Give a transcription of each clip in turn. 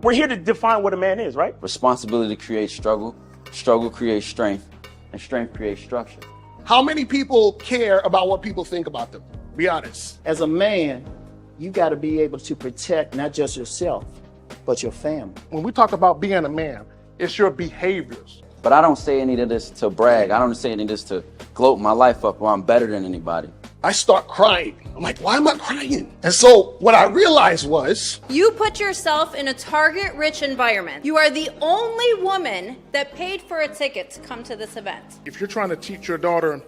We're here to define what a man is, right? Responsibility creates struggle, struggle creates strength, and strength creates structure. How many people care about what people think about them? Be honest. As a man, you got to be able to protect not just yourself, but your family. When we talk about being a man, it's your behaviors. But I don't say any of this to brag. I don't say any of this to gloat my life up or I'm better than anybody. I start crying. I'm like, why am I crying? And so what I realized was, you put yourself in a target-rich environment. You are the only woman that paid for a ticket to come to this event. if you're trying to teach your daughter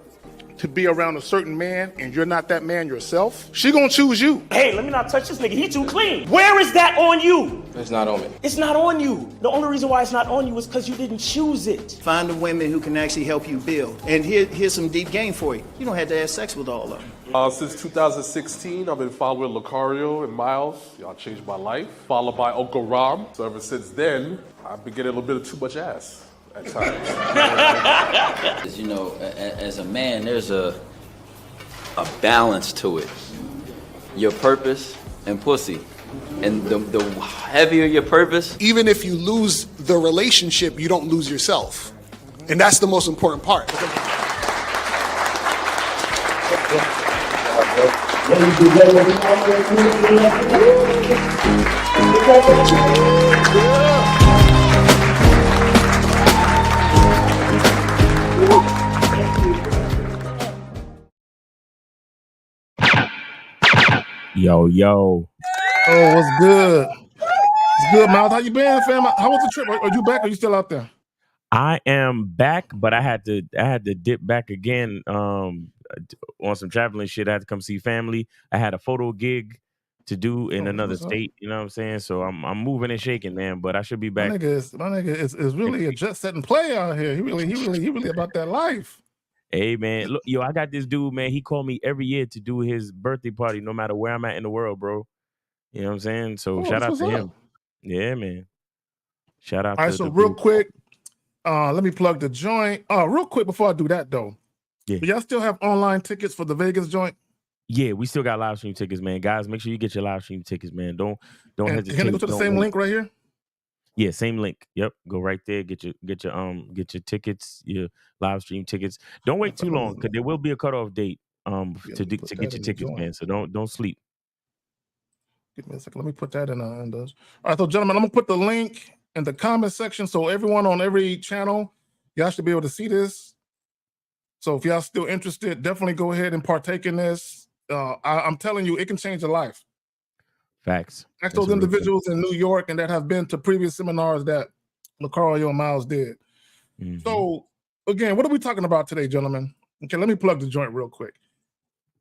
to be around a certain man and you're not that man yourself, she gonna choose you. Hey, let me not touch this nigga. He too clean. Where is that on you? It's not on me. It's not on you. The only reason why it's not on you is because you didn't choose it. Find the women who can actually help you build. And here's some deep game for you. You don't have to have sex with all of them. Since 2016, I've been following Lucario and Miles. Y'all changed my life. Followed by Uncle Ram. So ever since then, I've been getting a little bit of too much ass at times. As you know, as a man, there's a balance to it. Your purpose and pussy. And the heavier your purpose. Even if you lose the relationship, you don't lose yourself. And that's the most important part. Yo. Oh, what's good? It's good, Miles. How you been, fam? How was the trip? Are you back or are you still out there? I am back, but I had to dip back again on some traveling shit. I had to come see family. I had a photo gig to do in another state. You know what I'm saying? So I'm moving and shaking, man. But I should be back. My nigga is really a jet setting play out here. He really about that life. Hey, man, look, yo, I got this dude, man. He called me every year to do his birthday party, no matter where I'm at in the world, bro. You know what I'm saying? So shout out to him. Yeah, man. Shout out. All right, so real quick, let me plug the joint. Real quick before I do that though. Yeah. Do y'all still have online tickets for the Vegas joint? Yeah, we still got live stream tickets, man. Guys, make sure you get your live stream tickets, man. Don't hesitate. Can they go to the same link right here? Yeah, same link. Yep, go right there. Get your tickets, your live stream tickets. Don't wait too long because there will be a cutoff date to get your tickets, man. So don't sleep. Give me a second. Let me put that in those. All right, so gentlemen, I'm gonna put the link in the comment section so everyone on every channel, y'all should be able to see this. So if y'all still interested, definitely go ahead and partake in this. I'm telling you, it can change your life. Facts. Ask those individuals in New York and that have been to previous seminars that Lucario and Miles did. Mm-hmm. So again, what are we talking about today, gentlemen? Okay, let me plug the joint real quick.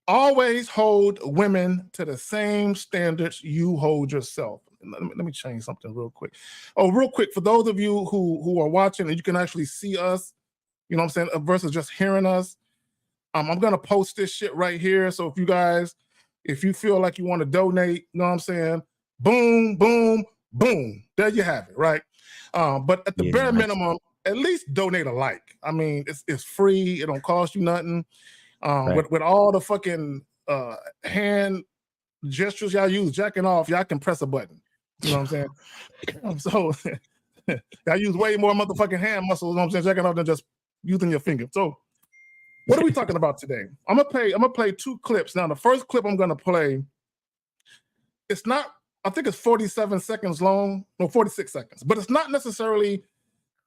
Always hold women to the same standards you hold yourself. Let me change something real quick. Oh, real quick, for those of you who are watching and you can actually see us, you know what I'm saying, versus just hearing us, I'm going to post this shit right here. So if you feel like you want to donate, you know what I'm saying, boom, boom, boom. There you have it, right? But at the bare minimum, at least donate a like. I mean, it's free. It don't cost you nothing. Right. With all the fucking hand gestures y'all use, jacking off, y'all can press a button. You know what I'm saying? So y'all use way more motherfucking hand muscles, you know what I'm saying, jacking off than just using your finger. So what are we talking about today? I'm gonna play two clips. Now, the first clip I'm gonna play, it's not, I think it's 47 seconds long, no, 46 seconds, but it's not necessarily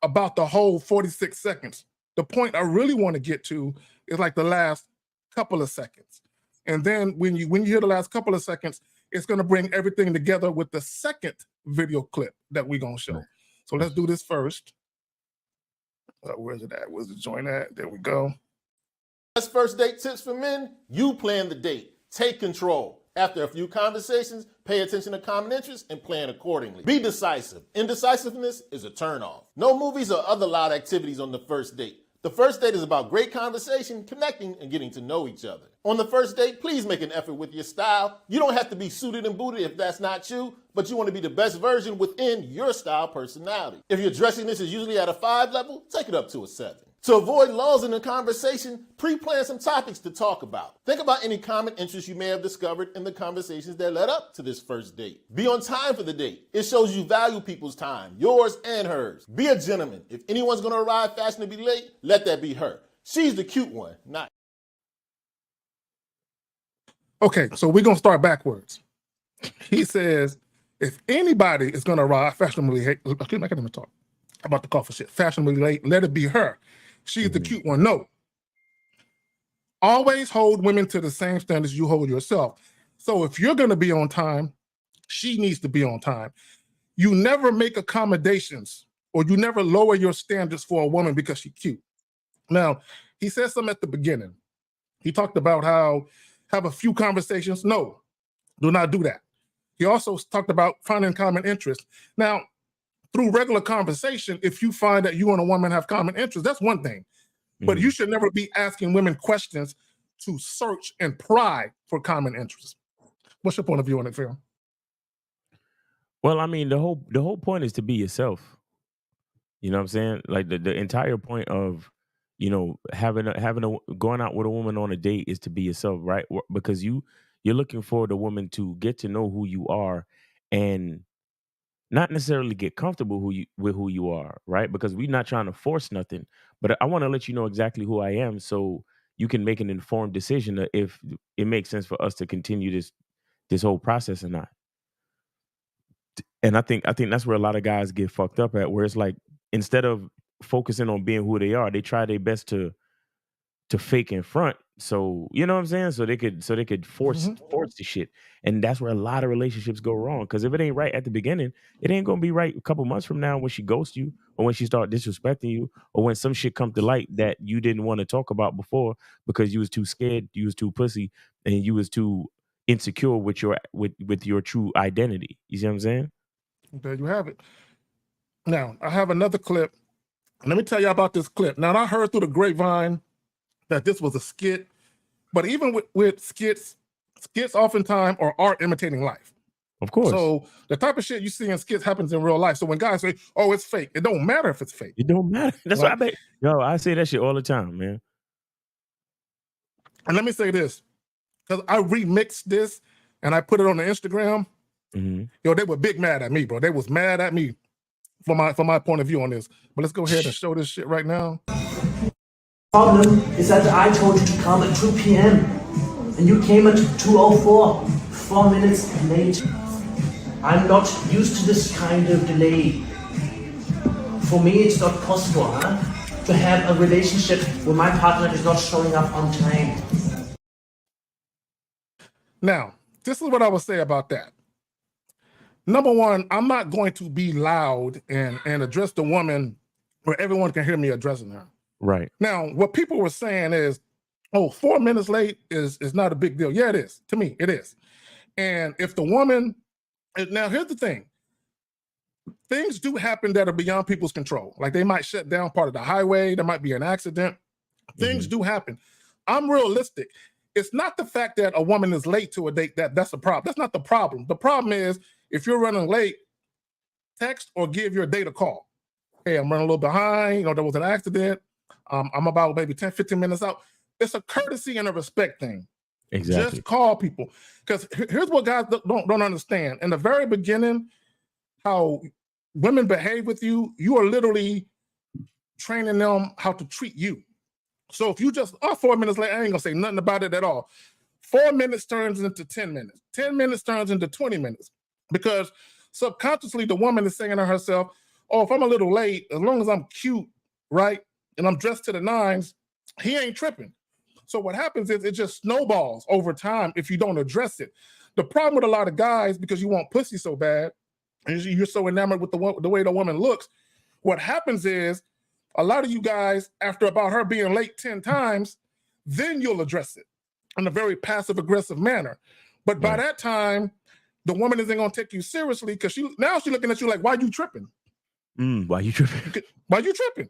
about the whole 46 seconds. The point I really want to get to is like the last couple of seconds. And then when you hear the last couple of seconds, it's gonna bring everything together with the second video clip that we're gonna show. So let's do this first. Where's it at? Where's the joint at? There we go. Best first date tips for men: you plan the date. Take control. After a few conversations, pay attention to common interests and plan accordingly. Be decisive. Indecisiveness is a turnoff. No movies or other loud activities on the first date. The first date is about great conversation, connecting, and getting to know each other. On the first date, please make an effort with your style. You don't have to be suited and booted if that's not you, but you want to be the best version within your style personality. If your dressiness is usually at a 5 level, take it up to a 7. To avoid lulls in the conversation, pre-plan some topics to talk about. Think about any common interests you may have discovered in the conversations that led up to this first date. Be on time for the date. It shows you value people's time, yours and hers. Be a gentleman. If anyone's gonna arrive fashionably late, let that be her. She's the cute one, not. Okay, so we're gonna start backwards. He says, if anybody is gonna arrive fashionably late, I can't even talk about the coffee shit. Fashionably late, let it be her. She's the cute one. No. Always hold women to the same standards you hold yourself. So if you're gonna be on time, she needs to be on time. You never make accommodations or you never lower your standards for a woman because she's cute. Now, he said something at the beginning. He talked about how have a few conversations. No, do not do that. He also talked about finding common interests. Now, through regular conversation, if you find that you and a woman have common interests, that's one thing. But you should never be asking women questions to search and pry for common interests. What's your point of view on it, Phil? Well, I mean, the whole point is to be yourself. You know what I'm saying? Like the entire point of, you know, going out with a woman on a date is to be yourself, right? Because you're looking for the woman to get to know who you are and not necessarily get comfortable with who you are, right? Because we're not trying to force nothing, but I want to let you know exactly who I am so you can make an informed decision if it makes sense for us to continue this whole process or not. And I think that's where a lot of guys get fucked up at, where it's like instead of focusing on being who they are, they try their best to fake in front. So you know what I'm saying? So they could force the shit. And that's where a lot of relationships go wrong. Because if it ain't right at the beginning, it ain't gonna be right a couple months from now when she ghosts you or when she start disrespecting you or when some shit come to light that you didn't want to talk about before because you was too scared, you was too pussy, and you was too insecure with your true identity. You see what I'm saying? There you have it. Now, I have another clip. Let me tell you about this clip. Now, I heard through the grapevine that this was a skit, but even with skits oftentimes are art imitating life. Of course. So the type of shit you see in skits happens in real life. So when guys say, oh, it's fake, it don't matter if it's fake. It don't matter. That's what I bet. Yo, I say that shit all the time, man. And let me say this, because I remixed this and I put it on the Instagram. Yo, they were big mad at me, bro. They was mad at me for my point of view on this. But let's go ahead and show this shit right now. Problem is that I told you to come at 2 p.m. and you came at 2:04, 4 minutes late. I'm not used to this kind of delay. For me, it's not possible, to have a relationship where my partner is not showing up on time. Now, this is what I would say about that. Number one, I'm not going to be loud and address the woman where everyone can hear me addressing her. Right. Now, what people were saying is, oh, 4 minutes late is not a big deal. Yeah, it is. To me, it is. And if the woman, now here's the thing. Things do happen that are beyond people's control. Like they might shut down part of the highway. There might be an accident. Things do happen. I'm realistic. It's not the fact that a woman is late to a date that's a problem. That's not the problem. The problem is if you're running late, text or give your date a call. Hey, I'm running a little behind. You know, there was an accident. I'm about maybe 10, 15 minutes out. It's a courtesy and a respect thing. Exactly. Just call people. Because here's what guys don't understand. In the very beginning, how women behave with you, you are literally training them how to treat you. So if you just, 4 minutes late, I ain't gonna say nothing about it at all. 4 minutes turns into 10 minutes. 10 minutes turns into 20 minutes. Because subconsciously, the woman is saying to herself, oh, if I'm a little late, as long as I'm cute, right, and I'm dressed to the nines, he ain't tripping. So what happens is it just snowballs over time if you don't address it. The problem with a lot of guys, because you want pussy so bad, and you're so enamored with the way the woman looks, what happens is a lot of you guys, after about her being late 10 times, then you'll address it in a very passive-aggressive manner. But by that time, the woman isn't going to take you seriously because she's looking at you like, why you tripping? Why you tripping? Why you tripping?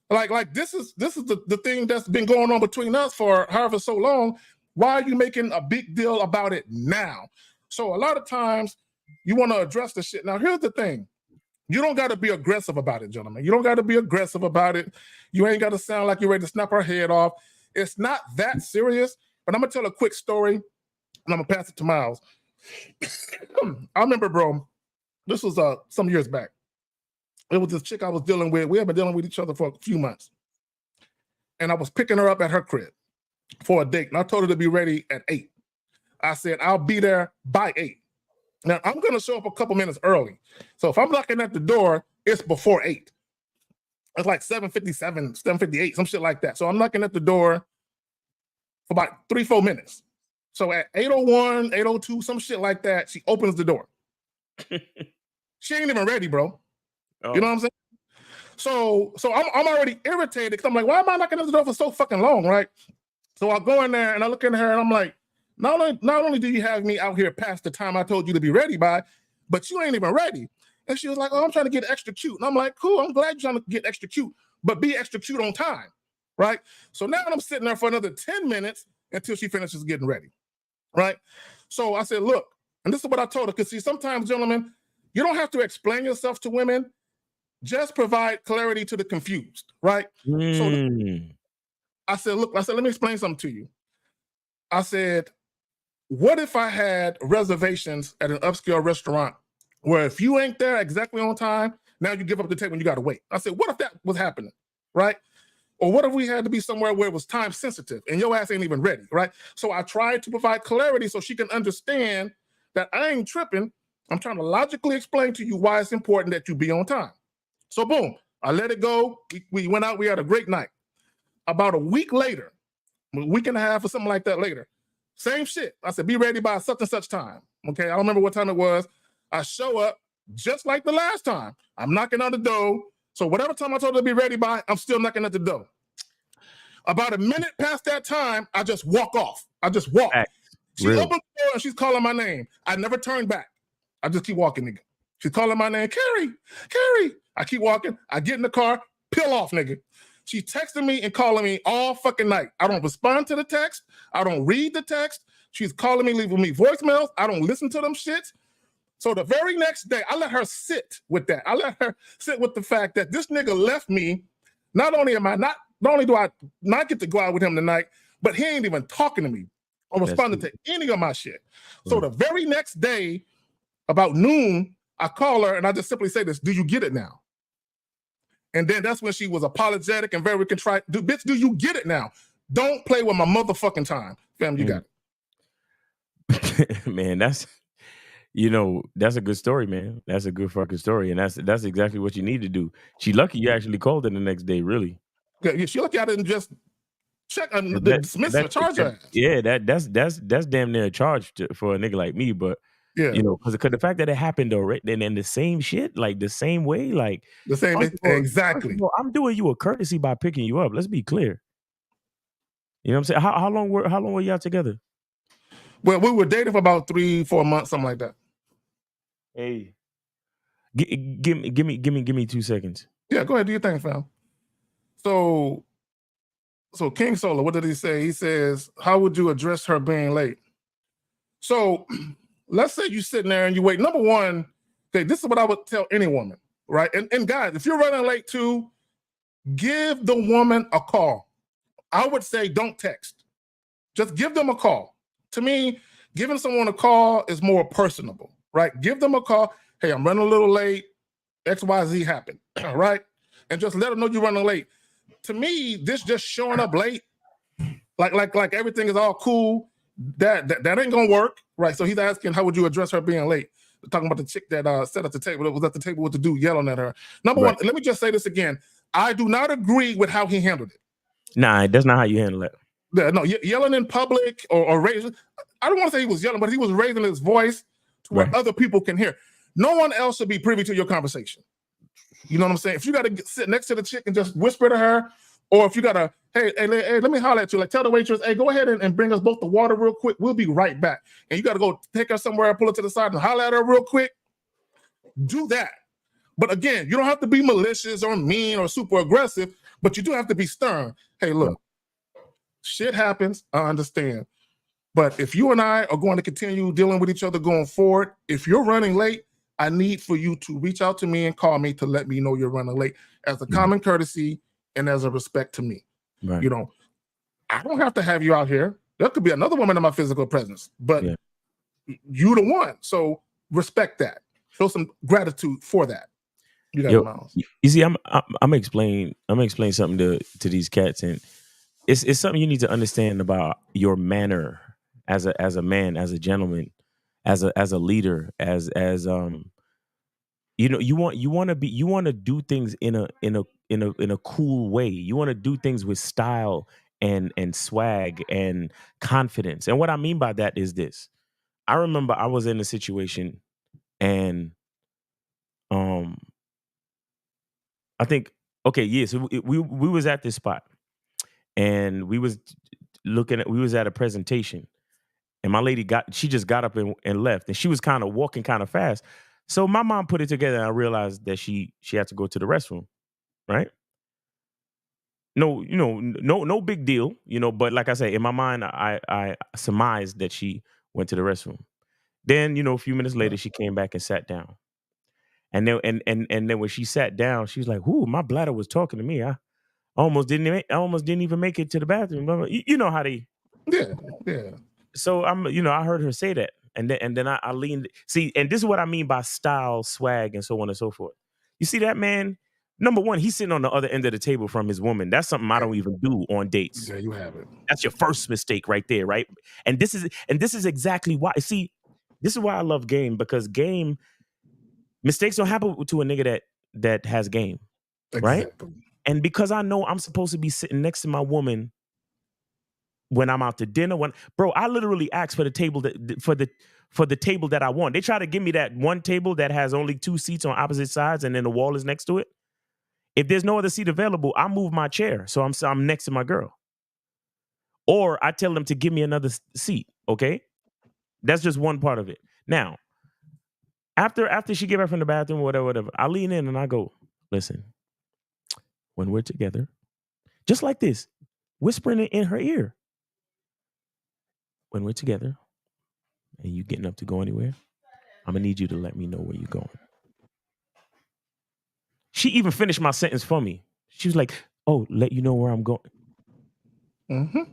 Like this is the thing that's been going on between us for however so long. Why are you making a big deal about it now? So a lot of times you want to address the shit. Now, here's the thing. You don't got to be aggressive about it, gentlemen. You don't got to be aggressive about it. You ain't got to sound like you're ready to snap her head off. It's not that serious, but I'm going to tell a quick story, and I'm going to pass it to Miles. I remember, bro, this was some years back. It was this chick I was dealing with. We had been dealing with each other for a few months. And I was picking her up at her crib for a date. And I told her to be ready at 8. I said, I'll be there by 8. Now, I'm going to show up a couple minutes early. So if I'm knocking at the door, it's before 8. It's like 7:57, 7:58, some shit like that. So I'm knocking at the door for about 3-4 minutes. So at 8:01, 8:02, some shit like that, she opens the door. She ain't even ready, bro. Oh. You know what I'm saying? So I'm already irritated because I'm like, why am I knocking at the door for so fucking long, right? So I go in there and I look at her and I'm like, not only do you have me out here past the time I told you to be ready by, but you ain't even ready. And she was like, oh, I'm trying to get extra cute. And I'm like, cool, I'm glad you're trying to get extra cute, but be extra cute on time, right? So now I'm sitting there for another 10 minutes until she finishes getting ready, right? So I said, look, and this is what I told her, because see, sometimes, gentlemen, you don't have to explain yourself to women. Just provide clarity to the confused, right? So I said, look, let me explain something to you. I said, what if I had reservations at an upscale restaurant where if you ain't there exactly on time, now you give up the table and you got to wait? I said, what if that was happening, right? Or what if we had to be somewhere where it was time sensitive and your ass ain't even ready, right? So I tried to provide clarity so she can understand that I ain't tripping. I'm trying to logically explain to you why it's important that you be on time. So boom, I let it go. We went out, we had a great night. About a week later, a week and a half or something like that later, same shit. I said, be ready by such and such time. Okay, I don't remember what time it was. I show up just like the last time. I'm knocking on the door. So whatever time I told her to be ready by, I'm still knocking at the door. About a minute past that time, I just walk off. I just walk. She opens the door and she's calling my name. I never turn back. I just keep walking, nigga. She's calling my name, Carrie, Carrie. I keep walking. I get in the car, peel off, nigga. She's texting me and calling me all fucking night. I don't respond to the text. I don't read the text. She's calling me, leaving me voicemails. I don't listen to them shits. So the very next day, I let her sit with that. I let her sit with the fact that this nigga left me. Not only do I not get to go out with him tonight, but he ain't even talking to me or responding to any of my shit. So the very next day, about noon, I call her and I just simply say this, do you get it now? And then that's when she was apologetic and very contrite. Bitch, do you get it now? Don't play with my motherfucking time. Fam, you got it. Man, that's a good story, man. That's a good fucking story. And that's exactly what you need to do. She lucky you actually called her the next day, really. Yeah, she lucky I didn't just check and dismiss her, charge her. Yeah, that's damn near a charge for a nigga like me, but yeah, because the fact that it happened already, and then the same shit, like the same way, like the same exactly. I'm doing you a courtesy by picking you up. Let's be clear. You know what I'm saying? How long were y'all together? Well, we were dating for about 3-4 months, something like that. Hey, give me 2 seconds. Yeah, go ahead, do your thing, fam. So King Solar, what did he say? He says, how would you address her being late? So let's say you're sitting there and you wait. Number one, okay, this is what I would tell any woman, right? And guys, if you're running late too, give the woman a call. I would say don't text. Just give them a call. To me, giving someone a call is more personable, right? Give them a call. Hey, I'm running a little late. XYZ happened, right? And just let them know you're running late. To me, this just showing up late, like everything is all cool, that ain't gonna work, right? So he's asking, how would you address her being late? We're talking about the chick that sat at the table. It was at the table with the dude yelling at her. Number one, let me just say this again. I do not agree with how he handled it. Nah, that's not how you handle it. No, yelling in public or raising. I don't want to say he was yelling, but he was raising his voice to where other people can hear. No one else should be privy to your conversation. You know what I'm saying? If you got to sit next to the chick and just whisper to her, or if you got to, hey, let me holler at you. Like, tell the waitress, hey, go ahead and bring us both the water real quick. We'll be right back. And you got to go take her somewhere, pull her to the side and holler at her real quick. Do that. But again, you don't have to be malicious or mean or super aggressive, but you do have to be stern. Hey, look, shit happens. I understand. But if you and I are going to continue dealing with each other going forward, if you're running late, I need for you to reach out to me and call me to let me know you're running late as a common courtesy and as a respect to me. Right. You know, I don't have to have you out here. There could be another woman in my physical presence, but you the one. So respect that. Show some gratitude for that. You got it, Miles. You see, I'm gonna explain something to these cats, and it's something you need to understand about your manner as a man, as a gentleman, as a leader, as you know, you want to do things in a cool way. You want to do things with style and swag and confidence. And what I mean by that is this. I remember I was in a situation, and I think, okay, yeah, so we was at this spot, and we was at a presentation, and my lady just got up and left, and she was kind of walking kind of fast. So my mom put it together, and I realized that she had to go to the restroom, right? No, no big deal, but like I say, in my mind, I surmised that she went to the restroom. Then, a few minutes later, she came back and sat down. And then and then when she sat down, she was like, "Ooh, my bladder was talking to me. I almost didn't even make it to the bathroom." You know how they. Yeah. So I heard her say that, and then I leaned. See, and this is what I mean by style, swag, and so on and so forth. You see that man? Number one, he's sitting on the other end of the table from his woman. That's something I don't even do on dates. Yeah, you have it. That's your first mistake right there, right? And this is exactly why. See, this is why I love game, because game mistakes don't happen to a nigga that has game, right? Exactly. And because I know I'm supposed to be sitting next to my woman when I'm out to dinner, bro, I literally asked for the table for the table that I want. They try to give me that one table that has only 2 seats on opposite sides, and then the wall is next to it. If there's no other seat available, I move my chair so I'm next to my girl, or I tell them to give me another seat. Okay, that's just one part of it. Now, after she get back from the bathroom, whatever, I lean in and I go, "Listen, when we're together, just like this, whispering it in her ear. When we're together and you getting up to go anywhere, I'm gonna need you to let me know where you're going." She even finished my sentence for me. She was like, "Oh, let you know where I'm going." Mm-hmm.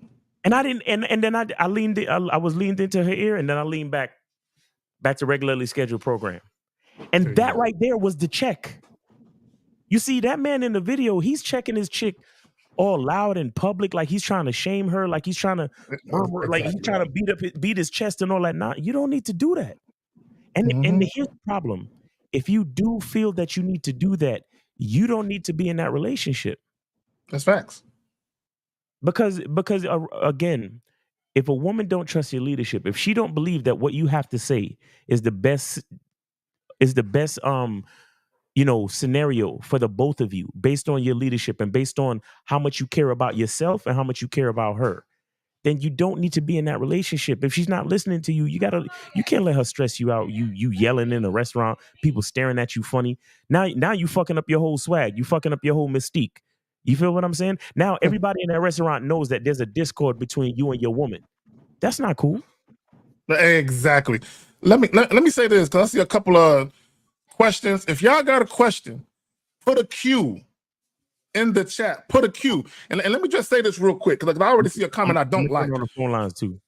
And I didn't, and then I leaned, I was leaned into her ear, and then I leaned back to regularly scheduled program. And that right there was the check. You see, that man in the video, he's checking his chick all loud in public, like he's trying to shame her, like he's trying to murmur, like he's trying to beat his chest and all that. Nah, you don't need to do that. And here's the problem: if you do feel that you need to do that, you don't need to be in that relationship. That's facts. Because again, if a woman don't trust your leadership, if she don't believe that what you have to say is the best scenario for the both of you, based on your leadership and based on how much you care about yourself and how much you care about her, then you don't need to be in that relationship. If she's not listening to you, you can't let her stress you out. You yelling in a restaurant, people staring at you funny. Now you fucking up your whole swag. You fucking up your whole mystique. You feel what I'm saying? Now everybody in that restaurant knows that there's a discord between you and your woman. That's not cool. Exactly. Let me say this, because I see a couple of questions. If y'all got a question, put a Q in the chat. Put a Q. And let me just say this real quick, because I already see a comment I don't like. On the phone lines too.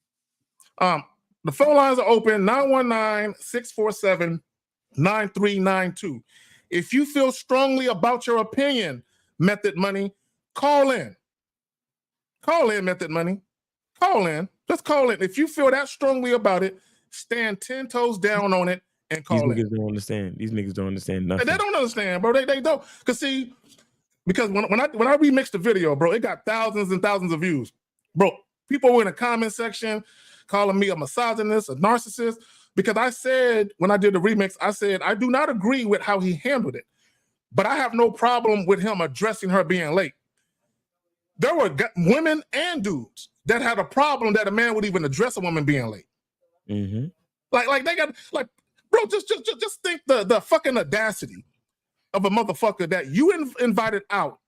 The phone lines are open, 919-647-9392. If you feel strongly about your opinion, Method Money, call in. Call in, Method Money. Call in. Just call in. If you feel that strongly about it, stand 10 toes down on it and call in. These niggas don't understand. These niggas don't understand nothing. They don't understand, bro. They don't. Because when I remixed the video, bro, it got thousands and thousands of views. Bro, people were in the comment section calling me a misogynist, a narcissist, because I said, when I did the remix, I said, I do not agree with how he handled it, but I have no problem with him addressing her being late. There were women and dudes that had a problem that a man would even address a woman being late. Mm-hmm. Like they got, like, bro, just think the fucking audacity of a motherfucker that you invited out,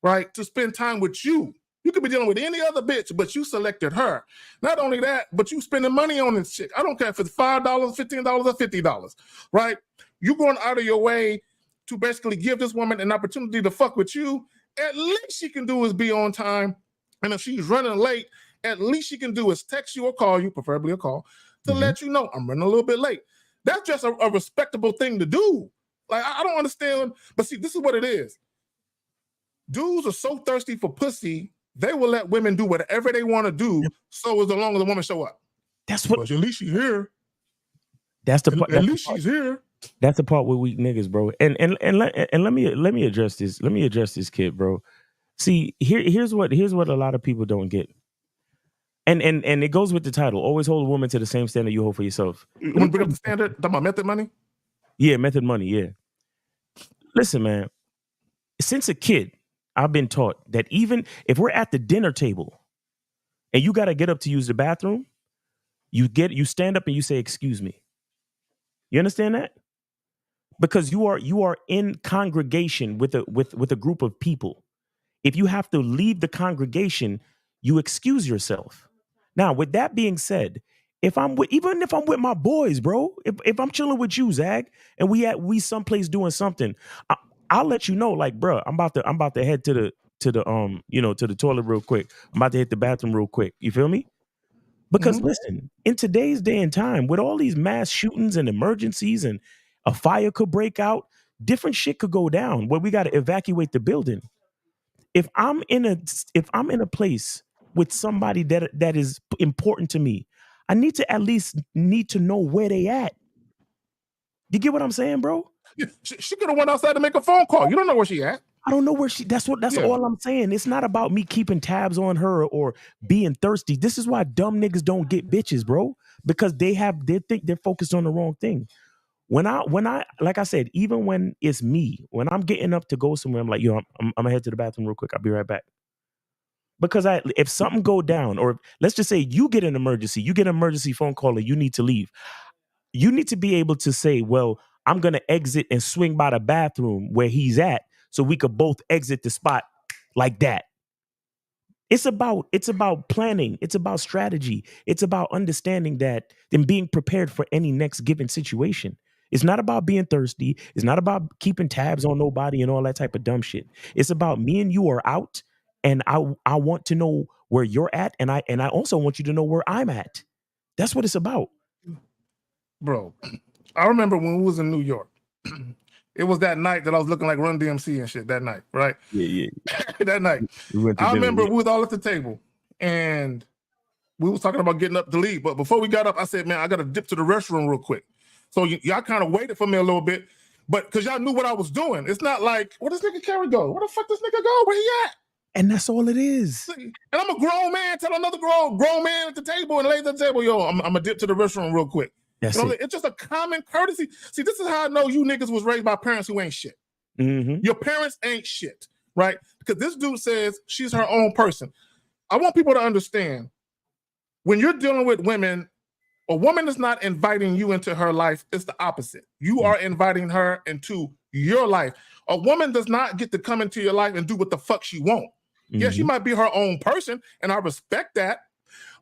right, to spend time with you. You could be dealing with any other bitch, but you selected her. Not only that, but you spending money on this chick. I don't care if it's $5, $15, or $50, right? You going out of your way to basically give this woman an opportunity to fuck with you. At least she can do is be on time. And if she's running late, at least she can do is text you or call you, preferably a call, to let you know I'm running a little bit late. That's just a respectable thing to do. Like, I don't understand. But see, this is what it is. Dudes are so thirsty for pussy, they will let women do whatever they want to do, so as long as the woman show up. That's what. But at least she's here. That's the part. At least she's here. That's the part with weak niggas, bro. And let me address this. Let me address this kid, bro. See, here's what a lot of people don't get. And it goes with the title. Always hold a woman to the same standard you hold for yourself. You want to bring up the standard? Talking about method money? Yeah, method money, yeah. Listen, man. Since a kid, I've been taught that even if we're at the dinner table and you got to get up to use the bathroom, you stand up and you say, "Excuse me." You understand that? Because you are in congregation with a group of people. If you have to leave the congregation, you excuse yourself. Now, with that being said, even if I'm with my boys, bro, if I'm chilling with you, Zag, and we someplace doing something, I'll let you know, like, bro, I'm about to head to the toilet real quick. I'm about to hit the bathroom real quick. You feel me? Because listen, in today's day and time, with all these mass shootings and emergencies and a fire could break out, different shit could go down where we got to evacuate the building. If I'm in a place with somebody that is important to me, I need to at least know where they at. You get what I'm saying, bro? She could have went outside to make a phone call. You don't know where she at. I don't know where that's all I'm saying. It's not about me keeping tabs on her or being thirsty. This is why dumb niggas don't get bitches, bro, because they think they're focused on the wrong thing. When I like I said, even when it's me, when I'm getting up to go somewhere, I'm like, yo, I'm gonna head to the bathroom real quick. I'll be right back. Because if something go down, or let's just say you get an emergency phone call and you need to leave, you need to be able to say, well, I'm gonna exit and swing by the bathroom where he's at, so we could both exit the spot like that. It's about planning. It's about strategy. It's about understanding that and being prepared for any next given situation. It's not about being thirsty. It's not about keeping tabs on nobody and all that type of dumb shit. It's about me and you are out, and I want to know where you're at, and I also want you to know where I'm at. That's what it's about. Bro, I remember when we was in New York. It was that night that I was looking like Run DMC and shit that night, right? Yeah. That night. I remember we was all at the table and we was talking about getting up to leave. But before we got up, I said, man, I got to dip to the restroom real quick. So y'all kind of waited for me a little bit, but because y'all knew what I was doing. It's not like, where does nigga Carey go? Where the fuck does nigga go? Where he at? And that's all it is. And I'm a grown man, tell another grown man at the table and lays at the table, yo, I'm going to dip to the restroom real quick. That's it. It's just a common courtesy. See, this is how I know you niggas was raised by parents who ain't shit. Mm-hmm. Your parents ain't shit, right? Because this dude says she's her own person. I want people to understand, when you're dealing with women, a woman is not inviting you into her life. It's the opposite. You are inviting her into your life. A woman does not get to come into your life and do what the fuck she wants. Mm-hmm. Yeah, she might be her own person, and I respect that.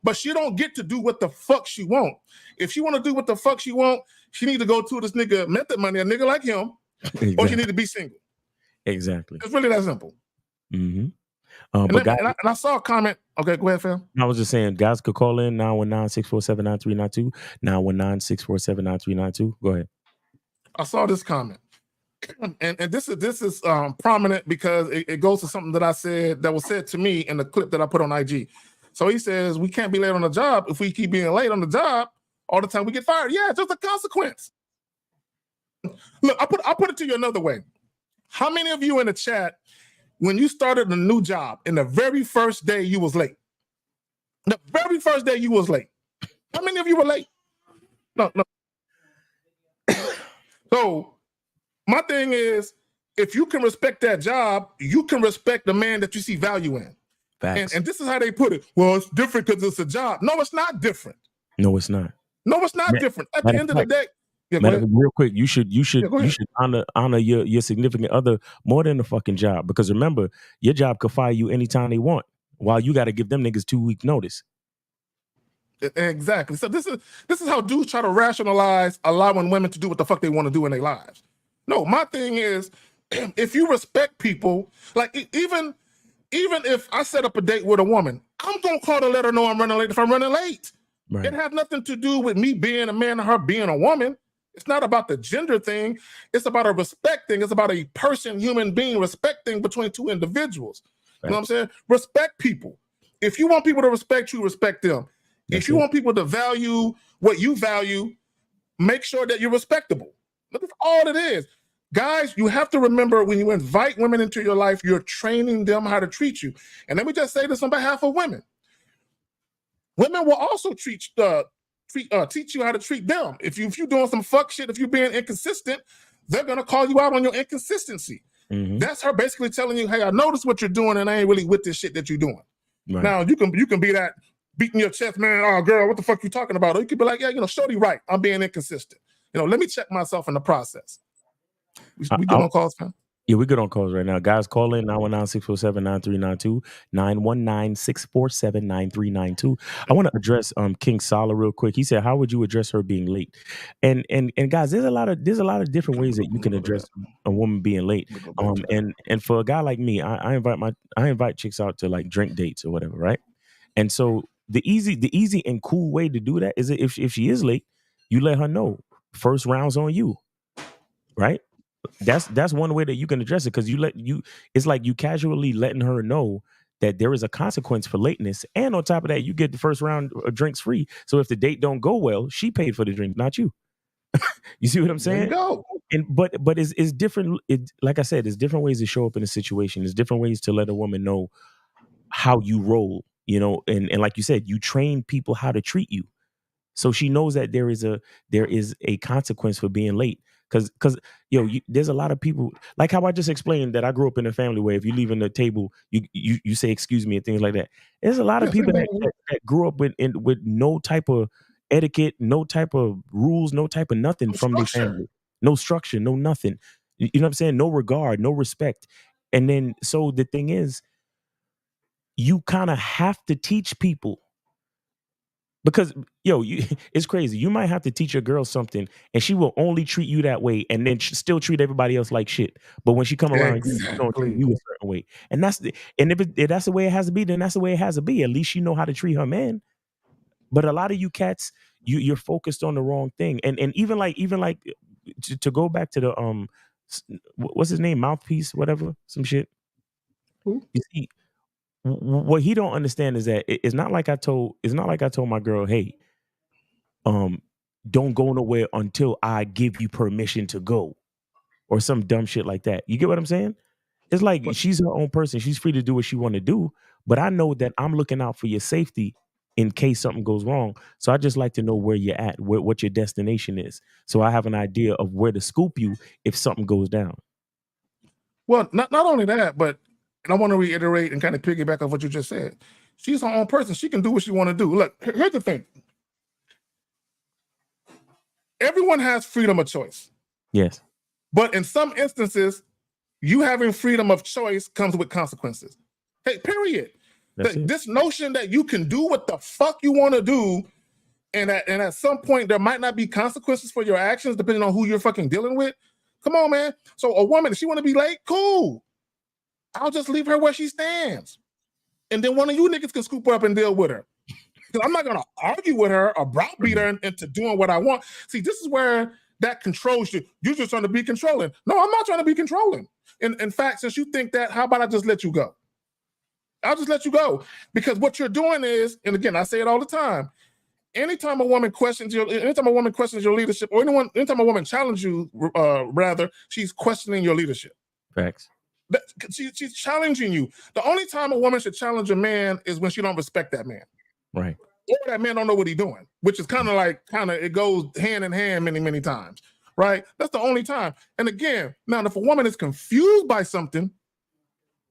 But she don't get to do what the fuck she want. If she want to do what the fuck she want, she need to go to this nigga method money, a nigga like him, exactly. Or she need to be single. Exactly. It's really that simple. Mm-hmm. And I saw a comment. Okay, go ahead, fam. I was just saying, guys could call in 919-647-9392, 919-647-9392. Go ahead. I saw this comment. And this is prominent because it goes to something that I said that was said to me in the clip that I put on IG. So he says, we can't be late on the job. If we keep being late on the job all the time, we get fired. Yeah, it's just a consequence. Look, I'll put it to you another way. How many of you in the chat, when you started a new job, in the very first day you was late? The very first day you was late. How many of you were late? No. So my thing is, if you can respect that job, you can respect the man that you see value in. And this is how they put it. Well, it's different because it's a job. No, it's not different. No, it's not. No, it's not different. At the end of the day, real quick, you should honor your significant other more than a fucking job, because remember, your job could fire you anytime they want. while you got to give them niggas 2-week notice. Exactly. So this is how dudes try to rationalize allowing women to do what the fuck they want to do in their lives. No, my thing is, if you respect people, like even if I set up a date with a woman, I'm gonna call to let her know I'm running late if I'm running late. Right. It has nothing to do with me being a man and her being a woman. It's not about the gender thing. It's about a respect thing. It's about a person, human being, respecting between two individuals. You know what I'm saying? Respect people. If you want people to respect you, respect them. If you want people to value what you value, make sure that you're respectable. That's all it is. Guys, you have to remember when you invite women into your life, you're training them how to treat you. And let me just say this on behalf of women. Women will also teach you how to treat them. If you're doing some fuck shit, if you're being inconsistent, they're going to call you out on your inconsistency. Mm-hmm. That's her basically telling you, hey, I noticed what you're doing and I ain't really with this shit that you're doing. Right. Now, you can be that beating your chest, man, oh, girl, what the fuck you talking about? Or you could be like, yeah, shorty right, I'm being inconsistent. Let me check myself in the process. We good on calls, man? Yeah, we're good on calls right now. Guys, call in 919-647-9392, 919-647-9392. I want to address King Sala real quick. He said, how would you address her being late? And guys, there's a lot of different ways that you can address a woman being late. And for a guy like me, I invite chicks out to like drink dates or whatever, right? And so the easy and cool way to do that is if she is late, you let her know first round's on you, right? That's one way that you can address it, because it's like you casually letting her know that there is a consequence for lateness, and on top of that, you get the first round of drinks free. So if the date don't go well, she paid for the drink, not you. You see what I'm saying? There you go. But it's different. Like I said, there's different ways to show up in a situation. There's different ways to let a woman know how you roll. And like you said, you train people how to treat you, so she knows that there is a consequence for being late. Because there's a lot of people, like how I just explained that I grew up in a family where if you leave in the table, you say excuse me and things like that. There's a lot of people that grew up with no type of etiquette, no type of rules, no type of nothing from their family. No structure, no nothing. You know what I'm saying? No regard, no respect. And then so the thing is, you kind of have to teach people. Because, it's crazy. You might have to teach a girl something, and she will only treat you that way, and then still treat everybody else like shit. But when she come around, she's going to treat you a certain way. And if that's the way it has to be, then that's the way it has to be. At least you know how to treat her man. But a lot of you cats, you're focused on the wrong thing. And even like to go back to the what's his name, Mouthpiece, whatever, some shit. Who? You see, what he don't understand is that it's not like I told my girl, hey, don't go nowhere until I give you permission to go, or some dumb shit like that. You get what I'm saying? It's like she's her own person. She's free to do what she want to do. But I know that I'm looking out for your safety in case something goes wrong. So I just like to know where you're at, what your destination is, so I have an idea of where to scoop you if something goes down. Well, not only that, but and I want to reiterate and kind of piggyback off what you just said. She's her own person. She can do what she want to do. Look, here's the thing. Everyone has freedom of choice. Yes. But in some instances, you having freedom of choice comes with consequences. Hey, period. This notion that you can do what the fuck you want to do, and at some point there might not be consequences for your actions depending on who you're fucking dealing with. Come on, man. So a woman, if she want to be late, cool. I'll just leave her where she stands. And then one of you niggas can scoop her up and deal with her. Because I'm not going to argue with her or browbeat her into doing what I want. See, this is where that controls you. You're just trying to be controlling. No, I'm not trying to be controlling. In fact, since you think that, how about I just let you go? I'll just let you go. Because what you're doing is, and again, I say it all the time, anytime a woman questions your leadership, or anytime a woman challenges you, rather, she's questioning your leadership. Facts. She's challenging you. The only time a woman should challenge a man is when she don't respect that man. Right. Or that man don't know what he's doing, which is it goes hand in hand many, many times. Right? That's the only time. And again, now if a woman is confused by something,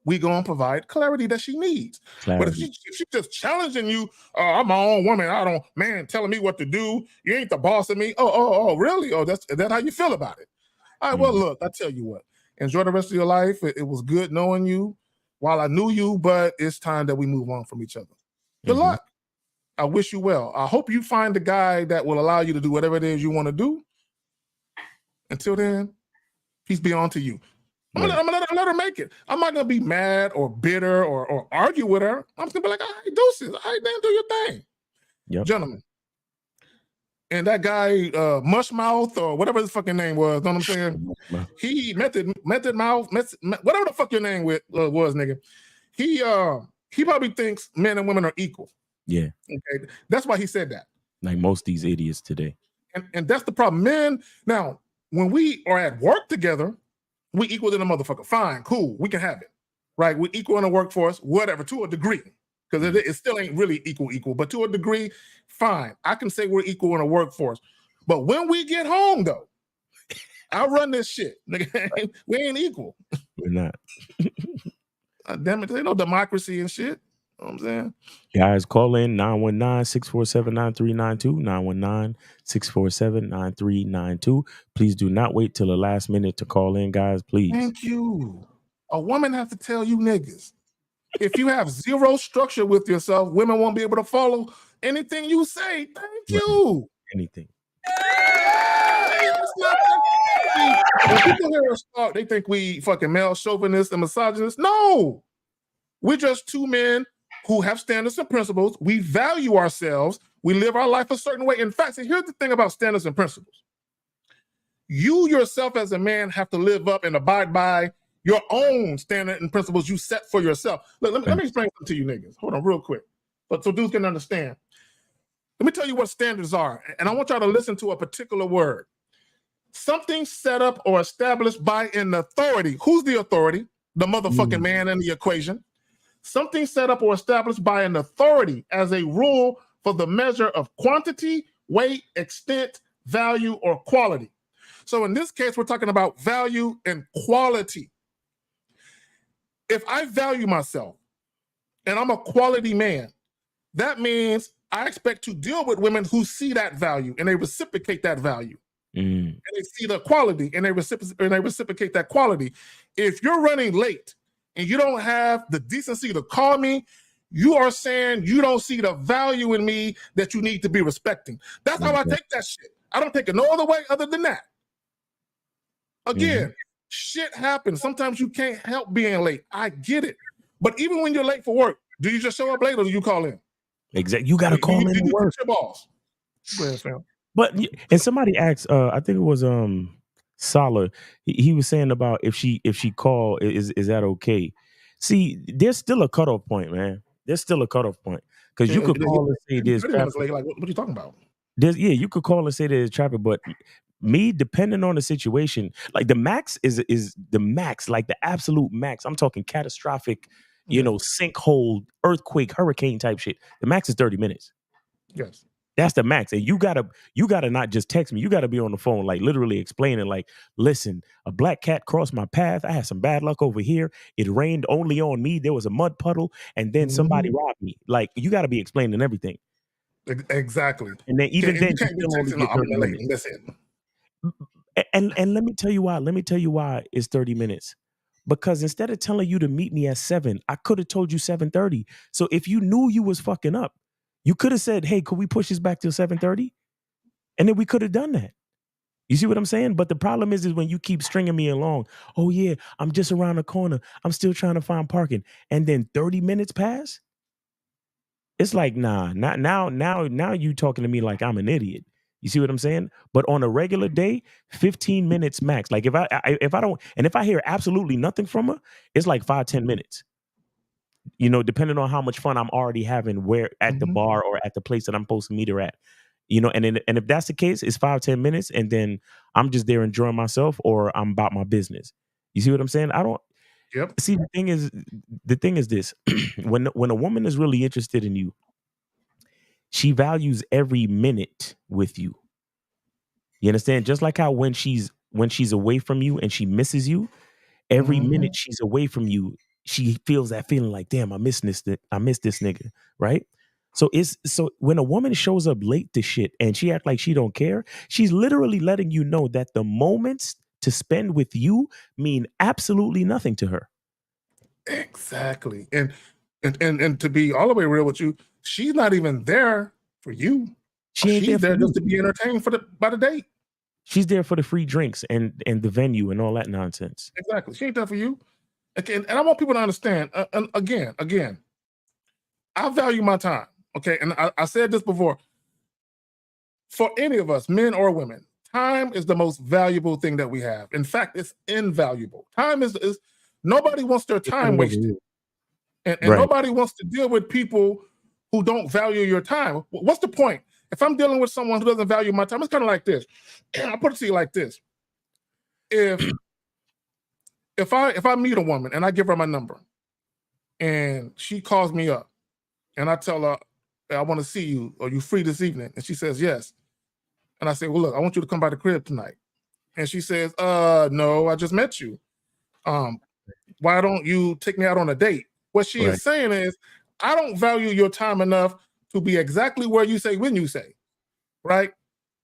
we gonna provide clarity that she needs. Clarity. But if she's just challenging you, I'm my own woman, man telling me what to do, you ain't the boss of me. Oh, really? Oh, is that how you feel about it? All right, well, look, I tell you what. Enjoy the rest of your life. It was good knowing you. while I knew you, but it's time that we move on from each other. Good luck. I wish you well. I hope you find the guy that will allow you to do whatever it is you want to do. Until then, peace be on to you. I'm gonna let her make it. I'm not gonna be mad or bitter or argue with her. I'm just gonna be like, all right, deuces. All right, then do your thing. Yep. Gentlemen. And that guy, Mushmouth or whatever his fucking name was, know what I'm saying? He method mouth, whatever the fuck your name was, nigga. He probably thinks men and women are equal. Yeah. Okay. That's why he said that. Like most of these idiots today. And that's the problem. Men, now, when we are at work together, we equal to the motherfucker. Fine, cool, we can have it. Right? We equal in the workforce, whatever, to a degree. Because it still ain't really equal, but to a degree, fine. I can say we're equal in the workforce. But when we get home, though, I run this shit. Nigga, we ain't equal. We're not. Damn it, there ain't no democracy and shit. You know what I'm saying? Guys, call in 919-647-9392, 919-647-9392. Please do not wait till the last minute to call in, guys, please. Thank you. A woman has to tell you niggas. If you have zero structure with yourself, women won't be able to follow anything you say. Thank you. Anything. When people hear us talk, they think we fucking male chauvinists and misogynists. No. We're just two men who have standards and principles. We value ourselves. We live our life a certain way. In fact, see, here's the thing about standards and principles. You yourself as a man have to live up and abide by your own standard and principles you set for yourself. Look, let me explain something to you niggas. Hold on real quick. But so dudes can understand. Let me tell you what standards are. And I want y'all to listen to a particular word. Something set up or established by an authority. Who's the authority? The motherfucking man in the equation. Something set up or established by an authority as a rule for the measure of quantity, weight, extent, value, or quality. So in this case, we're talking about value and quality. If I value myself and I'm a quality man, that means I expect to deal with women who see that value and they reciprocate that value. And they see the quality and they reciprocate that quality. If you're running late and you don't have the decency to call me, you are saying you don't see the value in me that you need to be respecting. That's how I take that shit. I don't take it no other way other than that. Again, shit happens. Sometimes you can't help being late. I get it. But even when you're late for work, do you just show up late or do you call in? Exactly. You got to call in to work. Your balls. Go ahead, fam. But and somebody asked, I think it was Salah. He was saying about if she call, is that okay? See, there's still a cutoff point, man. There's still a cutoff point because you could call and say there's traffic. Like, what are you talking about? You could call and say there's traffic, but me, depending on the situation, like the max is the max, like the absolute max. I'm talking catastrophic, sinkhole, earthquake, hurricane type shit. The max is 30 minutes. Yes. That's the max. And you gotta not just text me. You gotta be on the phone, like literally explaining, like, listen, a black cat crossed my path. I had some bad luck over here. It rained only on me. There was a mud puddle, and then somebody robbed me. Like, you gotta be explaining everything. Exactly. And then even then, you can't be texting. That's it. And let me tell you why. Let me tell you why it's 30 minutes. Because instead of telling you to meet me at 7, I could have told you 7:30. So if you knew you was fucking up, you could have said, hey, could we push this back till 7:30? And then we could have done that. You see what I'm saying? But the problem is when you keep stringing me along. Oh, yeah, I'm just around the corner. I'm still trying to find parking. And then 30 minutes pass? It's like, nah, not now you talking to me like I'm an idiot. You see what I'm saying? But on a regular day, 15 minutes max. Like if I don't, and if I hear absolutely nothing from her, it's like 5-10 minutes. Depending on how much fun I'm already having where at the bar or at the place that I'm supposed to meet her at. And if that's the case, it's 5-10 minutes, and then I'm just there enjoying myself or I'm about my business. You see what I'm saying? I don't see the thing is this. when a woman is really interested in you, she values every minute with you. You understand? Just like how when she's away from you and she misses you, every minute she's away from you, she feels that feeling like, damn, I miss this nigga, right? So when a woman shows up late to shit and she act like she don't care, she's literally letting you know that the moments to spend with you mean absolutely nothing to her. Exactly. And to be all the way real with you, she's not even there for you. She ain't She's there there for just you. to be entertained by the date. She's there for the free drinks and the venue and all that nonsense. Exactly. She ain't there for you. Okay, and I want people to understand. And again, I value my time. Okay, and I said this before. For any of us, men or women, time is the most valuable thing that we have. In fact, it's invaluable. Time is nobody wants their time wasted. And Right. nobody wants to deal with people who don't value your time. What's the point? If I'm dealing with someone who doesn't value my time, it's kind of like this. I'll put it to you like this. If I meet a woman and I give her my number and she calls me up and I tell her, I want to see you, are you free this evening? And she says yes. And I say, well, look, I want you to come by the crib tonight. And she says, no, I just met you. Why don't you take me out on a date? What she is saying is, I don't value your time enough to be exactly where you say when you say, right?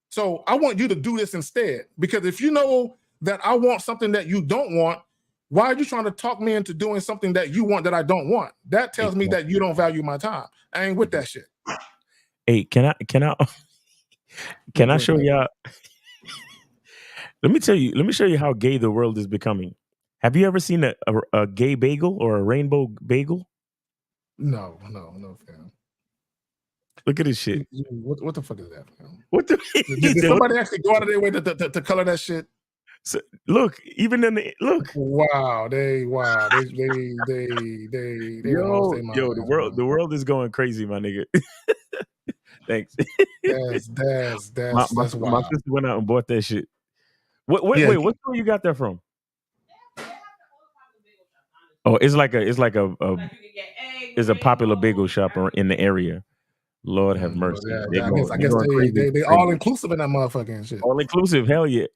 So I want you to do this instead. Because if you know that I want something that you don't want, why are you trying to talk me into doing something that you want that I don't want? That tells me that you don't value my time. I ain't with that shit. Hey, can I can I show y'all? Let me show you how gay the world is becoming. Have you ever seen a gay bagel or a rainbow bagel? No, fam. Look at this shit. What the fuck is that, fam? What the Did somebody actually go out of their way to color that shit? So, look, even in the look. Wow, they don't lost their mind. Yo, the world is going crazy, my nigga. Thanks. That's My wild. sister went out and bought that shit. Wait, what store you got that from? Oh, it's like a popular bagel shop in the area. Lord have mercy. I guess they all inclusive in that motherfucking shit. All inclusive, hell yeah.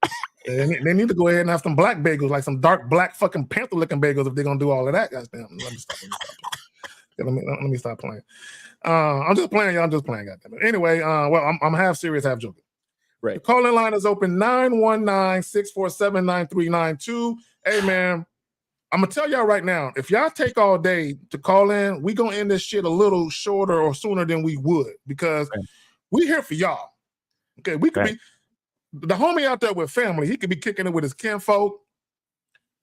They need to go ahead and have some black bagels, like some dark black fucking panther looking bagels if they're gonna do all of that. Goddamn. Let me stop playing. I'm just playing, y'all. I'm just playing, goddamn it. Anyway, well, I'm half serious, half joking. Right. The call-in line is open 919-647-9392. Hey man, I'm gonna tell y'all right now, if y'all take all day to call in, we gonna end this shit a little shorter or sooner than we would because we here for y'all. Okay, we could be the homie out there with family. He could be kicking it with his kinfolk.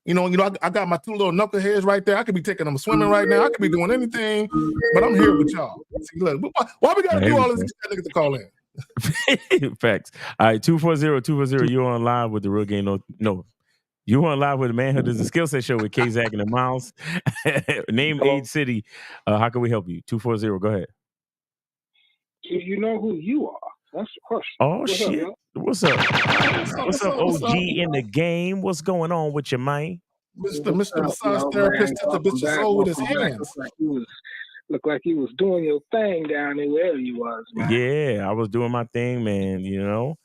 You know, I got my two little knuckleheads right there. I could be taking them swimming right now. I could be doing anything, but I'm here with y'all. See, look, why we gotta do all this to get that nigga to call in? Facts. All right, 240-240. You on live with the Real Game? No. You on live with Manhood is a skill set show with K-Zach and the Miles. Name, age, city. How can we help you? 240. Go ahead. You know who you are. That's the question. Oh, shit. What's up? What's up, OG in the game? What's going on with your mind? Mr. Massage Therapist touched a bitch's soul with his hands. Look like you was doing your thing down there wherever you was, man. Yeah, I was doing my thing, man, you know?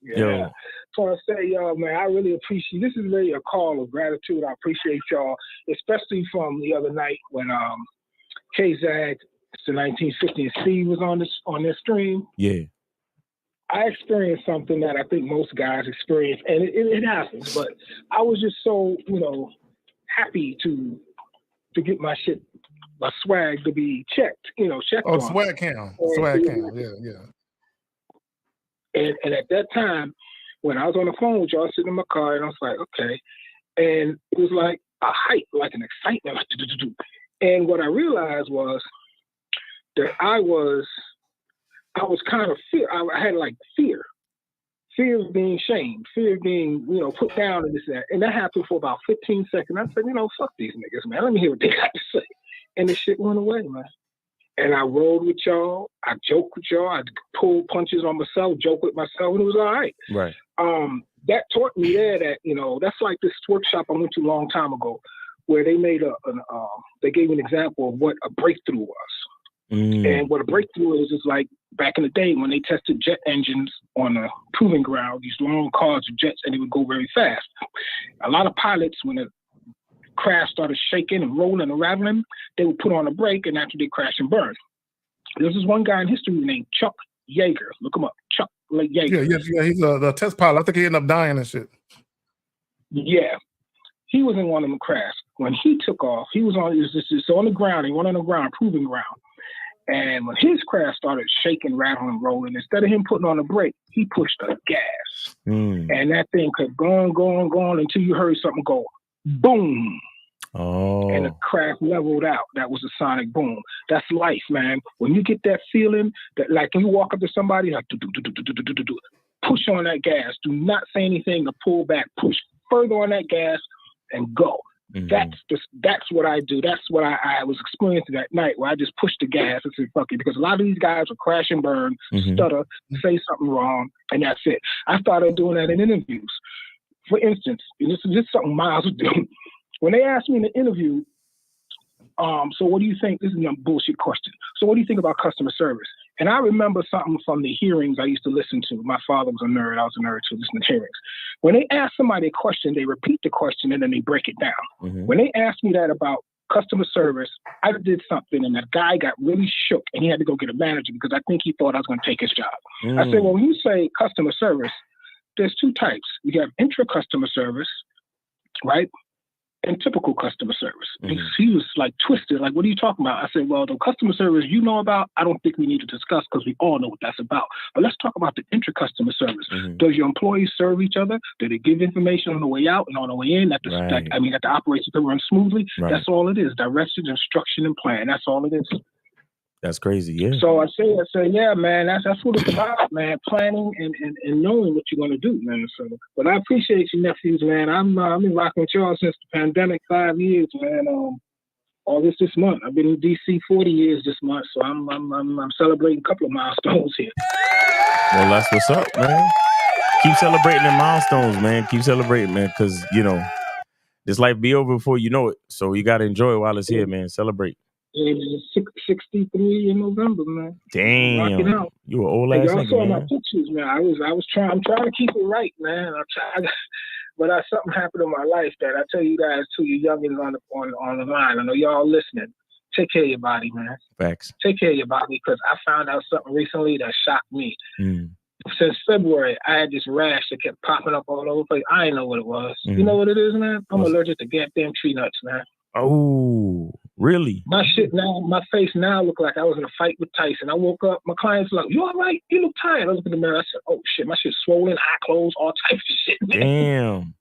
Yeah. Yo. So I say, y'all, man, I really appreciate, this is really a call of gratitude. I appreciate y'all, especially from the other night when K-Zag, the 1950 and Steve was on this stream. Yeah. I experienced something that I think most guys experience, and it happens, but I was just so, happy to get my shit, my swag to be checked, checked on. Swag cam, yeah. And at that time, when I was on the phone with y'all, sitting in my car, and I was like, okay. And it was like a hype, like an excitement. And what I realized was that I was kind of fear. I had like fear of being shamed, fear of being, put down and this and that. And that happened for about 15 seconds. I said, fuck these niggas, man. Let me hear what they got to say. And the shit went away, man. And I rolled with y'all. I joked with y'all. I pulled punches on myself, joke with myself, and it was all right. Right. That taught me there that, that's like this workshop I went to a long time ago where they made they gave an example of what a breakthrough was. And what a breakthrough is like back in the day when they tested jet engines on a proving ground, these long cars of jets, and it would go very fast. A lot of pilots, when the craft started shaking and rolling and rattling, they would put on a brake, and after they crash and burn. There's this one guy in history named Chuck Yeager. Look him up, Chuck Yeager. Yeah, he's the test pilot. I think he ended up dying and shit. Yeah, he was in one of them crashes. when he took off, he was on the ground. He went on the ground, proving ground. And when his craft started shaking, rattling, rolling, instead of him putting on the brake, he pushed the gas. And that thing kept going until you heard something go boom. And the craft leveled out. That was a sonic boom. That's life, man. When you get that feeling that, like, you walk up to somebody, like, push on that gas. Do not say anything to pull back. Push further on that gas and go. That's what I do. That's what I was experiencing that night, where I just pushed the gas and said, fuck it. Because a lot of these guys will crash and burn, stutter, say something wrong, and that's it. I started doing that in interviews. For instance, and this is just something Miles would do. When they asked me in the interview, so what do you think? This is a bullshit question. So what do you think about customer service? And I remember something from the hearings I used to listen to. My father was a nerd. I was a nerd too, listening to hearings. When they ask somebody a question, they repeat the question and then they break it down. When they asked me that about customer service, I did something and that guy got really shook and he had to go get a manager because I think he thought I was going to take his job. I said, well, when you say customer service, there's two types. You have intra-customer service, right? And typical customer service. And he was like twisted, like, what are you talking about? I said, well, the customer service you know about, I don't think we need to discuss because we all know what that's about. But let's talk about the intra-customer service. Does your employees serve each other? Do they give information on the way out and on the way in? That the operation can run smoothly? That's all it is. Direction, instruction, and plan. That's all it is. That's crazy, yeah. So I say, yeah, man, that's what it's about, man. Planning and knowing what you're gonna do, man. So, but I appreciate you, nephews, man. I've been rocking with y'all since the pandemic, 5 years, man. August this month. I've been in DC 40 years this month, so I'm celebrating a couple of milestones here. Well, that's what's up, man. Keep celebrating the milestones, man. Keep celebrating, man, because this life be over before you know it. So you gotta enjoy it while it's here, man. Celebrate. 63 in November, man. Damn, you an old ass nigga, saw man. my pictures, man. I'm trying to keep it right, man. But something happened in my life that I tell you guys too, you youngins on the line. I know y'all listening. Take care of your body, man. Facts. Take care of your body, because I found out something recently that shocked me. Since February, I had this rash that kept popping up all over the place. I didn't know what it was. You know what it is, man? I'm allergic to goddamn tree nuts, man. Oh, really? My face now look like I was in a fight with Tyson. I woke up, my client's like, you all right? You look tired. I look in the mirror. I said, oh shit, my shit's swollen, eye closed, all types of shit, man. Damn.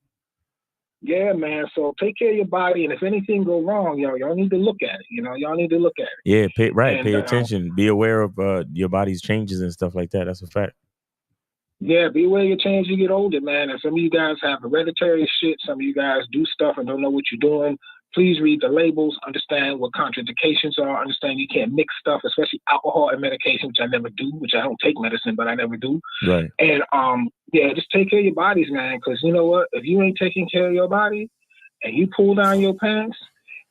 Yeah, man. So take care of your body, and if anything go wrong, y'all need to look at it. Y'all need to look at it. Yeah, pay attention. Be aware of your body's changes and stuff like that. That's a fact. Yeah, be aware of your change as you get older, man. And some of you guys have hereditary shit. Some of you guys do stuff and don't know what you're doing. Please read the labels, understand what contraindications are, understand you can't mix stuff, especially alcohol and medication, which I never do, which I don't take medicine, but I never do. Right. And just take care of your bodies, man, because you know what? If you ain't taking care of your body and you pull down your pants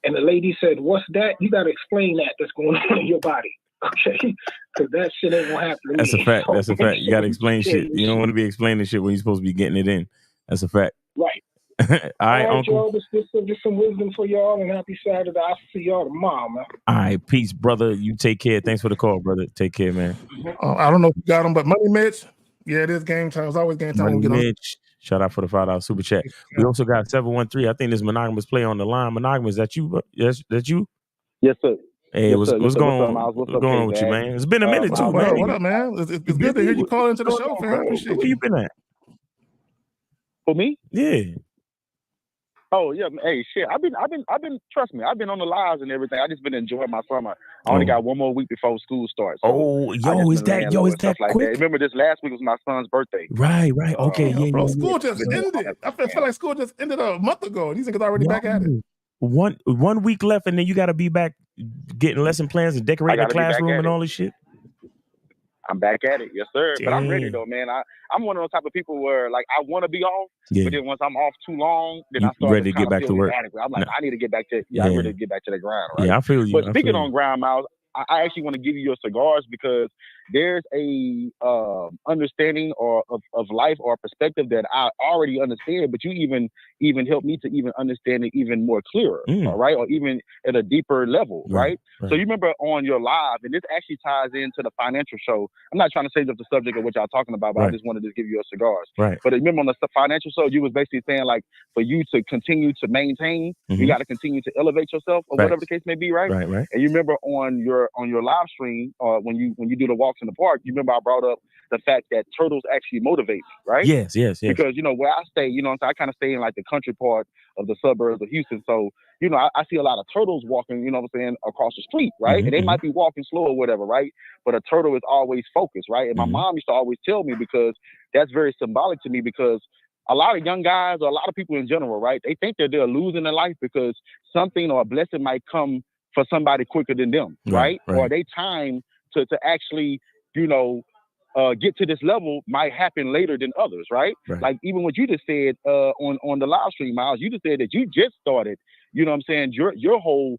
and the lady said, what's that? You got to explain that's going on in your body. Okay? Because that shit ain't going to happen. That's a fact. That's a fact. You got to explain shit. You don't want to be explaining shit when you're supposed to be getting it in. That's a fact. Right. All right, Uncle. Y'all, just some wisdom for y'all, and happy Saturday. I'll see y'all tomorrow, man. All right, peace, brother. You take care. Thanks for the call, brother. Take care, man. I don't know if you got him, but Money Mitch, yeah, it is game time. It's always game time. Money Mitch, shout out for the $5 super chat. We also got 713. I think this monogamous play on the line. Monogamous, that you? Yes, that you? Yes, sir. Hey, yes, what's sir. going on? What's going on with you, man? It's been a minute too, man. What up, man? It's good to hear you call into the show, man. I appreciate you. Where you been at? For me? Yeah. Oh yeah, hey shit. I've been. Trust me, I've been on the lives and everything. I just been enjoying my summer. I only got one more week before school starts. So is that like quick? That. Remember, this last week was my son's birthday. Right. Okay, bro, school just ended. I feel like school just ended a month ago, and these niggas already back at it. One week left, and then you got to be back getting lesson plans and decorating the classroom and all this shit. I'm back at it, yes sir. Damn. But I'm ready though, man. I'm one of those type of people where like I want to be off, but then once I'm off too long, then I start ready to get back to work. Inadequate. I'm like, I need to get back to I'm ready to get back to the grind. Right? Yeah, I feel you. But speaking on grind, Miles, I actually want to give you your cigars because there's a understanding or of life or perspective that I already understand, but you even help me to even understand it even more clearer, all right, or even at a deeper level, right? So you remember on your live, and this actually ties into the financial show. I'm not trying to change up the subject of what y'all talking about, but I just wanted to give you a cigars. But remember on the financial show, you was basically saying like for you to continue to maintain, you got to continue to elevate yourself or whatever the case may be, right? And you remember on your live stream, when you do the walks in the park, you remember I brought up the fact that turtles actually motivate me, right? Yes. Because where I stay, I kind of stay in like the country part of the suburbs of Houston, so I see a lot of turtles walking, across the street, right? And they might be walking slow or whatever, right? But a turtle is always focused, right? And my mom used to always tell me, because that's very symbolic to me, because a lot of young guys or a lot of people in general, right? They think that they're losing in life because something or a blessing might come for somebody quicker than them, right? Or they time to actually, get to this level might happen later than others, right? Like even what you just said on the live stream, Miles, you just said that you just started, your whole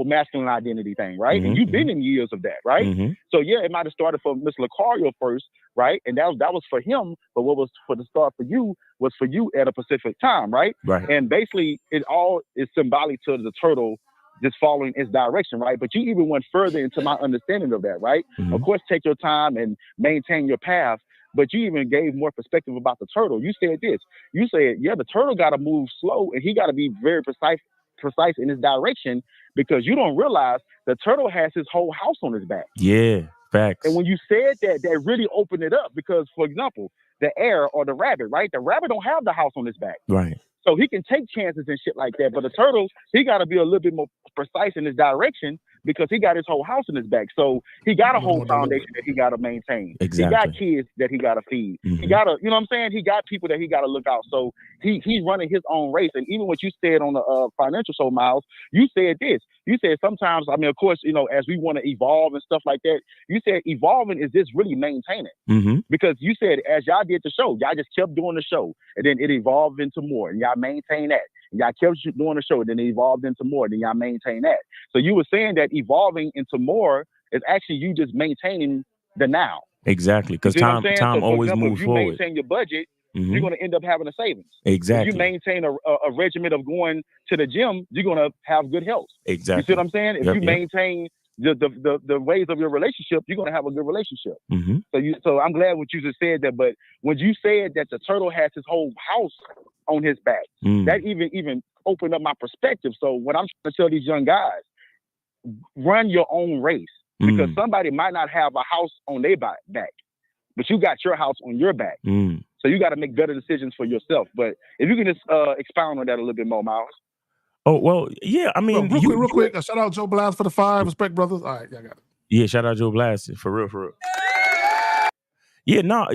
masculine identity thing, right? And you've been in years of that, right? So yeah, it might have started for Mr. Lucario first, right? And that was for him, but what was for the start for you was for you at a specific time, right? And basically it all is symbolic to the turtle just following its direction, right? But you even went further into my understanding of that, right? Of course, take your time and maintain your path, but you even gave more perspective about the turtle. You said this. You said, yeah, the turtle got to move slow and he got to be very precise in his direction, because you don't realize the turtle has his whole house on his back. Yeah, facts. And when you said that, that really opened it up, because, for example, the hare or the rabbit, right? The rabbit don't have the house on his back. Right. So he can take chances and shit like that. But the turtle, he got to be a little bit more precise in his direction, because he got his whole house in his back. So he got a whole foundation that he got to maintain. Exactly. He got kids that he got to feed. He got to, you know what I'm saying? He got people that he got to look out. So he's running his own race. And even what you said on the financial show, Miles, you said this. You said sometimes, I mean, of course, as we want to evolve and stuff like that, you said evolving is just really maintaining. Because you said as y'all did the show, y'all just kept doing the show, and then it evolved into more, and y'all maintain that. And y'all kept doing the show, and then it evolved into more, and then y'all maintain that. So you were saying that evolving into more is actually you just maintaining the now. Exactly, because time so always example, moves if you forward. maintain your budget, you're going to end up having a savings. Exactly. If you maintain a regimen of going to the gym, you're going to have good health. Exactly. You see what I'm saying? If you maintain the ways of your relationship, you're going to have a good relationship. So I'm glad what you just said that. But when you said that the turtle has his whole house on his back, that even opened up my perspective. So what I'm trying to tell these young guys, run your own race, because somebody might not have a house on their back, but you got your house on your back. So you got to make better decisions for yourself. But if you can just expound on that a little bit more, Miles. Oh, well, yeah, I mean, real quick, shout out Joe Blast for the 5. Respect, brothers. All right, I got it. Yeah, shout out Joe Blast for real. Yeah, no,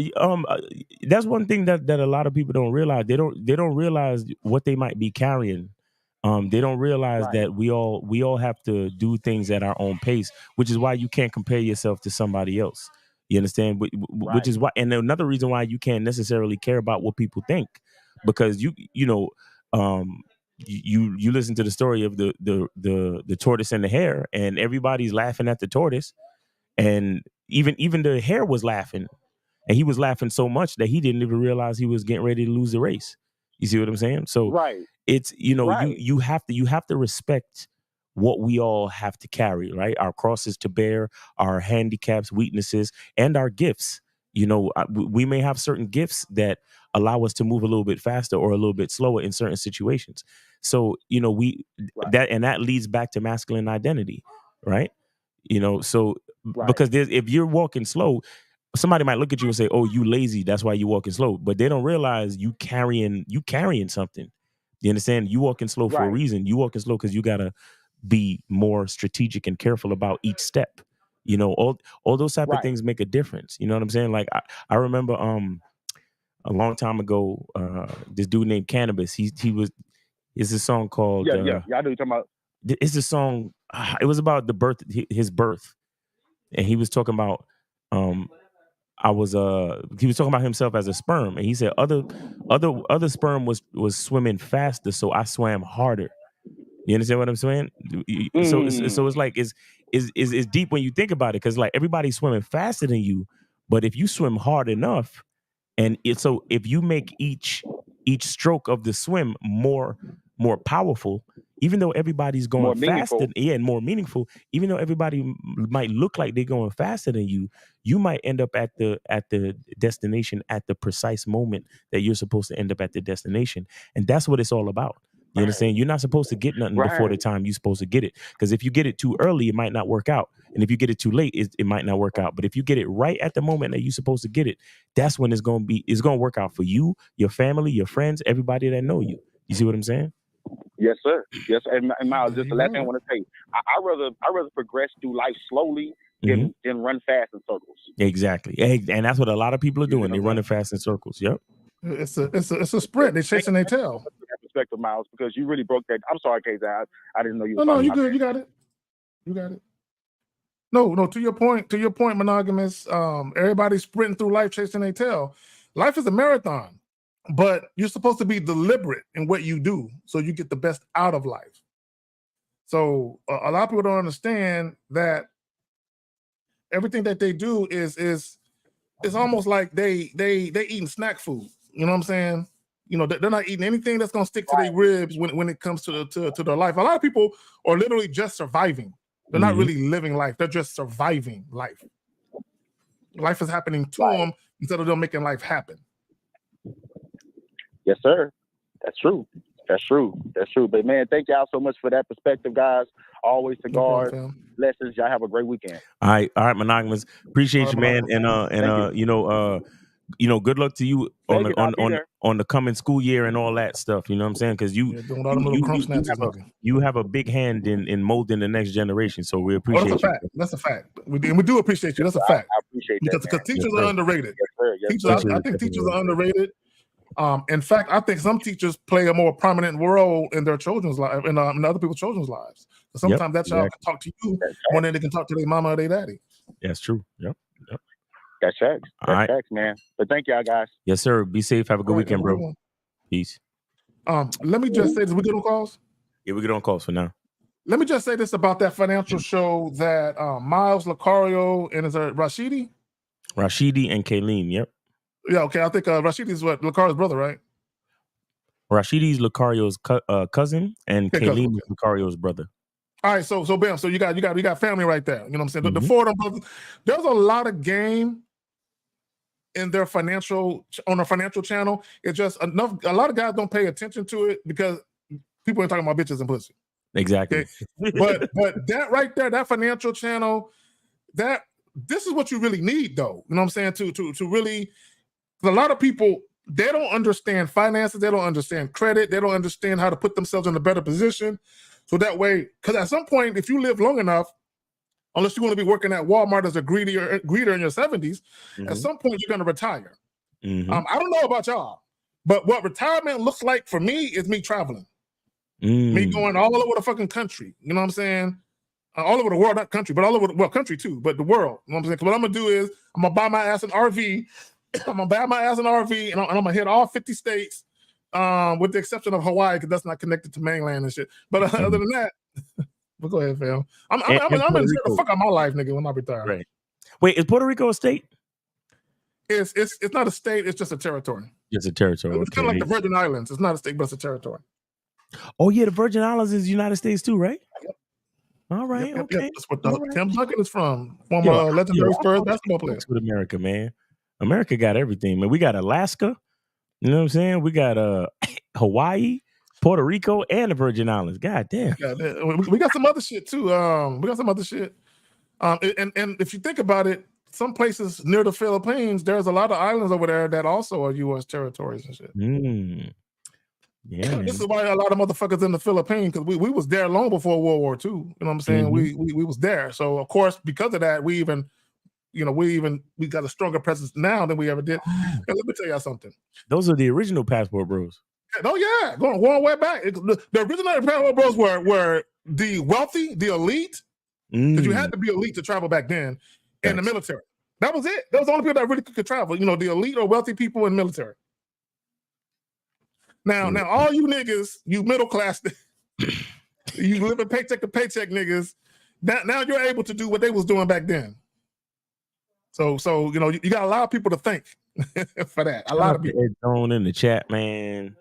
that's one thing that a lot of people don't realize. They don't realize what they might be carrying. They don't realize that we all have to do things at our own pace, which is why you can't compare yourself to somebody else. You understand? Which is why, and another reason why you can't necessarily care about what people think, because you listen to the story of the tortoise and the hare, and everybody's laughing at the tortoise, and even the hare was laughing, and he was laughing so much that he didn't even realize he was getting ready to lose the race. You see what I'm saying? So it's you have to respect what we all have to carry, right? Our crosses to bear, our handicaps, weaknesses, and our gifts. We may have certain gifts that allow us to move a little bit faster or a little bit slower in certain situations. So that leads back to masculine identity, right? Because if you're walking slow, somebody might look at you and say, "Oh, you lazy. That's why you walking slow." But they don't realize you carrying something. You understand? You walking slow for a reason. You walking slow because you gotta be more strategic and careful about each step. All those type of things make a difference. You know what I'm saying? Like I remember a long time ago, this dude named Cannabis. It's a song called I know you're talking about. It's a song. It was about his birth, and he was talking about he was talking about himself as a sperm, and he said other sperm was swimming faster, so I swam harder. You understand what I'm saying? So it's like is deep when you think about it, because like everybody's swimming faster than you, but if you swim hard enough, and so if you make each stroke of the swim more powerful, even though everybody's going More faster, meaningful. and more meaningful, even though everybody might look like they're going faster than you might end up at the destination at the precise moment that you're supposed to end up at the destination. And that's what it's all about. You understand? You're not supposed to get nothing before the time you're supposed to get it. Because if you get it too early, it might not work out. And if you get it too late, it might not work out. But if you get it right at the moment that you're supposed to get it, that's when it's going to work out for you, your family, your friends, everybody that know you. You see what I'm saying? Yes, sir. Yes, and Miles, just the last thing I want to say, I rather progress through life slowly than run fast in circles. Exactly. And that's what a lot of people are doing. They're running fast in circles. Yep. It's a sprint. They're chasing their tail. That perspective, Miles, because you really broke that. I'm sorry, KZ. I didn't know you. No, you good. You got it. You got it. No. To your point, monogamous. Everybody's sprinting through life chasing their tail. Life is a marathon, but you're supposed to be deliberate in what you do so you get the best out of life. So a lot of people don't understand that everything that they do is almost like they eating snack food. You know what I'm saying? You know, they're not eating anything that's gonna stick to their ribs when it comes to their life. A lot of people are literally just surviving. They're not really living life. They're just surviving life. Life is happening to them instead of them making life happen. Yes, sir. That's true. But man, thank y'all so much for that perspective, guys. Always cigars, lessons. Y'all have a great weekend. All right, monogamous. Appreciate you, man. And you know, good luck to you on the coming school year and all that stuff. You know what I'm saying? Because you have a big hand in molding the next generation. So we appreciate you. That's a fact. We do appreciate you. That's a fact. I appreciate that because teachers are underrated. Yes, sir. I think teachers are underrated. In fact, I think some teachers play a more prominent role in their children's life and in other people's children's lives. Sometimes that child can talk to you more than they can talk to their mama or their daddy. That's true. Yep. That's facts. That's facts, man. But thank y'all, guys. Yes, sir. Be safe. Have a good weekend, bro. Peace. Let me just say this. We get on calls? Yeah, we get on calls for now. Let me just say this about that financial show that Miles, Lucario, and is it Rashidi? Rashidi and Kayleen, yep. Yeah, okay. I think Rashidi is what Lucario's brother, right? Rashidi's Lucario's cousin, and Kayleen is Lucario's brother. All right, so bam, so you got family right there. You know what I'm saying? The four of them brothers. There's a lot of game in their financial channel. It's just a lot of guys don't pay attention to it because people ain't talking about bitches and pussy. Exactly. Okay? but that right there, that financial channel, this is what you really need, though. You know what I'm saying? To really. A lot of people, they don't understand finances, they don't understand credit, they don't understand how to put themselves in a better position. So that way, because at some point, if you live long enough, unless you want to be working at Walmart as a greeter in your 70s, at some point you're going to retire. I don't know about y'all, but what retirement looks like for me is me traveling. Me going all over the fucking country. You know what I'm saying? All over the world, not country, but all over the country too, but the world. You know what I'm saying? 'Cause what I'm going to do is I'm going to buy my ass an RV. I'm gonna buy my ass an RV and I'm gonna hit all 50 states, with the exception of Hawaii, because that's not connected to mainland and shit. But other than that, but go ahead, fam. I'm gonna enjoy the fuck out my life, nigga, when I retire. Right. Wait, is Puerto Rico a state? It's not a state. It's just a territory. It's a territory. It's kind of like the Virgin Islands. It's not a state, but it's a territory. Oh yeah, the Virgin Islands is United States too, right? Yep. All right. Yep. Okay. That's what Tim Duncan is from. Former legendary Spurs basketball player. With America, man. America got everything, man. We got Alaska, you know what I'm saying? We got Hawaii, Puerto Rico, and the Virgin Islands. God damn. We got some other shit too. We got some other shit. And if you think about it, some places near the Philippines, there's a lot of islands over there that also are U.S. territories and shit. Yeah. This is why a lot of motherfuckers in the Philippines, because we was there long before World War II. You know what I'm saying? We was there. So of course, because of that, we got a stronger presence now than we ever did. And let me tell y'all something. Those are the original passport bros. Oh yeah, going way back. The original passport bros were the wealthy, the elite, because you had to be elite to travel back then, and the military. That was it. That was the only people that really could travel. You know, the elite or wealthy people in military. Now all you niggas, you middle class, you living paycheck to paycheck niggas, Now you're able to do what they was doing back then. So you know, you got a lot of people to thank for that. A lot of people. Ed Zone in the chat, man.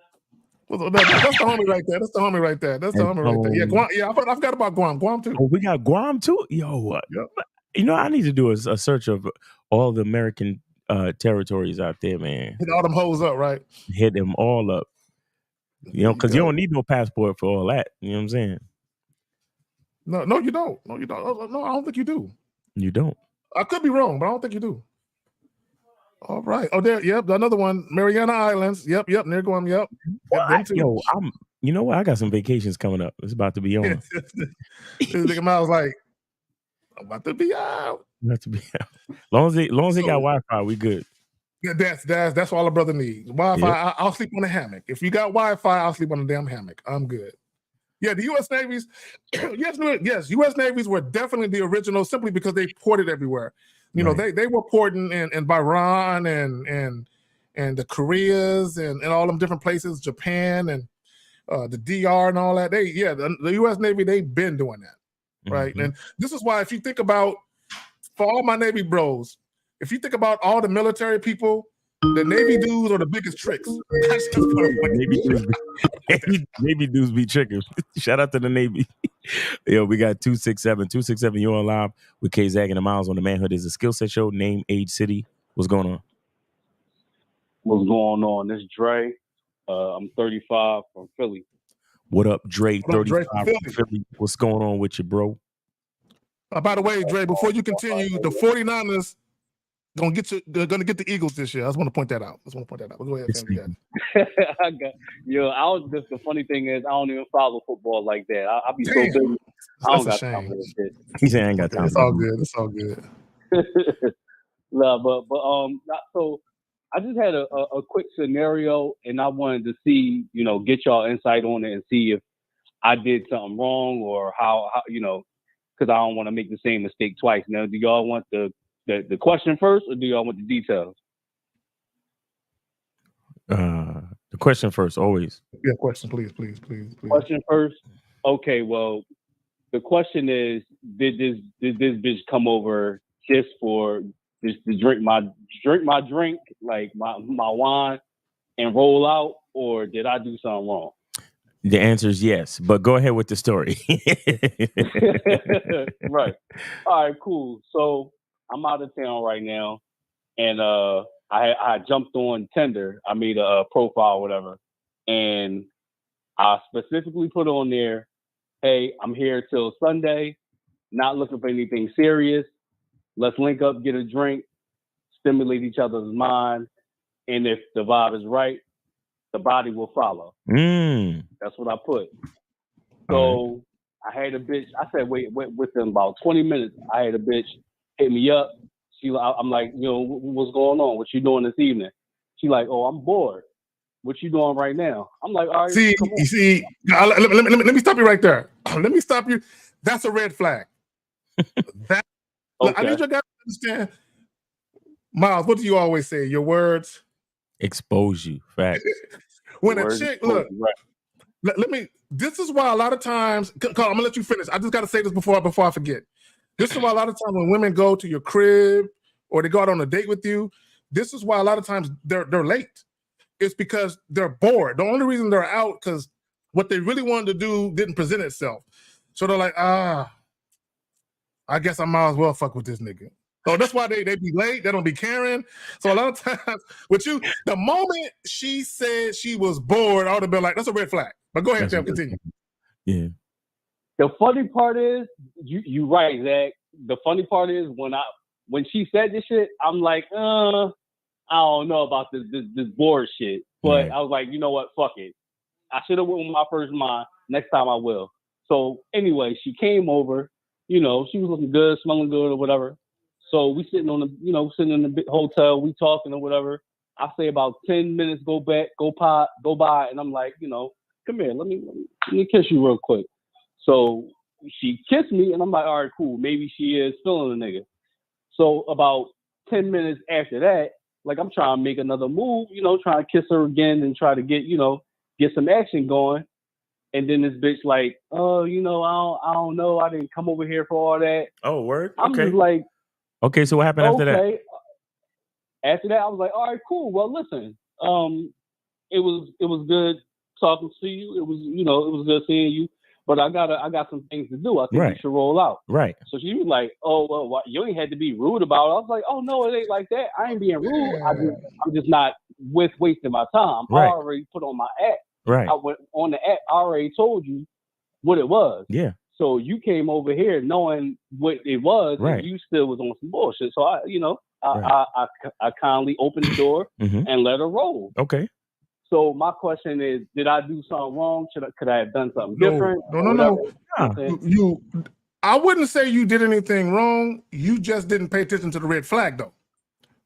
Well, that's the homie right there. That's the homie right there. That's the homie right there. Yeah, Guam, yeah. I forgot about Guam. Guam too. Oh, we got Guam too. Yo, Yep. you know, I need to do a search of all the American territories out there, man. Hit all them hoes up, right? Hit them all up. You know, because you don't need no passport for all that. You know what I'm saying? No, you don't. No, you don't. No, I don't think you do. You don't. I could be wrong, but I don't think you do. All right. Oh, there. Yep. Another one. Mariana Islands. Yep. Near Guam. Yep. Yo, you know what? I got some vacations coming up. It's about to be on. This nigga Miles like, I'm about to be out. About to be out. Long as they got Wi-Fi, we good. Yeah, that's all a brother needs. Wi-Fi. Yep. I'll sleep on a hammock. If you got Wi-Fi, I'll sleep on a damn hammock. I'm good. Yeah, the U.S. Navies. yes, U.S. Navies were definitely the original, simply because they ported everywhere. You know, they were porting in Bahrain and the Koreas and all them different places, Japan and the DR and all that. The U.S. Navy, they've been doing that, right? Mm-hmm. And this is why, if you think about, for all my Navy bros, if you think about all the military people, the Navy dudes are the biggest tricks. That's just Navy dudes be tricking. Shout out to the Navy. Yo, we got 267. You're on live with K Zag and the Miles on the Manhood. Is a skill set show. Name, age, city. What's going on? What's going on? This is Dre. I'm 35 from Philly. What up, Dre? 35 from Philly. What's going on with you, bro? By the way, Dre, before you continue, the 49ers gonna get the Eagles this year. I just want to point that out. But go ahead, family. The funny thing is, I don't even follow football like that. I'll be so busy. I don't got time for this shit. He said I ain't got time. It's all good. It's all good. No, so I just had a quick scenario, and I wanted to see, get y'all insight on it and see if I did something wrong or how because I don't want to make the same mistake twice. Now, do y'all want the question first, or do y'all want the details? The question first, always. Yeah, question, please. Question first. Okay, well, the question is: Did this bitch come over just to drink my drink, like my wine, and roll out, or did I do something wrong? The answer is yes, but go ahead with the story. Right. All right, cool. So I'm out of town right now, and I jumped on Tinder. I made a profile, whatever, and I specifically put on there, "Hey, I'm here till Sunday. Not looking for anything serious. Let's link up, get a drink, stimulate each other's mind, and if the vibe is right, the body will follow." That's what I put. So I had a bitch. I said, wait, within about 20 minutes, I had a bitch hit me up. I'm like, what's going on? What you doing this evening? She like, oh, I'm bored. What you doing right now? I'm like, all right. Let me stop you right there. Let me stop you. That's a red flag. Look, I need you guys to understand. Miles, what do you always say? Your words expose you. Fact. When a chick, look, let me. This is why a lot of times, I'm gonna let you finish. I just gotta say this before I forget. This is why a lot of times when women go to your crib or they go out on a date with you, this is why a lot of times they're late. It's because they're bored. The only reason they're out because what they really wanted to do didn't present itself. So they're like, I guess I might as well fuck with this nigga. So that's why they be late. They don't be caring. So a lot of times with you, the moment she said she was bored, I would have been like, that's a red flag. But go ahead, Sam, continue. Yeah. The funny part is, you right, Zach. The funny part is when she said this shit, I'm like, I don't know about this bored shit. But I was like, you know what? Fuck it. I should have went with my first mind. Next time I will. So anyway, she came over. She was looking good, smelling good, or whatever. So we sitting in the big hotel, we talking or whatever. I say about 10 minutes go by, and I'm like, come here, let me kiss you real quick. So she kissed me, and I'm like, all right, cool. Maybe she is feeling the nigga. So about 10 minutes after that, like I'm trying to make another move, trying to kiss her again and try to get some action going. And then this bitch like, oh, I don't know. I didn't come over here for all that. Oh, word. I'm Okay. just like, Okay. So what happened after that? okay. After that, I was like, all right, cool. Well, listen, it was good talking to you. It was, it was good seeing you. But I got some things to do. I think you should roll out. Right. So she was like, oh, well, you ain't had to be rude about it. I was like, oh, no, it ain't like that. I ain't being rude. I'm just not wasting my time. Right. I already put on my app. Right. I went on the app. I already told you what it was. Yeah. So you came over here knowing what it was, and you still was on some bullshit. So I kindly opened the door and let her roll. Okay. So my question is, did I do something wrong? Could I have done something different? No. I wouldn't say you did anything wrong. You just didn't pay attention to the red flag, though.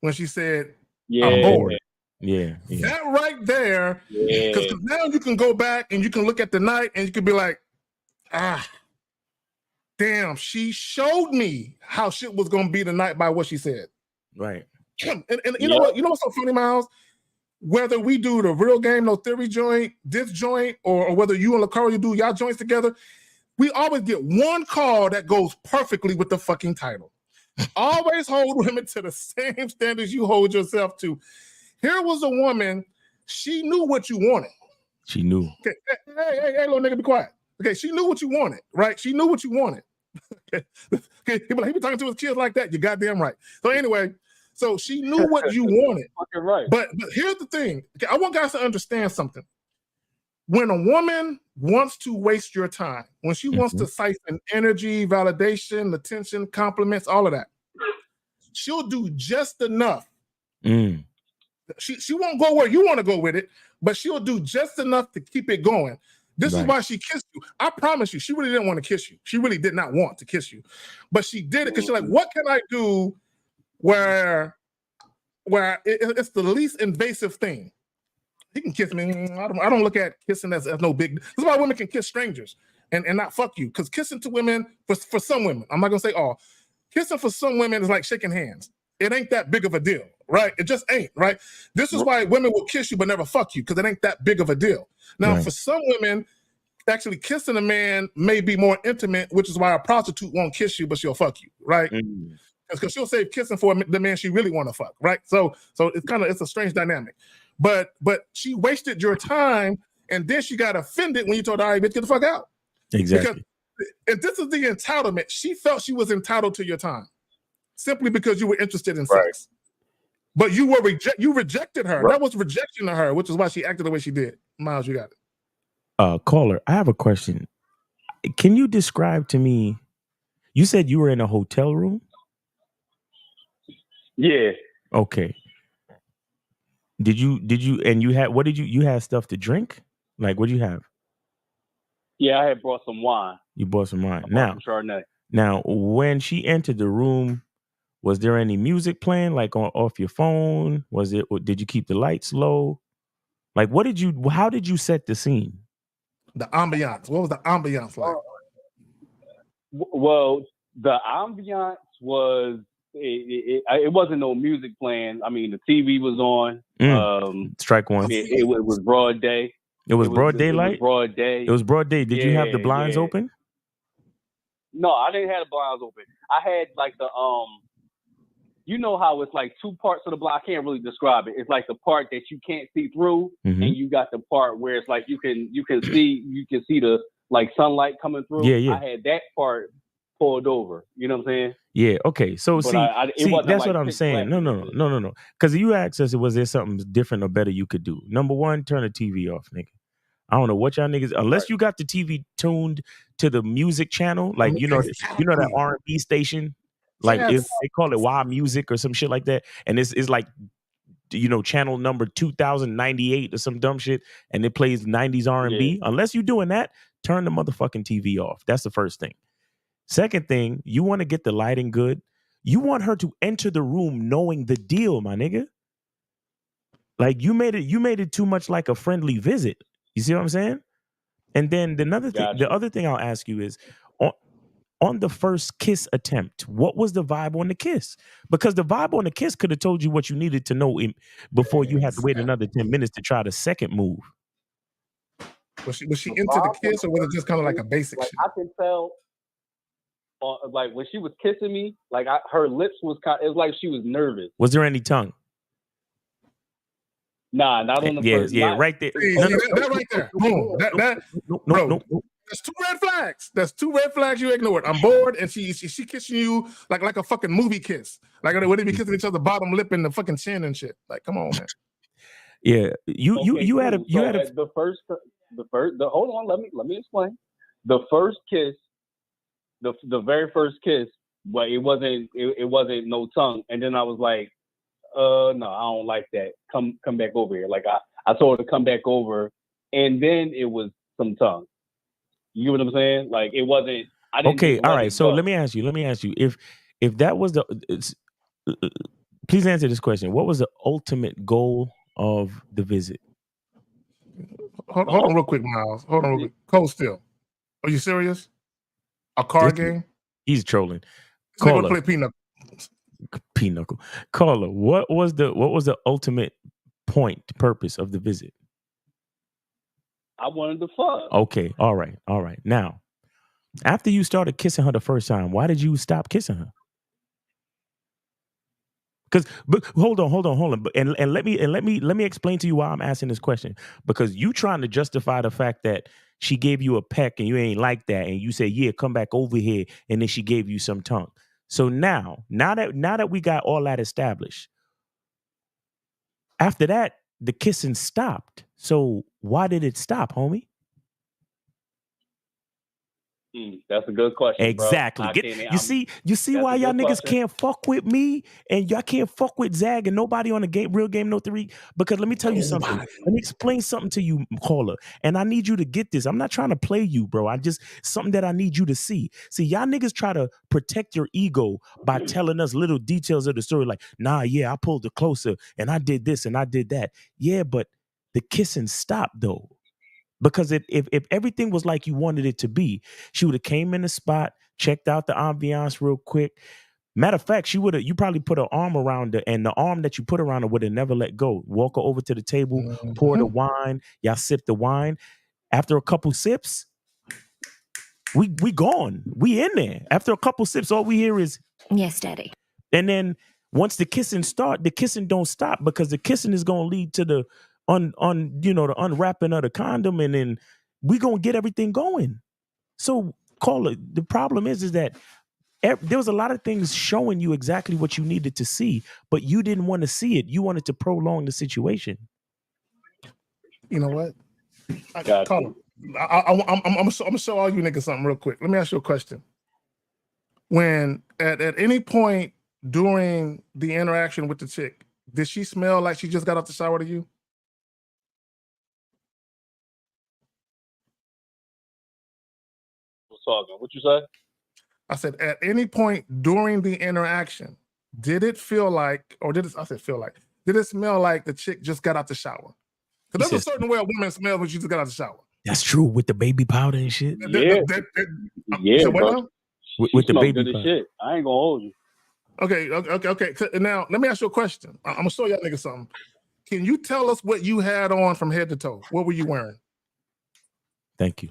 When she said, I'm bored. Yeah. That right there, because now you can go back and you can look at the night and you can be like, damn, she showed me how shit was going to be tonight by what she said. Right. And you know what? You know what's so funny, Miles? Whether we do the real game, no theory joint, this joint, or whether you and Lucario do y'all joints together, we always get one call that goes perfectly with the fucking title. Always hold women to the same standards you hold yourself to. Here was a woman, she knew what you wanted. She knew. Okay. Hey, little nigga, be quiet. Okay, she knew what you wanted, right? She knew what you wanted. Okay, he be talking to his kids like that. You're goddamn right. So anyway, so she knew what you wanted. Fucking right. But here's the thing. Okay, I want guys to understand something. When a woman wants to waste your time, when she wants to siphon energy, validation, attention, compliments, all of that, she'll do just enough. She won't go where you want to go with it, but she'll do just enough to keep it going. This is why she kissed you. I promise you, she really didn't want to kiss you. She really did not want to kiss you. But she did it because she's like, what can I do where it's the least invasive thing? He can kiss me. I don't look at kissing as no big. This is why women can kiss strangers and not fuck you. Because kissing to women, for some women, I'm not going to say all, kissing for some women is like shaking hands. It ain't that big of a deal, right? It just ain't, right? This is why women will kiss you but never fuck you, because it ain't that big of a deal. Now, for some women, actually kissing a man may be more intimate, which is why a prostitute won't kiss you, but she'll fuck you, right? Because she'll save kissing for the man she really want to fuck, right? So it's a strange dynamic. But she wasted your time, and then she got offended when you told her, all right, bitch, get the fuck out. Exactly. And this is the entitlement. She felt she was entitled to your time simply because you were interested in sex. But you rejected her. That was rejection of her, which is why she acted the way she did. Miles, you got it. Caller, I have a question. Can you describe to me, you said you were in a hotel room? Yeah. Okay. You had stuff to drink? Like, what did you have? Yeah, I had brought some wine. You bought some wine. Some Chardonnay. Now, when she entered the room, was there any music playing, like off your phone? Did you keep the lights low? Like, how did you set the scene? The ambiance. What was the ambiance like? Well, the ambiance was, it wasn't no music playing. I mean, the TV was on. Strike one. It was broad day. It was broad daylight? It was broad day. It was broad day. Did you have the blinds open? No, I didn't have the blinds open. I had like the you know how it's like two parts of the blind. I can't really describe it. It's like the part that you can't see through, and you got the part where it's like you can see the like sunlight coming through. Yeah. I had that part pulled over. You know what I'm saying? Yeah. Okay. So but see, that's like what I'm saying. No. Because you asked us, was there something different or better you could do? Number one, turn the TV off, nigga. I don't know what y'all niggas, unless you got the TV tuned to the music channel, like you know that R&B station, like they call it Wild Music or some shit like that, and it's like, you know, channel number 2098 or some dumb shit, and it plays 90s R&B. Unless you're doing that, turn the motherfucking TV off. That's the first thing. Second thing, you want to get the lighting good. You want her to enter the room knowing the deal, my nigga. Like you made it too much like a friendly visit. You see what I'm saying? And then the other thing I'll ask you is, on the first kiss attempt, what was the vibe on the kiss? Because the vibe on the kiss could have told you what you needed to know before you had to wait another 10 minutes to try the second move. Was she into the kiss, or was it just kind of like a basic like shit? I can tell, like when she was kissing me, like her lips was kind. It was like she was nervous. Was there any tongue? Nah, not on the first. Yeah, not, right there. See, that right there. Boom. Bro, that's 2 red flags. That's 2 red flags you ignored. I'm bored, and she kissing you like a fucking movie kiss. Like when they be kissing each other, bottom lip and the fucking chin and shit. Like, come on, man. Yeah, you had a the first. Hold on, let me explain. The first kiss, the very first kiss, but it wasn't no tongue, and then I was like, no, I don't like that. Come back over here. Like I told her to come back over, and then it was some tongue. You get what I'm saying? Like it wasn't. I didn't. Okay, all right. So go. let me ask you if that was please answer this question. What was the ultimate goal of the visit? Hold on real quick, Miles. Hold on real quick. Cold Still. Are you serious? A card game? He's trolling. Caller. Play Pinochle. Caller, what was the ultimate purpose of the visit? I wanted to fuck. Okay, all right. Now, after you started kissing her the first time, why did you stop kissing her? But hold on. But and let me explain to you why I'm asking this question. Because you trying to justify the fact that she gave you a peck and you ain't like that, and you say, yeah, come back over here, and then she gave you some tongue. So now that we got all that established, after that, the kissing stopped. So why did it stop, homie? That's a good question. Exactly. Bro. You see why y'all niggas can't fuck with me and y'all can't fuck with Zag and nobody on the Real Game No 3? Because let me tell you something. Let me explain something to you, caller. And I need you to get this. I'm not trying to play you, bro. Something that I need you to see. See, y'all niggas try to protect your ego by telling us little details of the story. Like, nah, yeah, I pulled it closer and I did this and I did that. Yeah, but the kissing stopped though. Because if everything was like you wanted it to be, she would have came in the spot, checked out the ambiance real quick. Matter of fact, you probably put an arm around her, and the arm that you put around her would have never let go. Walk her over to the table, pour the wine, y'all sip the wine. After a couple sips, we gone. We in there. After a couple sips, all we hear is yes, daddy. And then once the kissing start, the kissing don't stop, because the kissing is gonna lead to the the unwrapping of the condom, and then we gonna get everything going. So, caller, the problem is that there was a lot of things showing you exactly what you needed to see, but you didn't want to see it. You wanted to prolong the situation. You know what? Caller, I'm gonna show all you niggas something real quick. Let me ask you a question. When at any point during the interaction with the chick, did she smell like she just got out the shower to you? Talking. What you say? I said, at any point during the interaction, did it feel like, or did it smell like the chick just got out the shower? Because there's a certain way a woman smells when she just got out the shower. That's true, with the baby powder and shit. Yeah, bro. With the baby powder. Shit. I ain't gonna hold you. Okay. Now let me ask you a question. I'm gonna show y'all niggas something. Can you tell us what you had on from head to toe? What were you wearing? Thank you.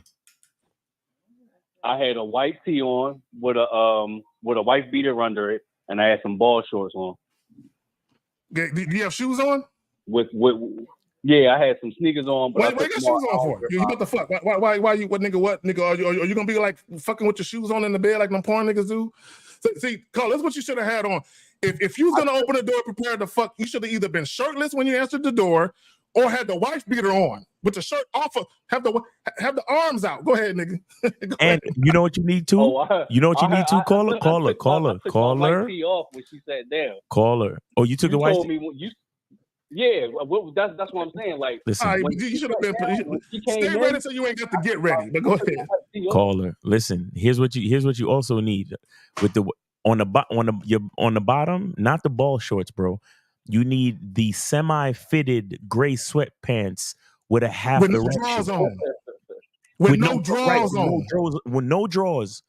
I had a white tee on with a wife beater under it, and I had some ball shorts on. Do you have shoes on? Yeah, I had some sneakers on. But what you got shoes on for? You about to fuck? Why you? What nigga? Are you gonna be like fucking with your shoes on in the bed like them porn niggas do? See, Carl, that's what you should have had on. If you was gonna open the door prepared to fuck, you should have either been shirtless when you answered the door, or had the wife beater on with the shirt off, have the arms out. Go ahead, nigga. And you know what you need to? Caller. White tee off when she sat down. Caller. Oh, you took the white tee? Yeah, that's what I'm saying. Like, listen, you should have been. Stay ready until you ain't got to get ready. But go ahead. Caller, listen. Here's what you also need with the on the bottom, not the ball shorts, bro. You need the semi-fitted gray sweatpants with a half with no drawers on. With no drawers on. With no drawers.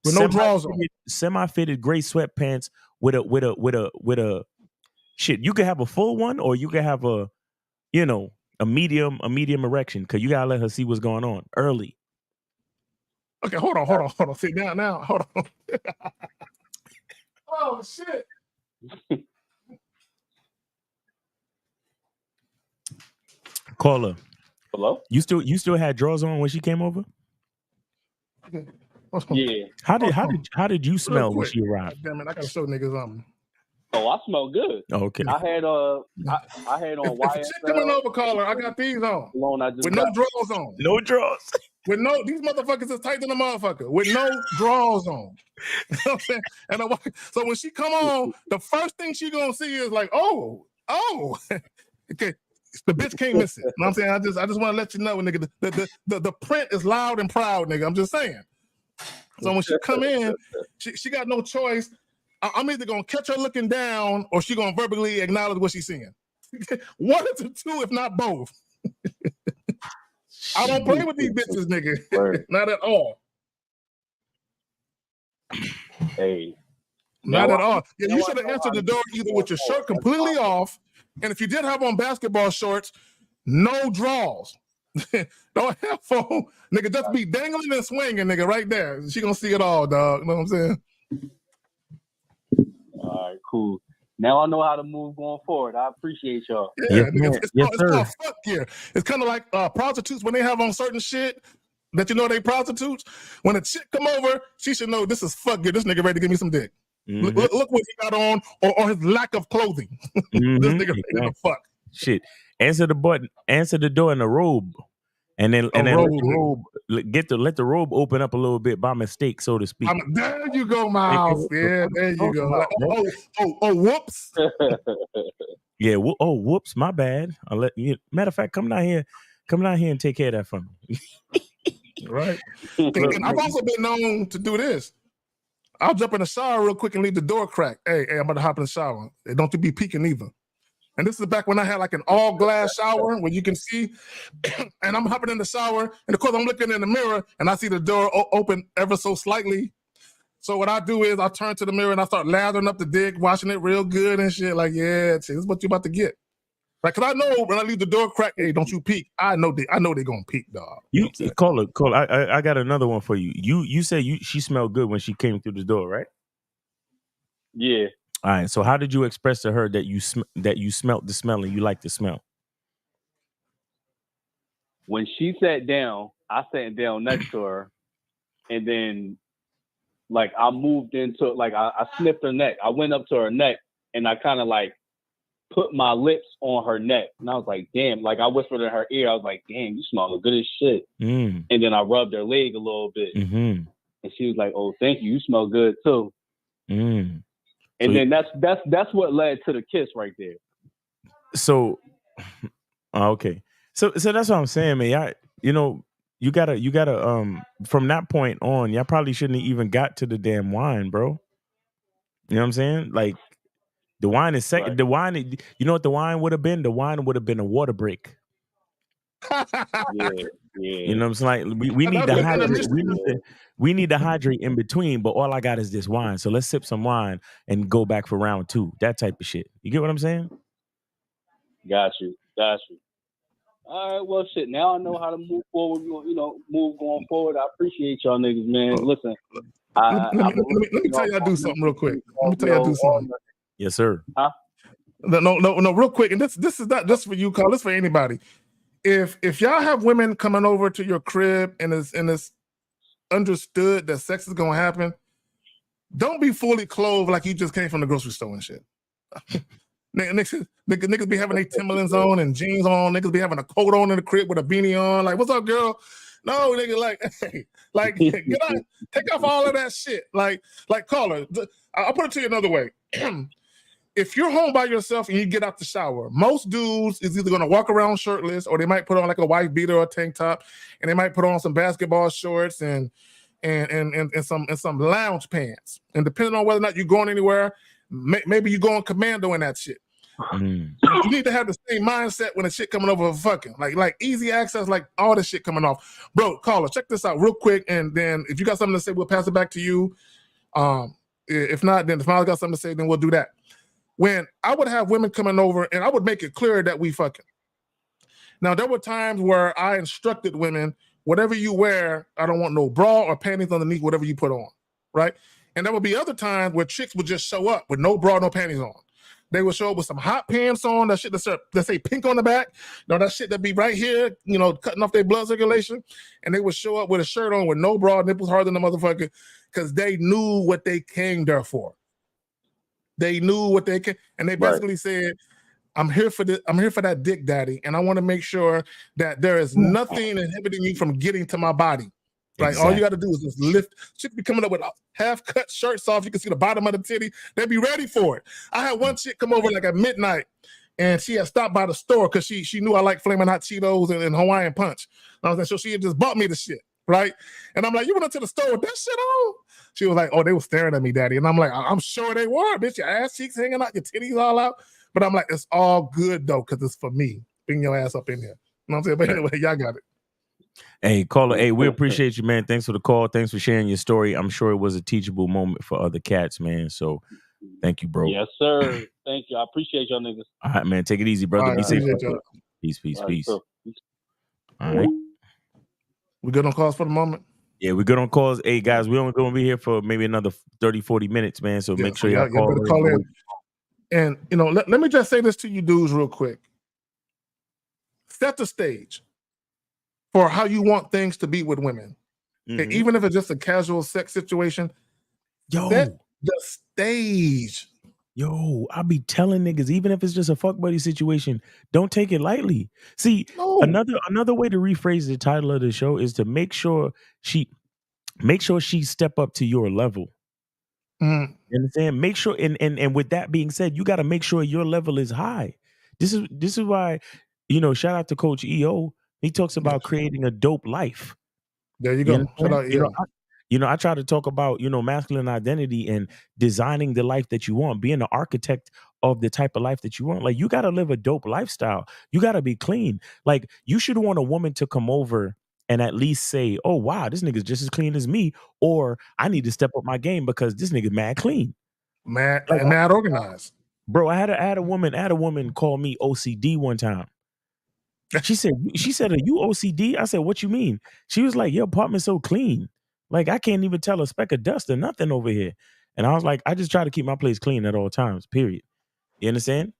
With no drawers on. Semi-fitted gray sweatpants with a shit. You could have a full one, or you could have a, a medium erection, because you gotta let her see what's going on early. Okay, hold on. Sit down now. Hold on. Oh shit. Caller. Hello? You still had drawers on when she came over? Yeah. How did you smell when quick. she arrived? God damn it, I gotta show niggas something. Oh, I smell good. Okay. I had I had on If a chick coming over, caller, I got these on. With no drawers on. No drawers. With no, these motherfuckers is tight than a motherfucker. With no drawers on. You know what I'm saying? And so when she come on, the first thing she gonna see is like, oh. Okay. The bitch can't miss it. You know what I'm saying? I just want to let you know, nigga, the print is loud and proud, nigga. I'm just saying. So when she come in, she got no choice. I'm either gonna catch her looking down or she gonna verbally acknowledge what she's seeing. One of the two, if not both. I don't play with these bitches, nigga. Not at all. Hey. Not at all. Yeah, you should have answered the door either with your shirt completely off, and if you did have on basketball shorts, no draws. Don't have phone, nigga. Just be dangling and swinging, nigga, right there. She gonna see it all, dog. You know what I'm saying? All right, cool. Now I know how to move going forward. I appreciate y'all. Yeah, nigga, it's called fuck gear. It's kind of like prostitutes when they have on certain shit that you know they prostitutes. When a chick come over, she should know this is fuck gear. This nigga ready to give me some dick. Mm-hmm. Look what he got on, or his lack of clothing. Mm-hmm. This nigga ready to fuck. Shit. Answer the button. Answer the door in the robe, and then let the robe open up a little bit by mistake, so to speak. There you go, Miles. Yeah, there you go. Like, oh, whoops. Yeah. Whoops. My bad. I'll let you. Matter of fact, come down here and take care of that for me. Right. And I've also been known to do this. I'll jump in the shower real quick and leave the door cracked. Hey, I'm about to hop in the shower. Hey, don't you be peeking either. And this is back when I had like an all glass shower where you can see, and I'm hopping in the shower, and of course I'm looking in the mirror and I see the door open ever so slightly. So what I do is I turn to the mirror and I start lathering up the dick, washing it real good and shit. Like, yeah, this is what you about to get. Like, cause I know when I leave the door cracked, hey, don't you peek. I know they gonna peek, dog. You call it. I got another one for you. You said she smelled good when she came through the door, right? Yeah. All right. So how did you express to her that you smelt the smell and you like the smell? When she sat down, I sat down next to her, and then like I moved into like I sniffed her neck. I went up to her neck and I kind of like put my lips on her neck, and I was like, damn. Like I whispered in her ear, I was like, damn, you smell good as shit. And then I rubbed her leg a little bit, and she was like, oh, thank you, you smell good too. And then that's what led to the kiss right there. So, okay. So that's what I'm saying, man. You gotta from that point on, y'all probably shouldn't have even got to the damn wine, bro. You know what I'm saying? Like the wine is second. Right. The wine, you know what the wine would have been? The wine would have been a water break. Yeah. You know what I'm saying? Like we need to hydrate. We need to hydrate in between, but all I got is this wine. So let's sip some wine and go back for round 2. That type of shit. You get what I'm saying? Got you. All right, well, shit. Now I know how to move forward. Move going forward. I appreciate y'all niggas, man. Listen, let me tell y'all do something real quick. Let me tell y'all do something. Yes, sir. Huh? No, real quick. And this is not just for you, Carl. This is for anybody. If y'all have women coming over to your crib and it's understood that sex is gonna happen, don't be fully clothed like you just came from the grocery store and shit. Niggas be having their Timberlands on and jeans on. Niggas be having a coat on in the crib with a beanie on. Like, what's up, girl? No, nigga, like, hey, like, get out, take off all of that shit. Like, caller, I'll put it to you another way. If you're home by yourself and you get out the shower, most dudes is either gonna walk around shirtless or they might put on like a wife beater or a tank top, and they might put on some basketball shorts and some lounge pants. And depending on whether or not you're going anywhere, maybe you're going commando in that shit. You need to have the same mindset when the shit coming over for fucking. Like easy access, like all this shit coming off. Bro, caller, check this out real quick, and then if you got something to say, we'll pass it back to you. If not, then if Miles got something to say, then we'll do that. When I would have women coming over and I would make it clear that we fucking. Now, there were times where I instructed women, whatever you wear, I don't want no bra or panties underneath whatever you put on, right? And there would be other times where chicks would just show up with no bra, no panties on. They would show up with some hot pants on, that shit that say pink on the back. You know, that shit that be right here, you know, cutting off their blood circulation. And they would show up with a shirt on with no bra, nipples harder than the motherfucker, because they knew what they came there for. They knew what they came, and they basically said, I'm here for that dick, daddy, and I want to make sure that there is nothing inhibiting you from getting to my body. Like all you got to do is just lift. Chicks be coming up with half-cut shirts off. You can see the bottom of the titty. They be ready for it. I had one chick come over like at midnight, and she had stopped by the store because she knew I like Flamin' Hot Cheetos and Hawaiian Punch. So she had just bought me the shit, right? And I'm like, you went into the store with that shit on? She was like, oh, they were staring at me, daddy. And I'm like, I'm sure they were, bitch. Your ass cheeks hanging out, your titties all out. But I'm like, it's all good though, because it's for me. Bring your ass up in here. You know what I'm saying? But anyway, y'all got it. Hey, caller. Hey, we appreciate you, man. Thanks for the call. Thanks for sharing your story. I'm sure it was a teachable moment for other cats, man. So thank you, bro. Yes, sir. Thank you. I appreciate y'all niggas. All right, man. Take it easy, brother. All Be right, safe. peace. Peace. All right. We good on calls for the moment? Yeah, we're good on calls. Hey, guys, we're only going to be here for maybe another 30, 40 minutes, man. So make sure y'all better call in. And, you know, let me just say this to you dudes real quick. Set the stage for how you want things to be with women. Okay, even if it's just a casual sex situation, set the stage. Yo, I be telling niggas, even if it's just a fuck buddy situation, don't take it lightly. See, another way to rephrase the title of the show is to make sure she step up to your level. You understand? Make sure, and with that being said, you got to make sure your level is high. This is why, you know, shout out to Coach EO. He talks about creating a dope life. There you go. Shout out EO. I try to talk about, you know, masculine identity and designing the life that you want, being the architect of the type of life that you want. Like, you got to live a dope lifestyle. You got to be clean. Like, you should want a woman to come over and at least say, oh, wow, this nigga's just as clean as me. Or I need to step up my game because this nigga's mad clean. Mad organized. Bro, I had a woman call me OCD one time. She said, are you OCD? I said, what you mean? She was like, your apartment's so clean. Like, I can't even tell a speck of dust or nothing over here. And I was like, I just try to keep my place clean at all times, period. You understand?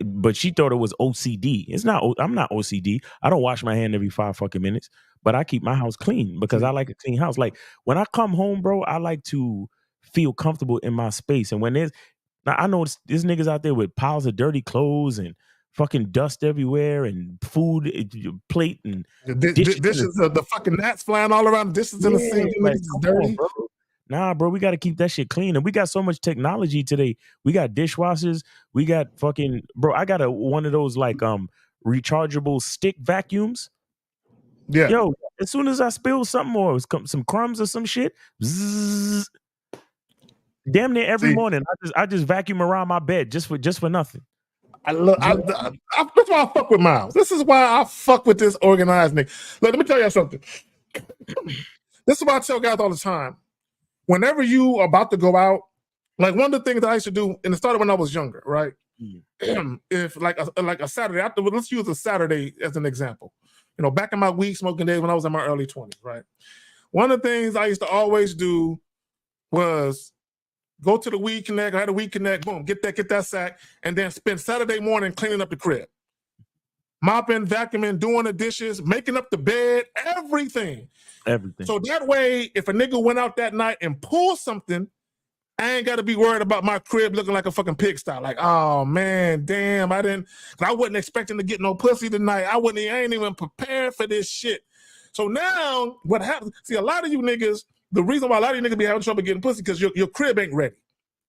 But she thought it was OCD. It's not. I'm not OCD. I don't wash my hand every 5 fucking minutes, but I keep my house clean because I like a clean house. Like, when I come home, bro, I like to feel comfortable in my space. And when now I know there's niggas out there with piles of dirty clothes and fucking dust everywhere and food plate and dishes, the fucking gnats flying all around, the dishes in the sink, like, it's dirty. Bro. Nah, bro, we got to keep that shit clean. And we got so much technology today. We got dishwashers. We got fucking, bro, I got one of those like rechargeable stick vacuums. Yeah. Yo, as soon as I spill something or some crumbs or some shit, zzz, damn near every morning, I just vacuum around my bed just for nothing. That's why I fuck with Miles. This is why I fuck with this organized nigga. Look, let me tell you something. This is why I tell guys all the time. Whenever you are about to go out, like one of the things that I used to do, and it started when I was younger, right? If like a Saturday, let's use a Saturday as an example. You know, back in my weed smoking days when I was in my early 20s, right? One of the things I used to always do was go to the Weed Connect. I had a Weed Connect. Boom, get that sack, and then spend Saturday morning cleaning up the crib, mopping, vacuuming, doing the dishes, making up the bed, everything. So that way, if a nigga went out that night and pulled something, I ain't got to be worried about my crib looking like a fucking pigsty. Like, oh man, damn, I wasn't expecting to get no pussy tonight. I ain't even prepared for this shit. So now, what happens? See, a lot of you niggas. The reason why a lot of you niggas be having trouble getting pussy because your crib ain't ready.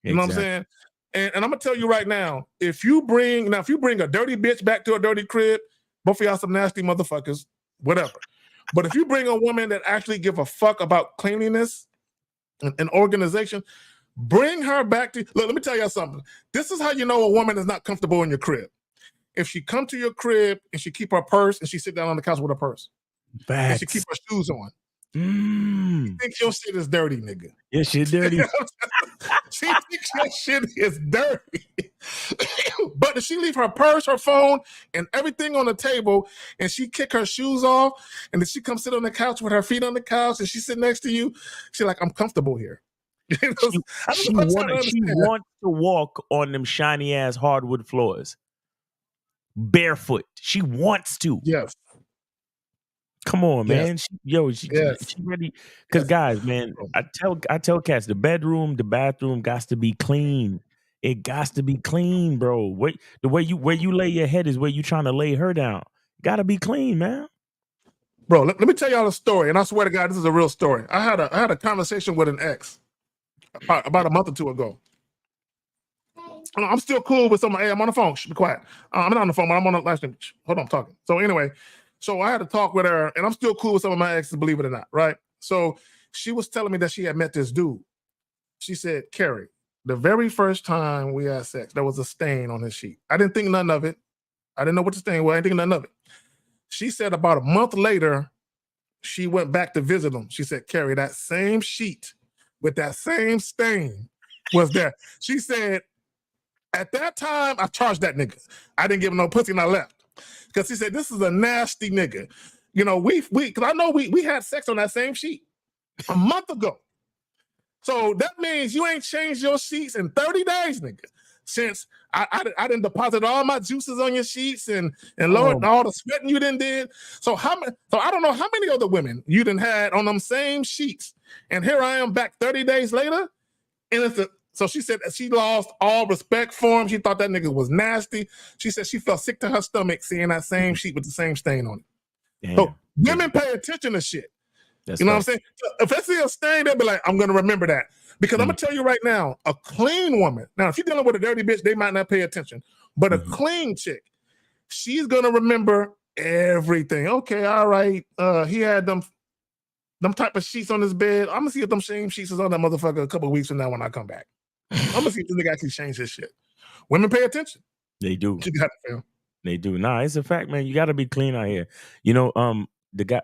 You know what I'm saying? And I'm gonna tell you right now, if you bring a dirty bitch back to a dirty crib, both of y'all some nasty motherfuckers, whatever. But if you bring a woman that actually give a fuck about cleanliness and organization, bring her back to. Look, let me tell y'all something. This is how you know a woman is not comfortable in your crib. If she come to your crib and she keep her purse and she sit down on the couch with her purse. Facts. And she keep her shoes on. She thinks your shit is dirty, nigga. Your shit dirty. She thinks your shit is dirty. But if she leave her purse, her phone, and everything on the table, and she kick her shoes off, and then she come sit on the couch with her feet on the couch, and she sit next to you, she like, I'm comfortable here. She wants to walk on them shiny ass hardwood floors barefoot. She wants to. Yes. Come on, man. Yes. She ready. Because guys, man, I tell cats the bathroom got to be clean. It got to be clean, bro. Where you lay your head is where you trying to lay her down. Gotta be clean, man. Bro, let me tell y'all a story, and I swear to God, this is a real story. I had a conversation with an ex about a month or two ago. I'm still cool with somebody. Hey, I'm on the phone. Shh, be quiet. I'm not on the phone, but I'm on the last name. Hold on, I'm talking. So anyway, I had to talk with her, and I'm still cool with some of my exes, believe it or not, right? So she was telling me that she had met this dude. She said, Carrie, the very first time we had sex, there was a stain on his sheet. I didn't think none of it. I didn't know what the stain was. I didn't think none of it. She said about a month later, she went back to visit him. She said, Carrie, that same sheet with that same stain was there. She said, at that time, I charged that nigga. I didn't give him no pussy and I left. Because he said, this is a nasty nigga. You know, because I know we had sex on that same sheet a month ago. So that means you ain't changed your sheets in 30 days, nigga. Since I didn't deposit all my juices on your sheets and Lord, all the sweating you did. So I don't know how many other women you done had on them same sheets. And here I am back 30 days later. And so she said that she lost all respect for him. She thought that nigga was nasty. She said she felt sick to her stomach seeing that same sheet with the same stain on it. Damn. So women pay attention to shit. That's you know what I'm saying? So if they see a stain, they'll be like, I'm going to remember that. Because I'm going to tell you right now, a clean woman, now if you're dealing with a dirty bitch, they might not pay attention. But a clean chick, she's going to remember everything. Okay, all right. He had them type of sheets on his bed. I'm going to see if them same sheets is on that motherfucker a couple of weeks from now when I come back. I'm going to see if this nigga actually changed his shit. Women pay attention. They do. You got to feel. They do. Nah, it's a fact, man. You got to be clean out here. You know, the guy,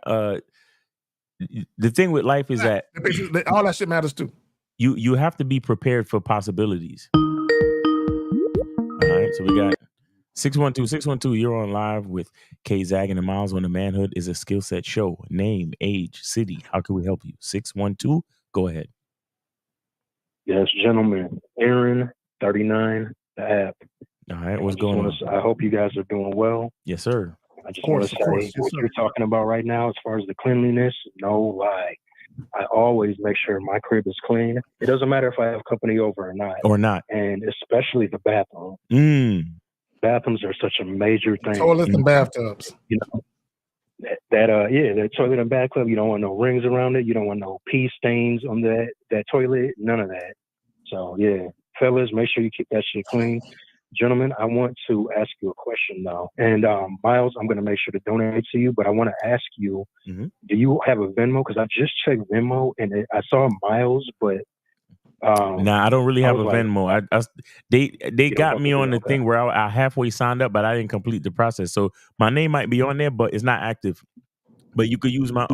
the thing with life is that all that shit matters too. You have to be prepared for possibilities. All right, so we got 612. You're on live with K Zag and Miles on the Manhood is a skill set show. Name, age, city. How can we help you? 612. Go ahead. Yes, gentlemen. Aaron, 39, the app. All right, what's going on? I hope you guys are doing well. Yes, sir. I just want to say what you're talking about right now as far as the cleanliness, no lie. I always make sure my crib is clean. It doesn't matter if I have company over or not. And especially the bathroom. Bathrooms are such a major thing. Toilets and bathtubs. You know, the toilet and bathtub, you don't want no rings around it. You don't want no pee stains on that toilet. None of that. So, yeah, fellas, make sure you keep that shit clean. Gentlemen, I want to ask you a question now. And Miles, I'm going to make sure to donate to you, but I want to ask you, do you have a Venmo? Because I just checked Venmo and I saw Miles, but nah, I don't really have a Venmo. They got me on the thing where I halfway signed up, but I didn't complete the process. So my name might be on there, but it's not active. But you could use my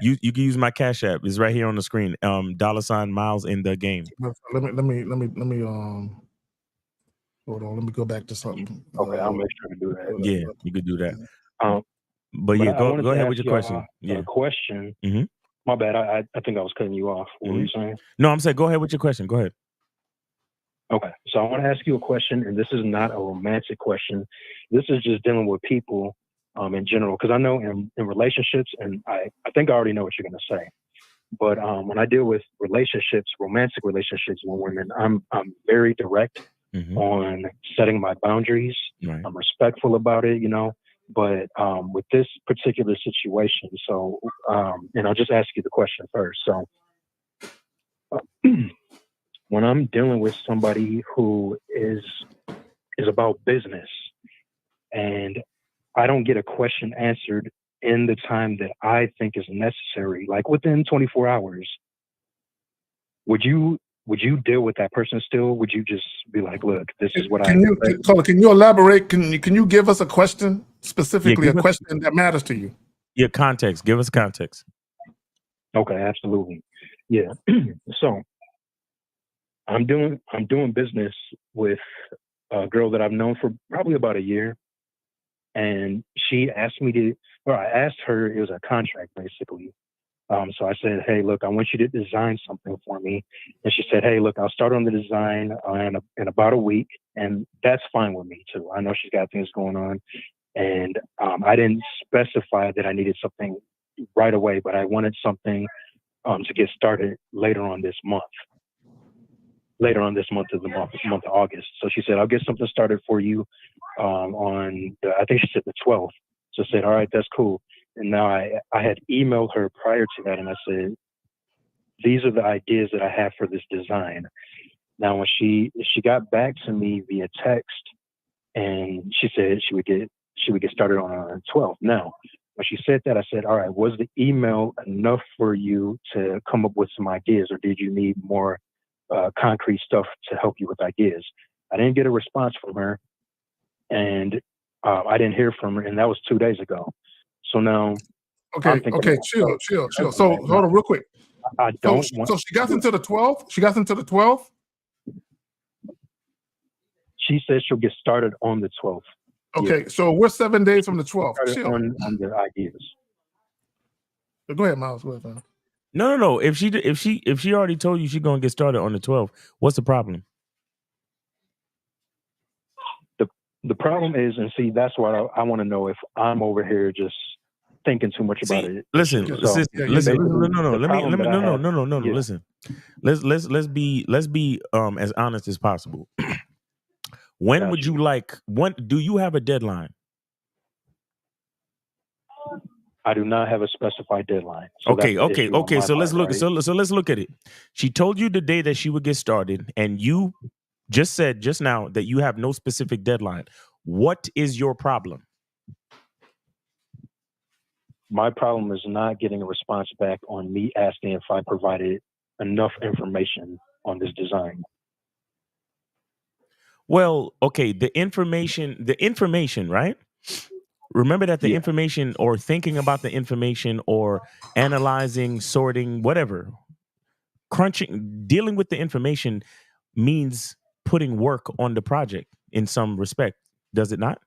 you can use my Cash App. It's right here on the screen. $ Miles in the game. Let me hold on. Let me go back to something. Okay, I'll make sure to do that. Yeah, you could do that. But yeah, go ahead with your question. A question. My bad. I think I was cutting you off. What were you saying? No, I'm saying go ahead with your question. Go ahead. Okay, so I want to ask you a question, and this is not a romantic question. This is just dealing with people in general, because I know in relationships, and I think I already know what you're going to say. But when I deal with relationships, romantic relationships with women, I'm very direct on setting my boundaries. Right. I'm respectful about it, you know. But with this particular situation, so and I'll just ask you the question first. So when I'm dealing with somebody who is about business, and I don't get a question answered in the time that I think is necessary, like within 24 hours, would you deal with that person still? Would you just be like, look, this is what can you elaborate? Can you give us a question specifically, a question that matters to you? Yeah, context. Give us context. Okay, absolutely. Yeah. So I'm doing business with a girl that I've known for probably about a year, and she asked me to, or I asked her, it was a contract basically. So I said, hey, look, I want you to design something for me. And she said, hey, look, I'll start on the design in about a week. And that's fine with me too. I know she's got things going on. And I didn't specify that I needed something right away, but I wanted something to get started later on this month. Later on this month is the month of August. So she said, I'll get something started for you on, I think she said the 12th. So I said, all right, that's cool. And now I had emailed her prior to that, and I said, these are the ideas that I have for this design. Now, when she got back to me via text, and she said she would get started on the 12th. Now, when she said that, I said, all right, was the email enough for you to come up with some ideas, or did you need more concrete stuff to help you with ideas? I didn't get a response from her, and I didn't hear from her, and that was 2 days ago. So now, okay, chill. So hold on real quick. I don't want. So she got into the 12th. She got into the 12th. She said she'll get started on the 12th. Okay, Yeah. so we're 7 days from the 12th. Chill. On the ideas. Go ahead, Miles. Go ahead, man. No. If she already told you she's gonna get started on the 12th, what's the problem? The problem is, and see, that's why I want to know if I'm over here just thinking too much about it. Listen. No. Listen. Listen. Let's be as honest as possible. When would you like? When do you have a deadline? I do not have a specified deadline. So Okay. So let's look. Right? So let's look at it. She told you the day that she would get started, and you just said just now that you have no specific deadline. What is your problem? My problem is not getting a response back on me asking if I provided enough information on this design. Well, okay, the information, right? Remember that the information, or thinking about the information, or analyzing, sorting, whatever, crunching, dealing with the information means putting work on the project in some respect, does it not?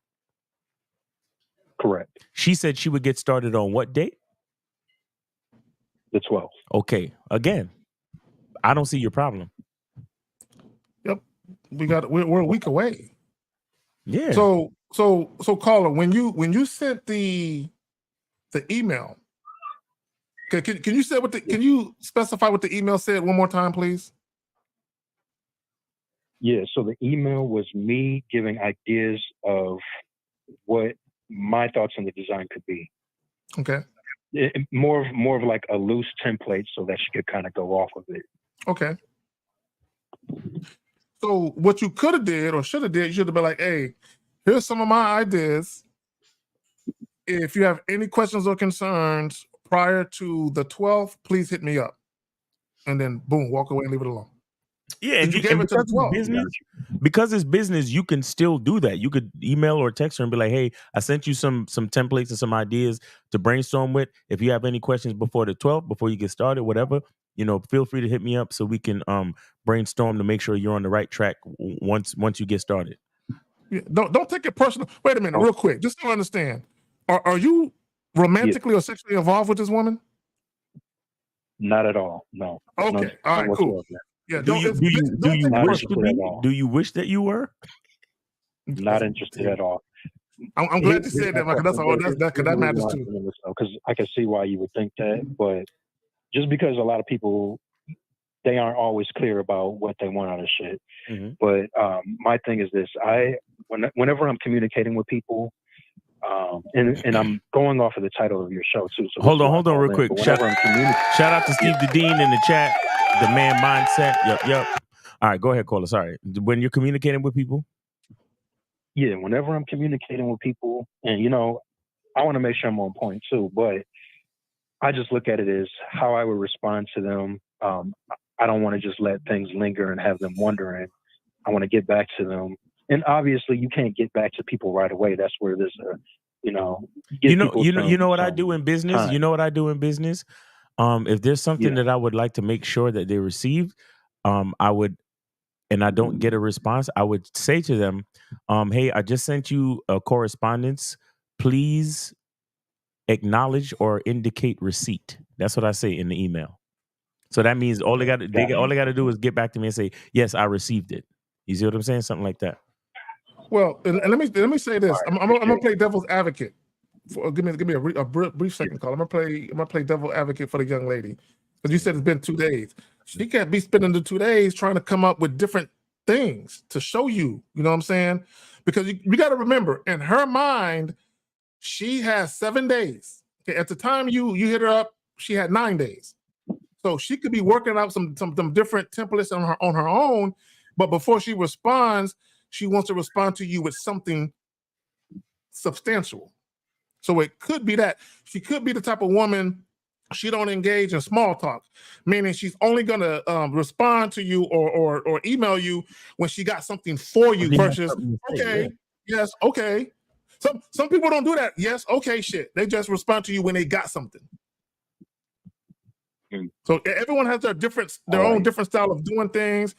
Correct. She said she would get started on what date? The 12th. Okay, again, I don't see your problem. Yep, we're a week away. Yeah. So caller, when you sent the email, can you say can you specify what the email said one more time, please? Yeah, so the email was me giving ideas of what my thoughts on the design could be. Okay. More of like a loose template so that she could kind of go off of it. Okay. So what you could have did or should have did, you should have been like, hey, here's some of my ideas. If you have any questions or concerns prior to the 12th, please hit me up. And then boom, walk away and leave it alone. Yeah, and you gave it to the 12th. Because it's business, you can still do that. You could email or text her and be like, "Hey, I sent you some templates and some ideas to brainstorm with. If you have any questions before the 12th, before you get started, whatever, feel free to hit me up so we can brainstorm to make sure you're on the right track once you get started." Yeah, don't take it personal. Wait a minute, real quick, just to understand. Are you romantically or sexually involved with this woman? Not at all. No. Okay. All right. Cool. Yeah. Do you wish that you were? Not interested at all. I'm glad you said that, because that matters too. Because I can see why you would think that, but just because a lot of people, they aren't always clear about what they want out of shit. Mm-hmm. But my thing is this: whenever I'm communicating with people, and I'm going off of the title of your show too. So hold on, real quick. Shout out to Steve the Dean in the chat. The man mindset. Yep. All right, go ahead, caller. Sorry. When you're communicating with people? Yeah, whenever I'm communicating with people, and I want to make sure I'm on point too, but I just look at it as how I would respond to them. I don't want to just let things linger and have them wondering. I want to get back to them. And obviously you can't get back to people right away. That's where there's a, you know what I do in business? Time. You know what I do in business? If there's something that I would like to make sure that they receive, I would, and I don't get a response, I would say to them, hey, I just sent you a correspondence. Please acknowledge or indicate receipt. That's what I say in the email. So that means all they got to do is get back to me and say, yes, I received it. You see what I'm saying? Something like that. Well, and let me say this. I'm gonna play devil's advocate. Give me a brief second call. I'm gonna play devil advocate for the young lady, because you said it's been 2 days. She can't be spending the 2 days trying to come up with different things to show you. You know what I'm saying? Because you got to remember, in her mind, she has 7 days. Okay, at the time you hit her up, she had 9 days. So she could be working out some different templates on her own, but before she responds, she wants to respond to you with something substantial. So it could be that she could be the type of woman, she don't engage in small talk, meaning she's only gonna respond to you or email you when she got something for you versus okay, yes, okay. Some people don't do that. Yes, okay, shit. They just respond to you when they got something. So everyone has their own different style of doing things.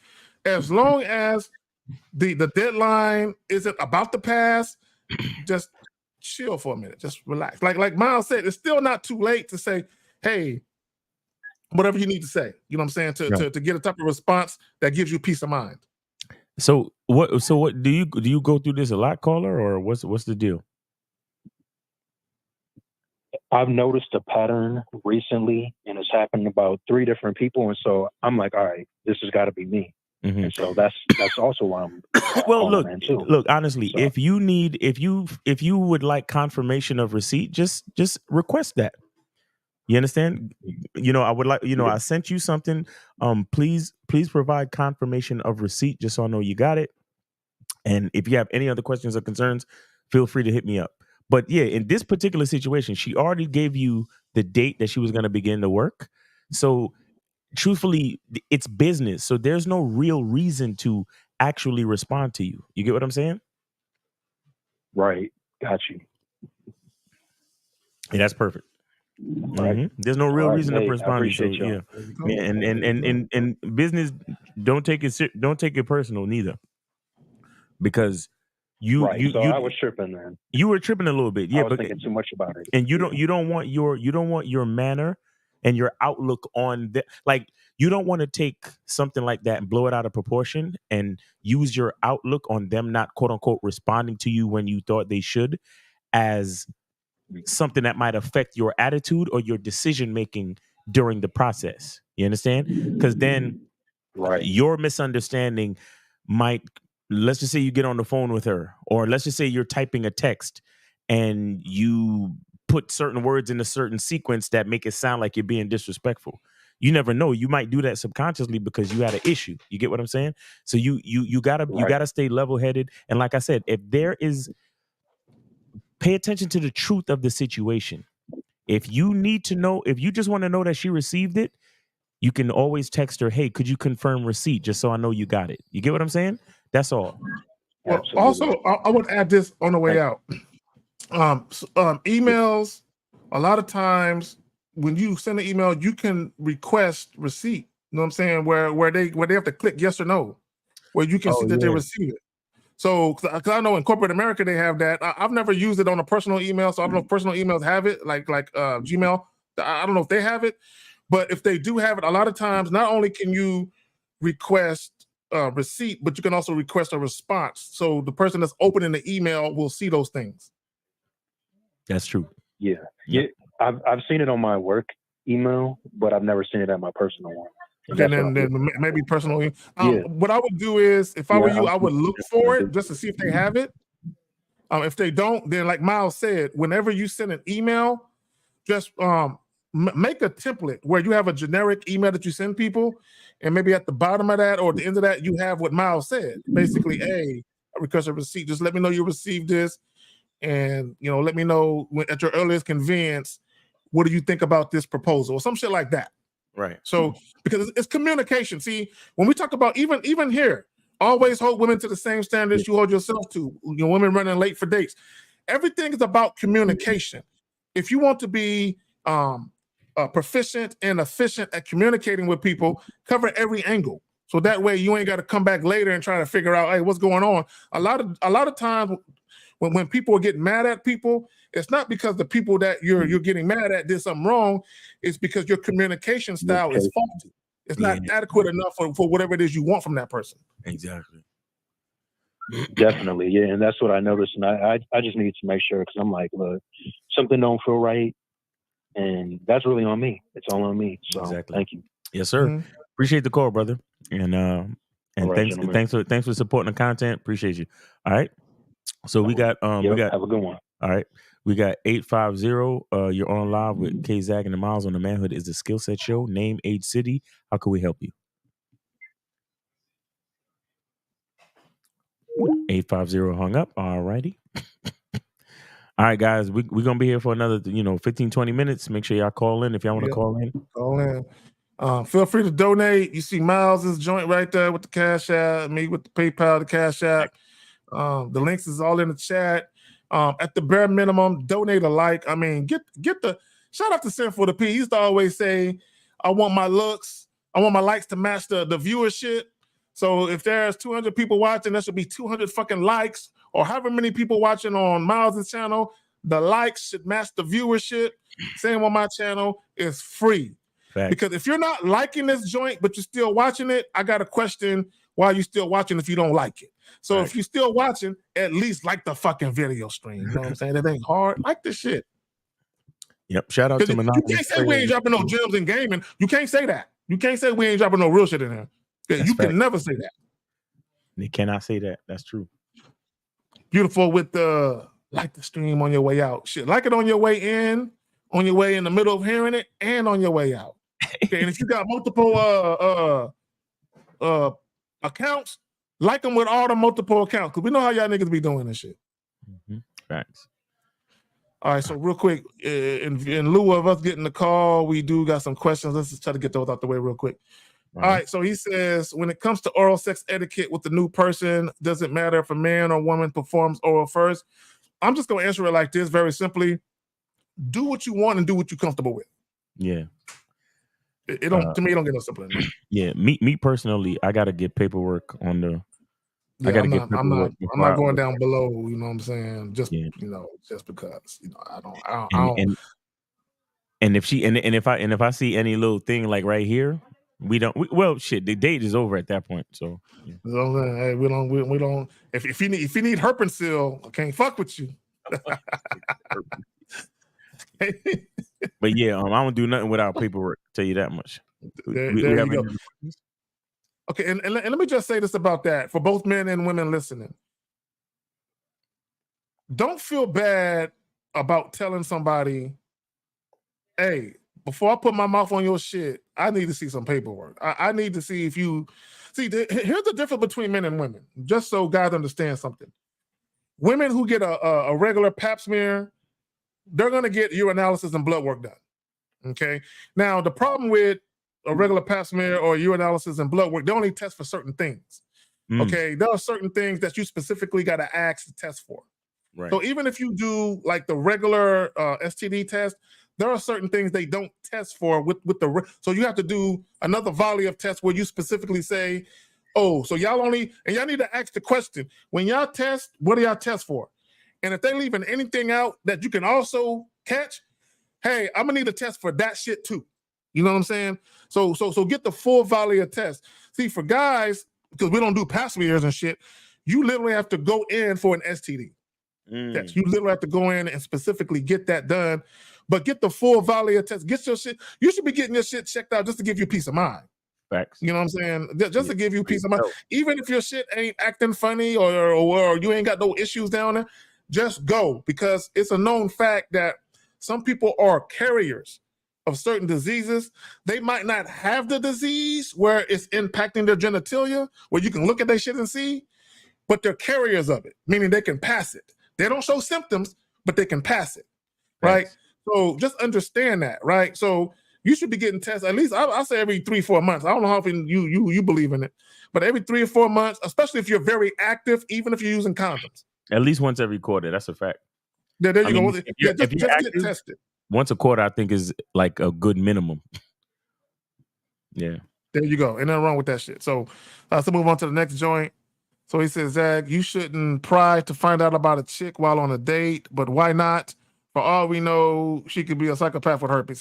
As long as the deadline isn't about to pass, just chill for a minute. Just relax. Like Miles said, it's still not too late to say, hey, whatever you need to say. You know what I'm saying? To get a type of response that gives you peace of mind. So what do you go through this a lot, caller, or what's the deal? I've noticed a pattern recently, and it's happened about 3 different people, and so I'm like, all right, this has got to be me. Mm-hmm. And so that's also why I'm well, look, honestly, so, if you would like confirmation of receipt, just request that. You understand? You know, I would like, I sent you something. Please provide confirmation of receipt just so I know you got it. And if you have any other questions or concerns, feel free to hit me up. But yeah, in this particular situation, she already gave you the date that she was going to begin the work. So truthfully, it's business. So there's no real reason to actually respond to you. You get what I'm saying? Right. Got you. Yeah, that's perfect. Right. Mm-hmm. There's no real reason to respond to you. So y'all. Yeah, and business, don't take it personal neither, because you I was tripping, man. You were tripping a little bit, yeah. I was thinking too much about it, and you don't want your manner and your outlook on the, like, you don't want to take something like that and blow it out of proportion and use your outlook on them not quote unquote responding to you when you thought they should as something that might affect your attitude or your decision making during the process. You understand? Because then your misunderstanding might, let's just say you get on the phone with her, or let's just say you're typing a text and you put certain words in a certain sequence that make it sound like you're being disrespectful. You never know. You might do that subconsciously because you had an issue. You get what I'm saying? So you gotta stay level headed. And like I said, if there is, pay attention to the truth of the situation. If you need to know, if you just want to know that she received it, you can always text her, hey, could you confirm receipt just so I know you got it? You get what I'm saying? That's all. Well, also, I would add this on the way out. Emails, a lot of times when you send an email, you can request receipt. You know what I'm saying? Where they have to click yes or no, where you can see that they receive it. So, because I know in corporate America they have that. I've never used it on a personal email, so I don't know if personal emails have it, like Gmail. I don't know if they have it, but if they do have it, a lot of times not only can you request receipt, but you can also request a response. So the person that's opening the email will see those things. That's true. Yeah. I've seen it on my work email, but I've never seen it at my personal one. Okay, then maybe personally. What I would do is, if I were you, I would look for it just to see if they have it. If they don't, then like Miles said, whenever you send an email, just make a template where you have a generic email that you send people, and maybe at the bottom of that or at the end of that, you have what Miles said. Basically, hey, I request a receipt. Just let me know you received this, and let me know at your earliest convenience, what do you think about this proposal or some shit like that. Right. So because it's communication. See, when we talk about even here, always hold women to the same standards you hold yourself to. Women running late for dates. Everything is about communication. If you want to be proficient and efficient at communicating with people, cover every angle. So that way you ain't got to come back later and try to figure out, hey, what's going on. A lot of times when people are getting mad at people, it's not because the people that you're getting mad at did something wrong. It's because your communication style is faulty. It's not adequate enough for whatever it is you want from that person. Exactly. Definitely, yeah, and that's what I noticed, and I just need to make sure, because I'm like, look, something don't feel right, and that's really on me. It's all on me. So thank you. Yes, sir. Mm-hmm. Appreciate the call, brother, and All right, thanks for supporting the content. Appreciate you. All right. So we got have a good one. All right. We got 850. You're on live with K Zag and the Miles on the Manhood is the Skill Set Show. Name, age, city. How can we help you? 850 hung up. All righty. All right, guys. We're gonna be here for another 15, 20 minutes. Make sure y'all call in if y'all want to call in. Call in. Feel free to donate. You see Miles's joint right there with the Cash App, me with the PayPal, the Cash App. The links is all in the chat. At the bare minimum, donate a like. I mean, get the shout out to Sinful the P. He used to always say, I want my likes to match the viewership. So if there's 200 people watching, there should be 200 fucking likes, or however many people watching on Miles' channel, the likes should match the viewership. Same on my channel, it's free. Fact. Because if you're not liking this joint, but you're still watching it, I got a question, why are you still watching if you don't like it? So if you're still watching, at least like the fucking video stream. You know what I'm saying? That ain't hard. Like this shit. Yep. Shout out to Monopoly. You can't say we ain't dropping no gems in gaming. You can't say that. You can't say we ain't dropping no real shit in there. You can never say that. They cannot say that. That's true. Beautiful with the like the stream on your way out. Shit, like it on your way in the middle of hearing it, and on your way out. Okay, and if you got multiple accounts, like them with all the multiple accounts, because we know how y'all niggas be doing this shit. Mm-hmm. Facts. All right, so real quick, in lieu of us getting the call, we do got some questions. Let's just try to get those out the way real quick. All right, so he says, when it comes to oral sex etiquette with the new person, does it matter if a man or woman performs oral first? I'm just going to answer it like this, very simply. Do what you want and do what you're comfortable with. Yeah. It don't to me, it don't get no simpler than that. Yeah, me personally, I got to get paperwork on the. Yeah, I'm not going down below. You know what I'm saying? Just just because I don't. And if I see any little thing like right here, the date is over at that point. So hey, we don't. If you need Herpensil, I can't fuck with you. But yeah, I don't do nothing without paperwork. Tell you that much. There you go. Okay, and let me just say this about that for both men and women listening. Don't feel bad about telling somebody, hey, before I put my mouth on your shit, I need to see some paperwork. I need to see if you see. Here's the difference between men and women, just so guys understand something. Women who get a regular pap smear, they're going to get urinalysis and blood work done. Okay. Now, the problem with a regular pap smear or urinalysis and blood work, they only test for certain things. Okay. There are certain things that you specifically got to ask to test for. Right. So even if you do like the regular STD test, there are certain things they don't test for with the. So you have to do another volley of tests where you specifically say, oh, so y'all need to ask the question, when y'all test, what do y'all test for? And if they're leaving anything out that you can also catch, hey, I'm gonna need a test for that shit too. You know what I'm saying? So get the full volley of tests. See, for guys, because we don't do pap smears and shit, you literally have to go in for an STD test. You literally have to go in and specifically get that done. But get the full volley of tests. Get your shit. You should be getting your shit checked out just to give you peace of mind. Facts. You know what I'm saying? Just to give you peace of mind. Even if your shit ain't acting funny or you ain't got no issues down there, just go, because it's a known fact that some people are carriers of certain diseases. They might not have the disease where it's impacting their genitalia, where you can look at their shit and see, but they're carriers of it, meaning they can pass it. They don't show symptoms, but they can pass it, right? So just understand that, right? So you should be getting tests at least, I say every 3-4 months. I don't know how often you believe in it, but every 3 or 4 months, especially if you're very active, even if you're using condoms. At least once every quarter. That's a fact. There you go. If you're Just active, get tested. once a quarter, I think is like a good minimum. Yeah. There you go. Ain't nothing wrong with that shit. So let's move on to the next joint. So he says, Zach, you shouldn't pry to find out about a chick while on a date, but why not? For all we know, she could be a psychopath with herpes.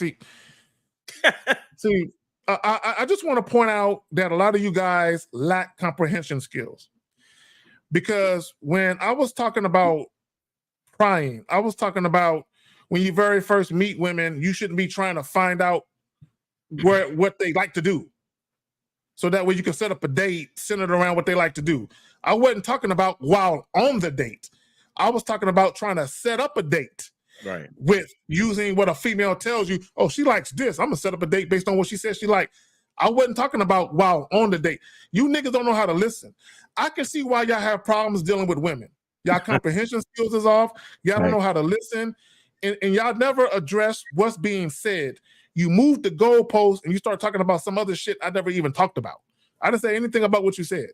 See, I just want to point out that a lot of you guys lack comprehension skills. Because when I was talking about prying, I was talking about when you very first meet women, you shouldn't be trying to find out what they like to do. So that way you can set up a date centered around what they like to do. I wasn't talking about while on the date. I was talking about trying to set up a date. Right. With using what a female tells you, oh, she likes this. I'm gonna set up a date based on what she says she likes. I wasn't talking about while on the date. You niggas don't know how to listen. I can see why y'all have problems dealing with women. Y'all comprehension skills is off. Y'all don't know how to listen. And y'all never address what's being said. You move the goalpost and you start talking about some other shit I never even talked about. I didn't say anything about what you said.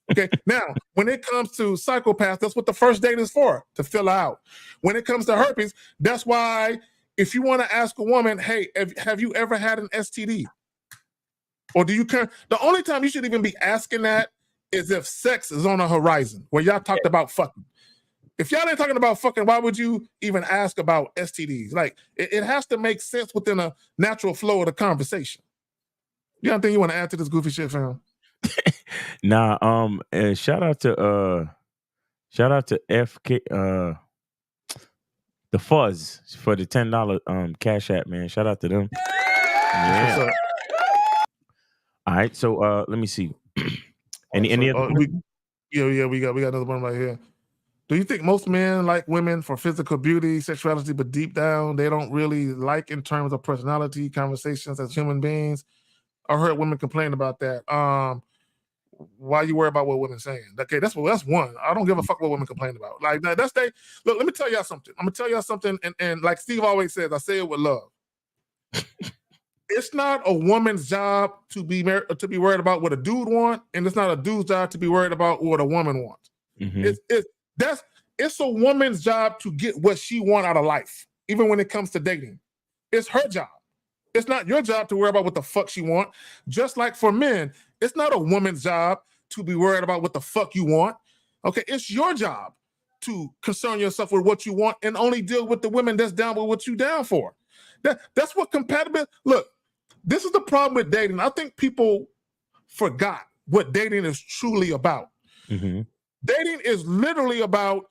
Okay, now, when it comes to psychopaths, that's what the first date is for, to fill out. When it comes to herpes, that's why if you want to ask a woman, hey, have you ever had an STD? Or do you care? The only time you should even be asking that is if sex is on a horizon, where y'all talked about fucking. If y'all ain't talking about fucking, why would you even ask about STDs? Like, it has to make sense within a natural flow of the conversation. You don't think you want to add to this goofy shit, fam? Nah, shout out to FK the Fuzz for the $10 Cash App, man. Shout out to them. Yeah. All right, so let me see. Any other we got another one right here. Do you think most men like women for physical beauty, sexuality, but deep down they don't really like in terms of personality, conversations as human beings? I heard women complain about that. Why you worry about what women saying? Okay, that's one. I don't give a fuck what women complain about. Like that's they look. Let me tell y'all something. I'm gonna tell y'all something, and like Steve always says, I say it with love. It's not a woman's job to be worried about what a dude wants, and it's not a dude's job to be worried about what a woman wants. Mm-hmm. It's a woman's job to get what she wants out of life, even when it comes to dating. It's her job. It's not your job to worry about what the fuck she want. Just like for men, it's not a woman's job to be worried about what the fuck you want. Okay, it's your job to concern yourself with what you want and only deal with the women that's down with what you down for. That's what compatibility. Look, this is the problem with dating. I think people forgot what dating is truly about. Mm-hmm. Dating is literally about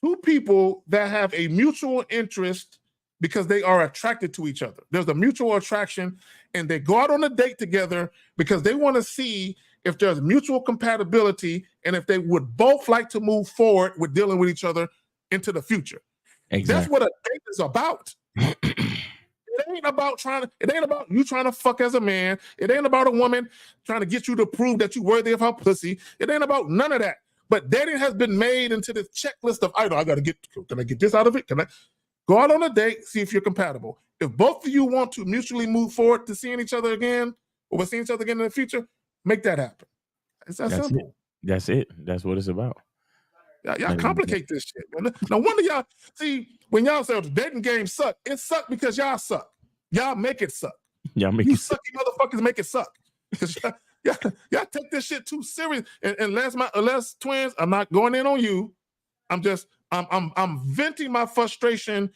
two people that have a mutual interest because they are attracted to each other. There's a mutual attraction, and they go out on a date together because they want to see if there's mutual compatibility and if they would both like to move forward with dealing with each other into the future. Exactly. That's what a date is about. It ain't about you trying to fuck as a man. It ain't about a woman trying to get you to prove that you're worthy of her pussy. It ain't about none of that. But dating has been made into this checklist of, can I get this out of it? Can I go out on a date, see if you're compatible? If both of you want to mutually move forward to seeing each other again, or we'll see each other again in the future, make that happen. It's that simple. That's it. That's what it's about. Y'all complicate this shit, man. No wonder y'all, see, when y'all say the dating game suck, it suck because y'all suck. Y'all make it suck. You sucky motherfuckers make it suck. Because y'all take this shit too serious. And Les twins, I'm not going in on you. I'm venting my frustration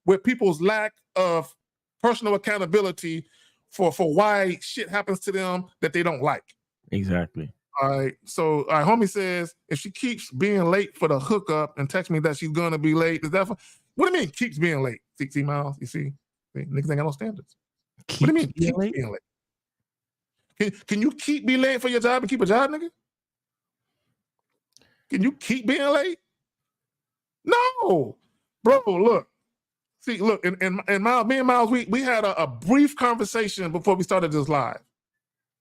with people's lack of personal accountability for why shit happens to them that they don't like. Exactly. All right. So homie says if she keeps being late for the hookup and texts me that she's gonna be late, is that what do you mean keeps being late? 60 miles, you see? Niggas ain't got no standards. What do you mean keep being late? Can you keep being late for your job and keep a job, nigga? Can you keep being late? No, bro. Look, and Miles, me and Miles, we had a brief conversation before we started this live,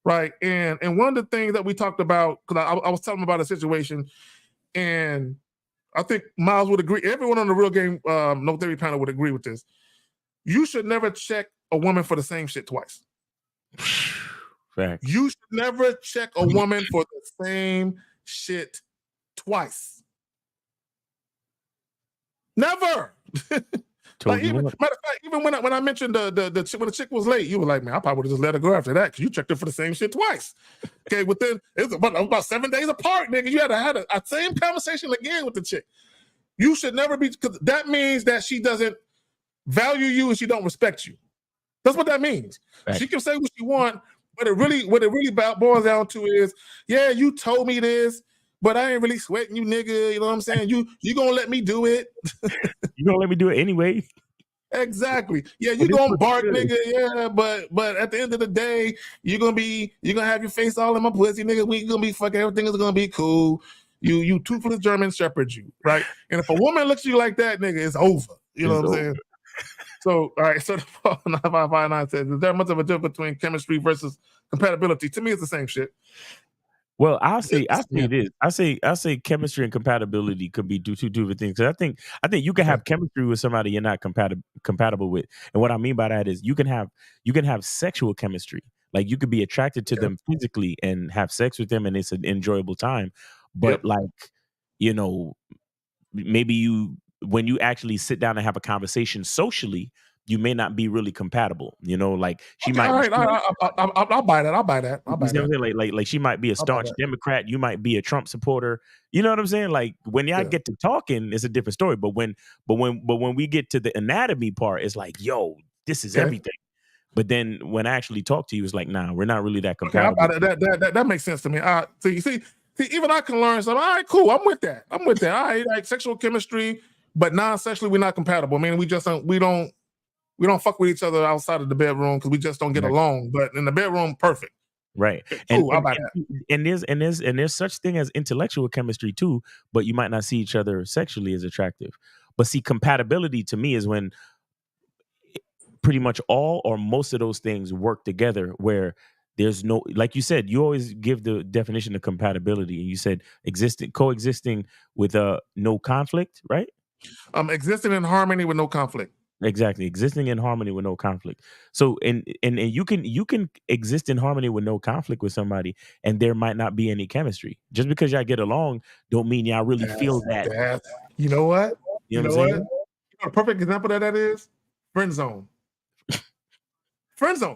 right? And one of the things that we talked about, because I was telling him about a situation, and I think Miles would agree. Everyone on the Real Game No Theory panel would agree with this. You should never check a woman for the same shit twice. Facts. You should never check a woman for the same shit twice. Never. Told you even what. matter of fact, even when I mentioned when the chick was late, you were like, man, I probably would have just let her go after that because you checked her for the same shit twice. Okay, it was about 7 days apart, nigga. You had to have a same conversation again with the chick. You should never be, because that means that she doesn't value you and she don't respect you. That's what that means. Right. She can say what she want, but what it really boils down to is, yeah, you told me this, but I ain't really sweating you, nigga. You know what I'm saying? You gonna let me do it? You gonna let me do it anyway? Exactly. Yeah, you gonna bark, nigga. Yeah, but at the end of the day, you're gonna have your face all in my pussy, nigga. We gonna be fucking. Everything is gonna be cool. You toothless German shepherd, you right? And if a woman looks at you like that, nigga, it's over. You know what I'm saying? So, all right. So, 9559 says, is there much of a difference between chemistry versus compatibility? To me, it's the same shit. Well, I say this. I say chemistry and compatibility could be two different things. Because I think you can have chemistry with somebody you're not compatible with. And what I mean by that is you can have sexual chemistry. Like you could be attracted to them physically and have sex with them, and it's an enjoyable time. But maybe when you actually sit down and have a conversation socially, you may not be really compatible. Like she might. All right, I'll buy that. I'll buy that. Like she might be a staunch Democrat. You might be a Trump supporter. You know what I'm saying? Like when y'all get to talking, it's a different story. But when we get to the anatomy part, it's like, yo, this is everything. But then when I actually talk to you, it's like, nah, we're not really that compatible. Okay, that makes sense to me. See, even I can learn something. All right, cool. I'm with that. All right, like sexual chemistry, but non-sexually, we're not compatible. I mean, we don't fuck with each other outside of the bedroom because we just don't get along. But in the bedroom, perfect. Right. Cool, I'll buy that. And there's such thing as intellectual chemistry too, but you might not see each other sexually as attractive. But see, compatibility to me is when pretty much all or most of those things work together, where there's no, like you said, you always give the definition of compatibility, and you said coexisting with no conflict, right? Existing in harmony with no conflict. Exactly, existing in harmony with no conflict. So, and you can exist in harmony with no conflict with somebody, and there might not be any chemistry. Just because y'all get along, don't mean y'all really feel that. You know what? You know what I'm saying? A perfect example of that is friend zone. Friend zone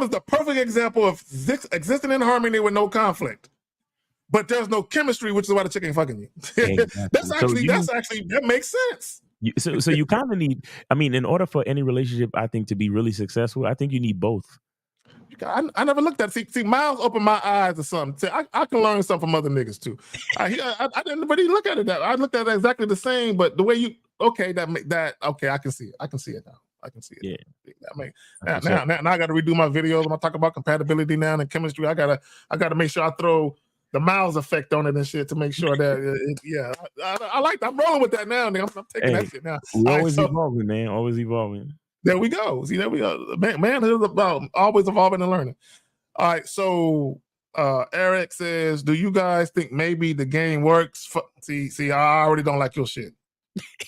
is the perfect example of existing in harmony with no conflict, but there's no chemistry, which is why the chick ain't fucking you. Exactly. That makes sense. So you kind of need, I mean, in order for any relationship, I think, to be really successful, I think you need both. I never looked at it. See, Miles opened my eyes to something. See, I can learn something from other niggas too. I didn't really look at it that. I looked at it exactly the same, but the way you I can see it. I can see it now. I can see it. Yeah. Now I got to redo my videos. I'm talking about compatibility now and chemistry. I gotta make sure I throw the Miles effect on it and shit to make sure that I like that. I'm rolling with that now. Nigga. I'm taking that shit now. We always evolving, man. Always evolving. There we go. See, there we go. Man is about always evolving and learning. All right. So Eric says, do you guys think maybe the game works? See, I already don't like your shit.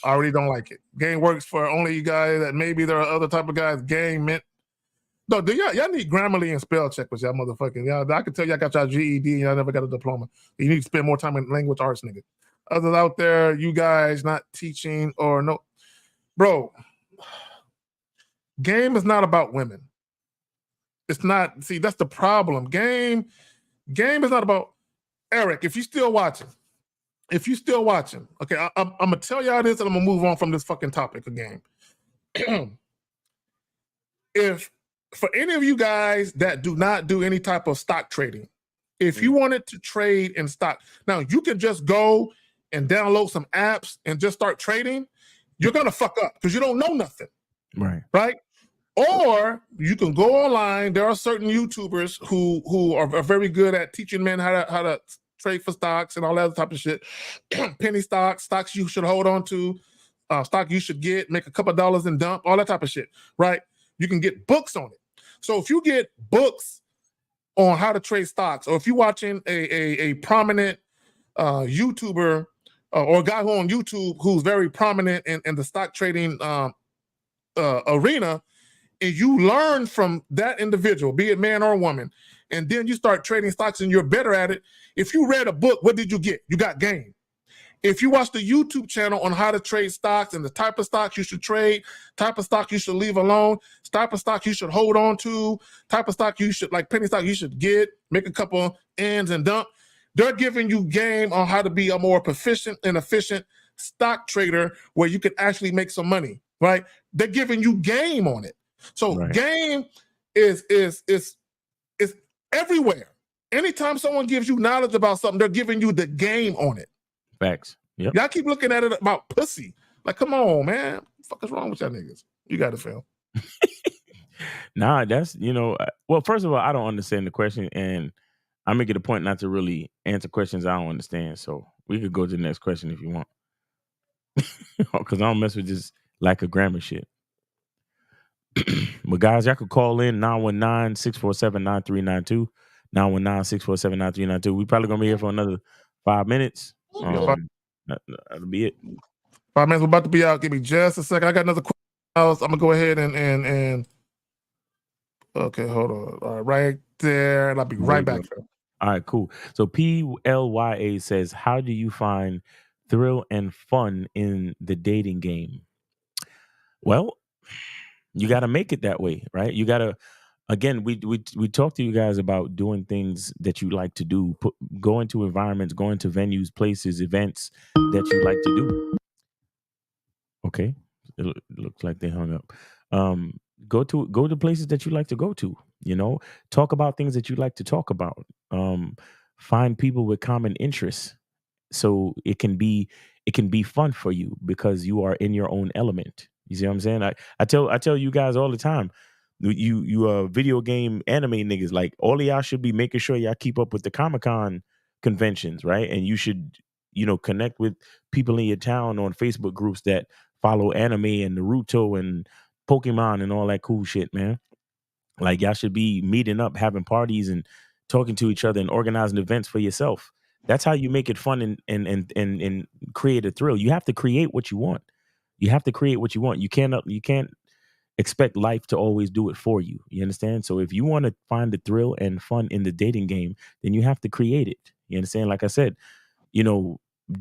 I already don't like it. Game works for only you guys. That maybe there are other type of guys. Game meant. No, do y'all need Grammarly and spell check with y'all motherfucking. Y'all, I can tell y'all got y'all GED and y'all never got a diploma. You need to spend more time in language arts, nigga. Others out there, you guys not teaching or no. Bro, game is not about women. It's not. See, that's the problem. Game is not about Eric. If you still watching, okay, I'm gonna tell y'all this, and I'm gonna move on from this fucking topic of game. If for any of you guys that do not do any type of stock trading, if you wanted to trade in stock, now you can just go and download some apps and just start trading. You're gonna fuck up because you don't know nothing, right? Or you can go online. There are certain YouTubers who are very good at teaching men how to trade for stocks and all that type of shit. Penny stocks you should hold on to, stock you should get, make a couple of dollars and dump, all that type of shit, right? You can get books on it. So if you get books on how to trade stocks, or if you're watching a prominent YouTuber or a guy who on YouTube who's very prominent in the stock trading arena, and you learn from that individual, be it man or woman, and then you start trading stocks and you're better at it. If you read a book, what did you get? You got game. If you watch the YouTube channel on how to trade stocks and the type of stocks you should trade, type of stock you should leave alone, type of stock you should hold on to, type of stock you should, like penny stock you should get, make a couple ends and dump, they're giving you game on how to be a more proficient and efficient stock trader where you can actually make some money, right? They're giving you game on it. So game is everywhere. Anytime someone gives you knowledge about something, they're giving you the game on it. Facts. Yep. Y'all keep looking at it about pussy. Like, come on, man. What the fuck is wrong with y'all niggas? You got to fail. Nah, that's, well, first of all, I don't understand the question, and I'm making a point not to really answer questions I don't understand. So we could go to the next question if you want. Because I don't mess with this lack of grammar shit. But guys, y'all could call in 919-647-9392. 919-647-9392. We probably gonna be here for another 5 minutes. That'll be it. 5 minutes. We're about to be out. Give me just a second. I got another question. I'm gonna go ahead and okay, hold on. All right, right there, and I'll be right back. All right, cool. So PLYA says, how do you find thrill and fun in the dating game? Well, you got to make it that way, right? You got to, again, we talked to you guys about doing things that you like to do, going to environments, going to venues, places, events that you like to do. Okay, it looks like they hung up. Go to places that you like to go to. Talk about things that you like to talk about. Find people with common interests, so it can be fun for you because you are in your own element. You see what I'm saying? I tell you guys all the time, you video game anime niggas, like all of y'all should be making sure y'all keep up with the Comic-Con conventions, right? And you should, connect with people in your town on Facebook groups that follow anime and Naruto and Pokemon and all that cool shit, man. Like y'all should be meeting up, having parties and talking to each other and organizing events for yourself. That's how you make it fun and create a thrill. You have to create what you want. You have to create what you want. You can't expect life to always do it for you. You understand? So if you want to find the thrill and fun in the dating game, then you have to create it. You understand? Like I said,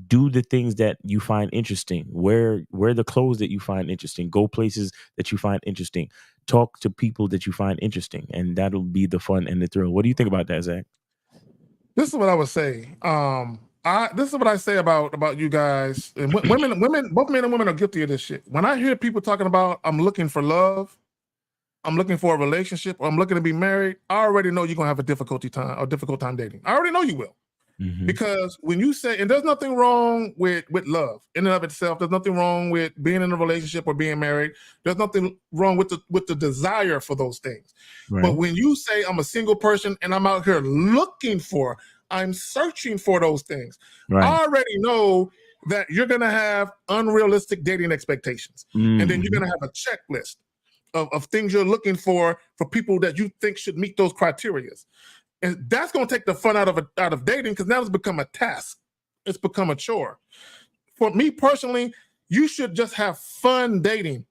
do the things that you find interesting. Wear the clothes that you find interesting. Go places that you find interesting. Talk to people that you find interesting, and that'll be the fun and the thrill. What do you think about that, Zach? This is what I would say. This is what I say about you guys. And women, both men and women are guilty of this shit. When I hear people talking about, I'm looking for love, I'm looking for a relationship, or I'm looking to be married, I already know you're gonna have a difficult time dating. I already know you will. Mm-hmm. Because when you say, and there's nothing wrong with love in and of itself, there's nothing wrong with being in a relationship or being married. There's nothing wrong with the desire for those things. Right. But when you say I'm a single person and I'm out here I'm searching for those things, right, I already know that you're gonna have unrealistic dating expectations. Mm-hmm. And then you're gonna have a checklist of things you're looking for people that you think should meet those criteria. And that's going to take the fun out of dating, because now it's become a task. It's become a chore. For me personally, you should just have fun dating.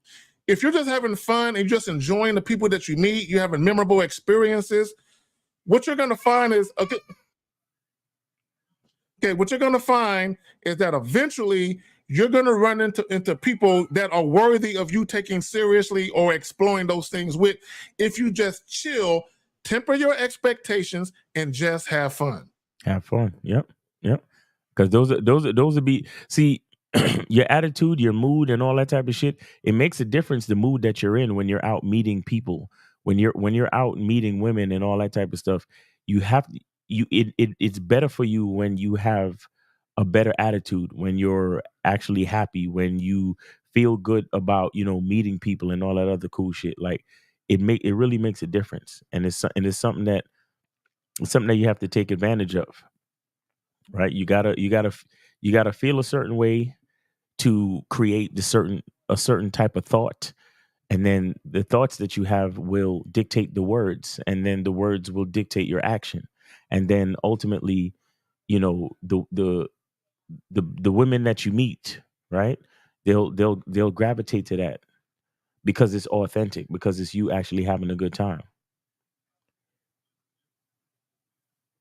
If you're just having fun and you're just enjoying the people that you meet, you're having memorable experiences, what you're going to find is what you're going to find is that eventually you're going to run into people that are worthy of you taking seriously or exploring those things with, if you just chill, temper your expectations, and just have fun. Have fun. Yep. Because those would be, see, your attitude, your mood, and all that type of shit. It makes a difference the mood that you're in when you're out meeting people, when you're out meeting women and all that type of stuff. It's better for you when you have a better attitude, when you're actually happy, when you feel good about meeting people and all that other cool shit. Like, it really makes a difference, and it's something that you have to take advantage of, right? You gotta feel a certain way to create a certain type of thought, and then the thoughts that you have will dictate the words, and then the words will dictate your action, and then ultimately, the women that you meet, right? They'll gravitate to that. Because it's authentic, because it's you actually having a good time.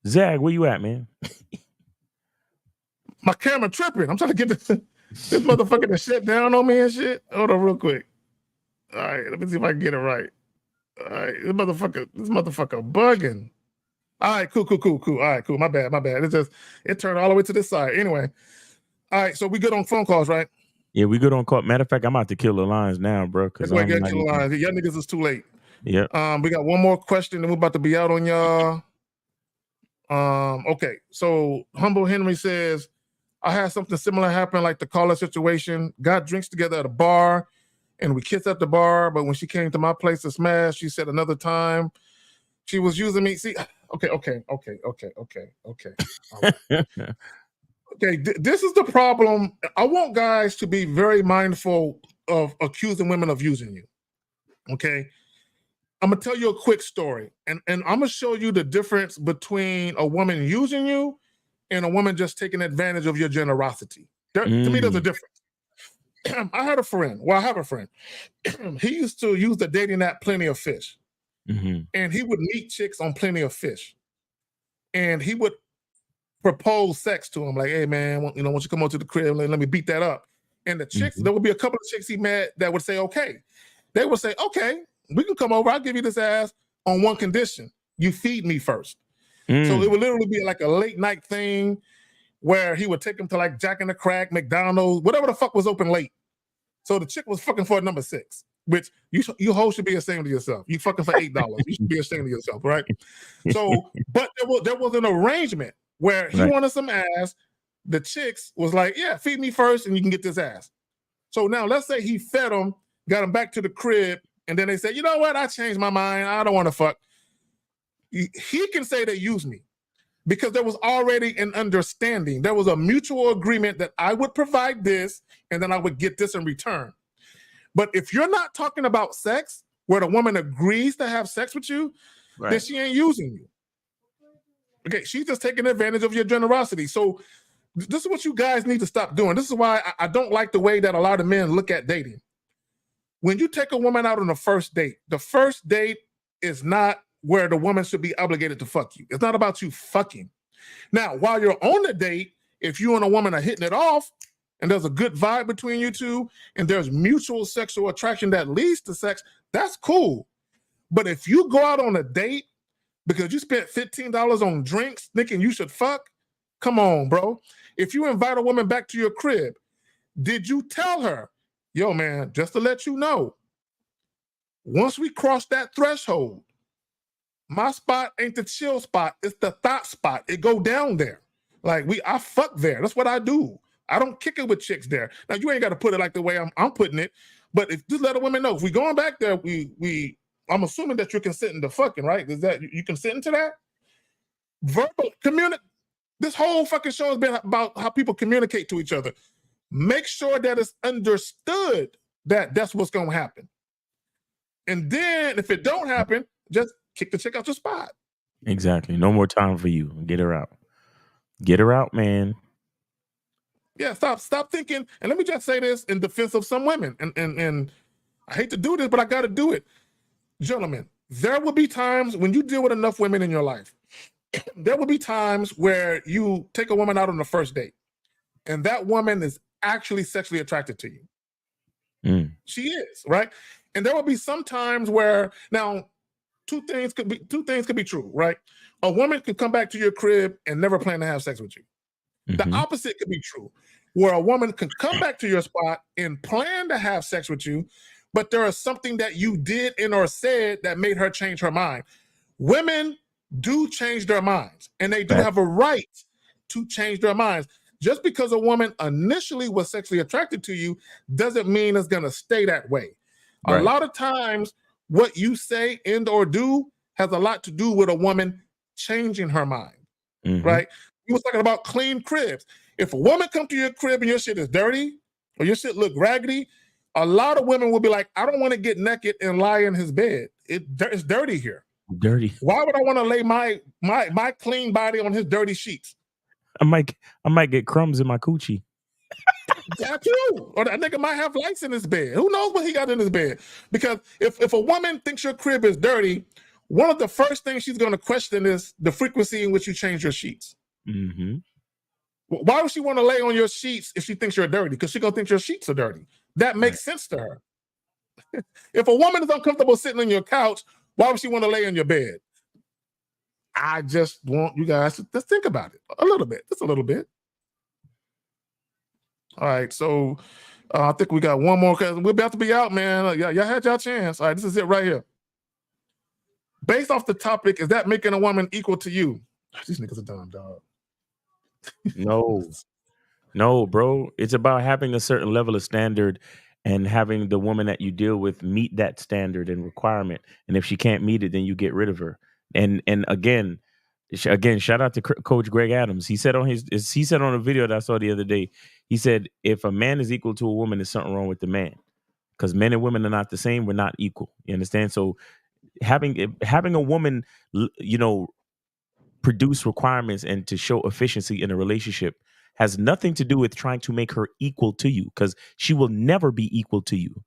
Zag, where you at, man? My camera tripping. I'm trying to get this motherfucker to shut down on me and shit. Hold on real quick. All right, let me see if I can get it right. All right, this motherfucker bugging. All right, cool. All right, cool. My bad. It turned all the way to this side. Anyway, all right, so we good on phone calls, right? Yeah, we good on call. Matter of fact, I'm about to kill the lines now, bro. That's why I got kill the lines. Y'all niggas is too late. Yeah. We got one more question, and we're about to be out on y'all. Okay, so Humble Henry says, I had something similar happen, like the caller situation. Got drinks together at a bar, and we kissed at the bar. But when she came to my place to smash, she said another time she was using me. See, okay. Okay, this is the problem. I want guys to be very mindful of accusing women of using you. Okay, I'm gonna tell you a quick story, and I'm gonna show you the difference between a woman using you and a woman just taking advantage of your generosity. To me, there's a difference. I had a friend. Well, I have a friend. He used to use the dating app Plenty of Fish, and he would meet chicks on Plenty of Fish, and he would propose sex to him, like, "Hey, man, why don't you come over to the crib? Let me beat that up." And the chicks, there would be a couple of chicks he met that would say, "Okay." They would say, "Okay, we can come over. I'll give you this ass on one condition: you feed me first." So it would literally be like a late night thing where he would take him to like Jack in the Crack, McDonald's, whatever the fuck was open late. So the chick was fucking for number 6, which you hoes should be ashamed of yourself. You fucking for $8. You should be ashamed of yourself, right? So, but there was an arrangement where he wanted some ass. The chicks was like, "Yeah, feed me first and you can get this ass." So now let's say he fed him, got him back to the crib, and then they said, "You know what? I changed my mind. I don't want to fuck." He can say they used me because there was already an understanding. There was a mutual agreement that I would provide this and then I would get this in return. But if you're not talking about sex, where the woman agrees to have sex with you, then she ain't using you. Okay, she's just taking advantage of your generosity. So this is what you guys need to stop doing. This is why I don't like the way that a lot of men look at dating. When you take a woman out on the first date is not where the woman should be obligated to fuck you. It's not about you fucking. Now, while you're on the date, if you and a woman are hitting it off and there's a good vibe between you two and there's mutual sexual attraction that leads to sex, that's cool. But if you go out on a date because you spent $15 on drinks thinking you should fuck, come on, bro. If you invite a woman back to your crib, did you tell her, "Yo, man, just to let you know, once we cross that threshold, my spot ain't the chill spot, it's the thought spot. It go down there. Like I fuck there. That's what I do. I don't kick it with chicks there." Now you ain't got to put it like the way I'm putting it, but if just let a woman know if we going back there, I'm assuming that you're consenting to fucking, right? Is that you consenting to that? Verbal this whole fucking show has been about how people communicate to each other. Make sure that it's understood that that's what's gonna happen. And then if it don't happen, just kick the chick out your spot. Exactly. No more time for you. Get her out. Get her out, man. Yeah, stop thinking. And let me just say this in defense of some women. And I hate to do this, but I gotta do it. Gentlemen, there will be times when you deal with enough women in your life. There will be times where you take a woman out on the first date, and that woman is actually sexually attracted to you. She is, right? And there will be some times where now two things could be true, right? A woman could come back to your crib and never plan to have sex with you. The opposite could be true, where a woman can come back to your spot and plan to have sex with you, but there is something that you did and or said that made her change her mind. Women do change their minds, and they do have a right to change their minds. Just because a woman initially was sexually attracted to you doesn't mean it's going to stay that way. A lot of times, what you say and or do has a lot to do with a woman changing her mind, right? You was talking about clean cribs. If a woman come to your crib and your shit is dirty or your shit look raggedy, a lot of women will be like, "I don't want to get naked and lie in his bed. It's dirty here. Dirty. Why would I want to lay my clean body on his dirty sheets? I might get crumbs in my coochie." That too. Or that nigga might have lice in his bed. Who knows what he got in his bed? Because if a woman thinks your crib is dirty, one of the first things she's going to question is the frequency in which you change your sheets. Why would she want to lay on your sheets if she thinks you're dirty? Because she gonna think your sheets are dirty. That makes sense to her. If a woman is uncomfortable sitting on your couch, why would she want to lay in your bed? I just want you guys to just think about it a little bit, just a little bit. All right, so I think we got one more because we're about to be out, man. Y'all had y'all chance. All right, this is it right here. Based off the topic, is that making a woman equal to you? These niggas are dumb, dog. No, bro. It's about having a certain level of standard and having the woman that you deal with meet that standard and requirement. And if she can't meet it, then you get rid of her. And again, shout out to Coach Greg Adams. He said on a video that I saw the other day, he said, if a man is equal to a woman, there's something wrong with the man. Because men and women are not the same. We're not equal. You understand? So having a woman, produce requirements and to show efficiency in a relationship has nothing to do with trying to make her equal to you, because she will never be equal to you.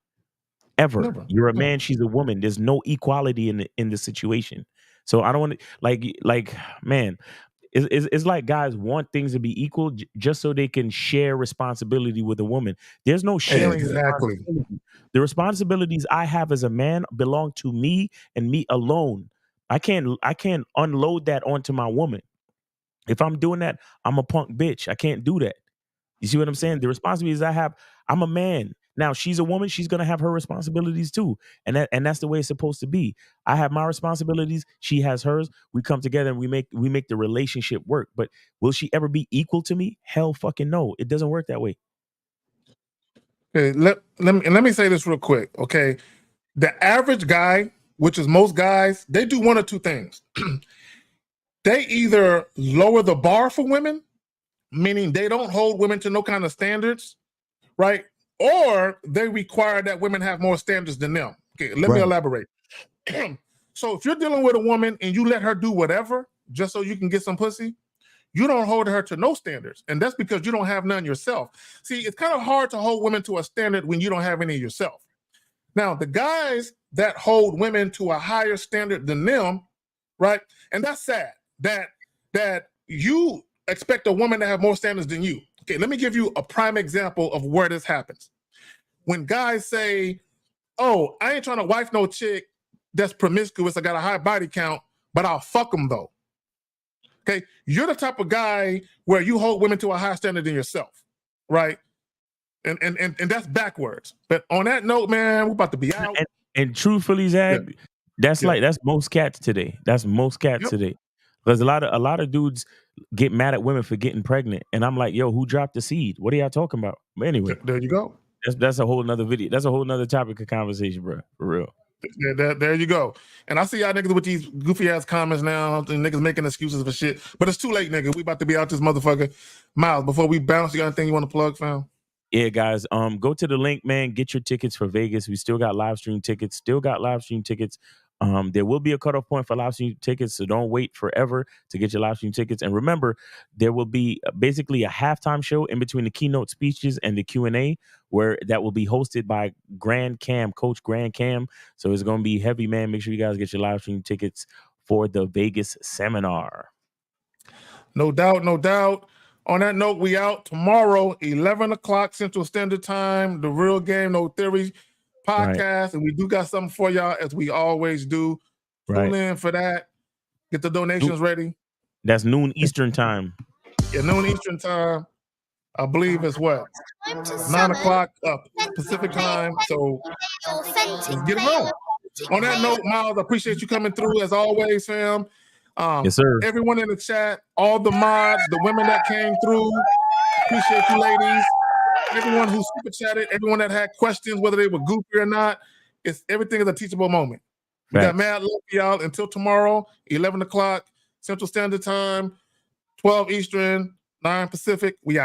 Ever. Never. You're a man, she's a woman. There's no equality in the situation. So I don't want to man, it's like guys want things to be equal just so they can share responsibility with a woman. There's no sharing. Exactly. The responsibilities I have as a man belong to me and me alone. I can't unload that onto my woman. If I'm doing that, I'm a punk bitch. I can't do that. You see what I'm saying? The responsibilities I have, I'm a man. Now she's a woman, she's gonna have her responsibilities too. And that's the way it's supposed to be. I have my responsibilities, she has hers. We come together and we make the relationship work. But will she ever be equal to me? Hell fucking no. It doesn't work that way. Okay, let me say this real quick. Okay. The average guy, which is most guys, they do one or two things. They either lower the bar for women, meaning they don't hold women to no kind of standards, right? Or they require that women have more standards than them. Okay, let me elaborate. So if you're dealing with a woman and you let her do whatever just so you can get some pussy, you don't hold her to no standards. And that's because you don't have none yourself. See, it's kind of hard to hold women to a standard when you don't have any yourself. Now, the guys that hold women to a higher standard than them, right? And that's sad that you expect a woman to have more standards than you. Okay, let me give you a prime example of where this happens. When guys say, oh, I ain't trying to wife no chick that's promiscuous, I got a high body count, but I'll fuck them though. Okay, you're the type of guy where you hold women to a higher standard than yourself, right? And that's backwards. But on that note, man, we're about to be out. And truthfully, Zach, that's most cats today. That's most cats today. Because a lot of dudes get mad at women for getting pregnant, and I'm like, yo, who dropped the seed? What are y'all talking about? But anyway, there you go. That's a whole nother video. That's a whole nother topic of conversation, bro. For real. There you go. And I see y'all niggas with these goofy ass comments now, and niggas making excuses for shit. But it's too late, nigga. We about to be out this motherfucker. Miles, before we bounce, you got anything you want to plug, fam? Yeah, guys. Go to the link, man. Get your tickets for Vegas. We still got live stream tickets. There will be a cutoff point for live stream tickets, so don't wait forever to get your live stream tickets. And remember, there will be basically a halftime show in between the keynote speeches and the Q&A, where that will be hosted by Coach Grand Cam. So it's going to be heavy, man. Make sure you guys get your live stream tickets for the Vegas seminar. No doubt, no doubt. On that note, we out tomorrow, 11 o'clock Central Standard Time, the Real Game No Theory podcast. And we do got something for y'all, as we always do. Tune in for that. Get the donations ready. That's noon Eastern time. Yeah, noon Eastern time. I believe it's what? 9 o'clock Pacific time. So let's get it on. On that note, Miles, I appreciate you coming through as always, fam. Yes, sir. Everyone in the chat, all the mods, the women that came through, appreciate you, ladies. Everyone who super chatted, everyone that had questions, whether they were goofy or not, everything is a teachable moment. We got mad love for y'all until tomorrow, 11 o'clock Central Standard Time, 12 Eastern, 9 Pacific. We out.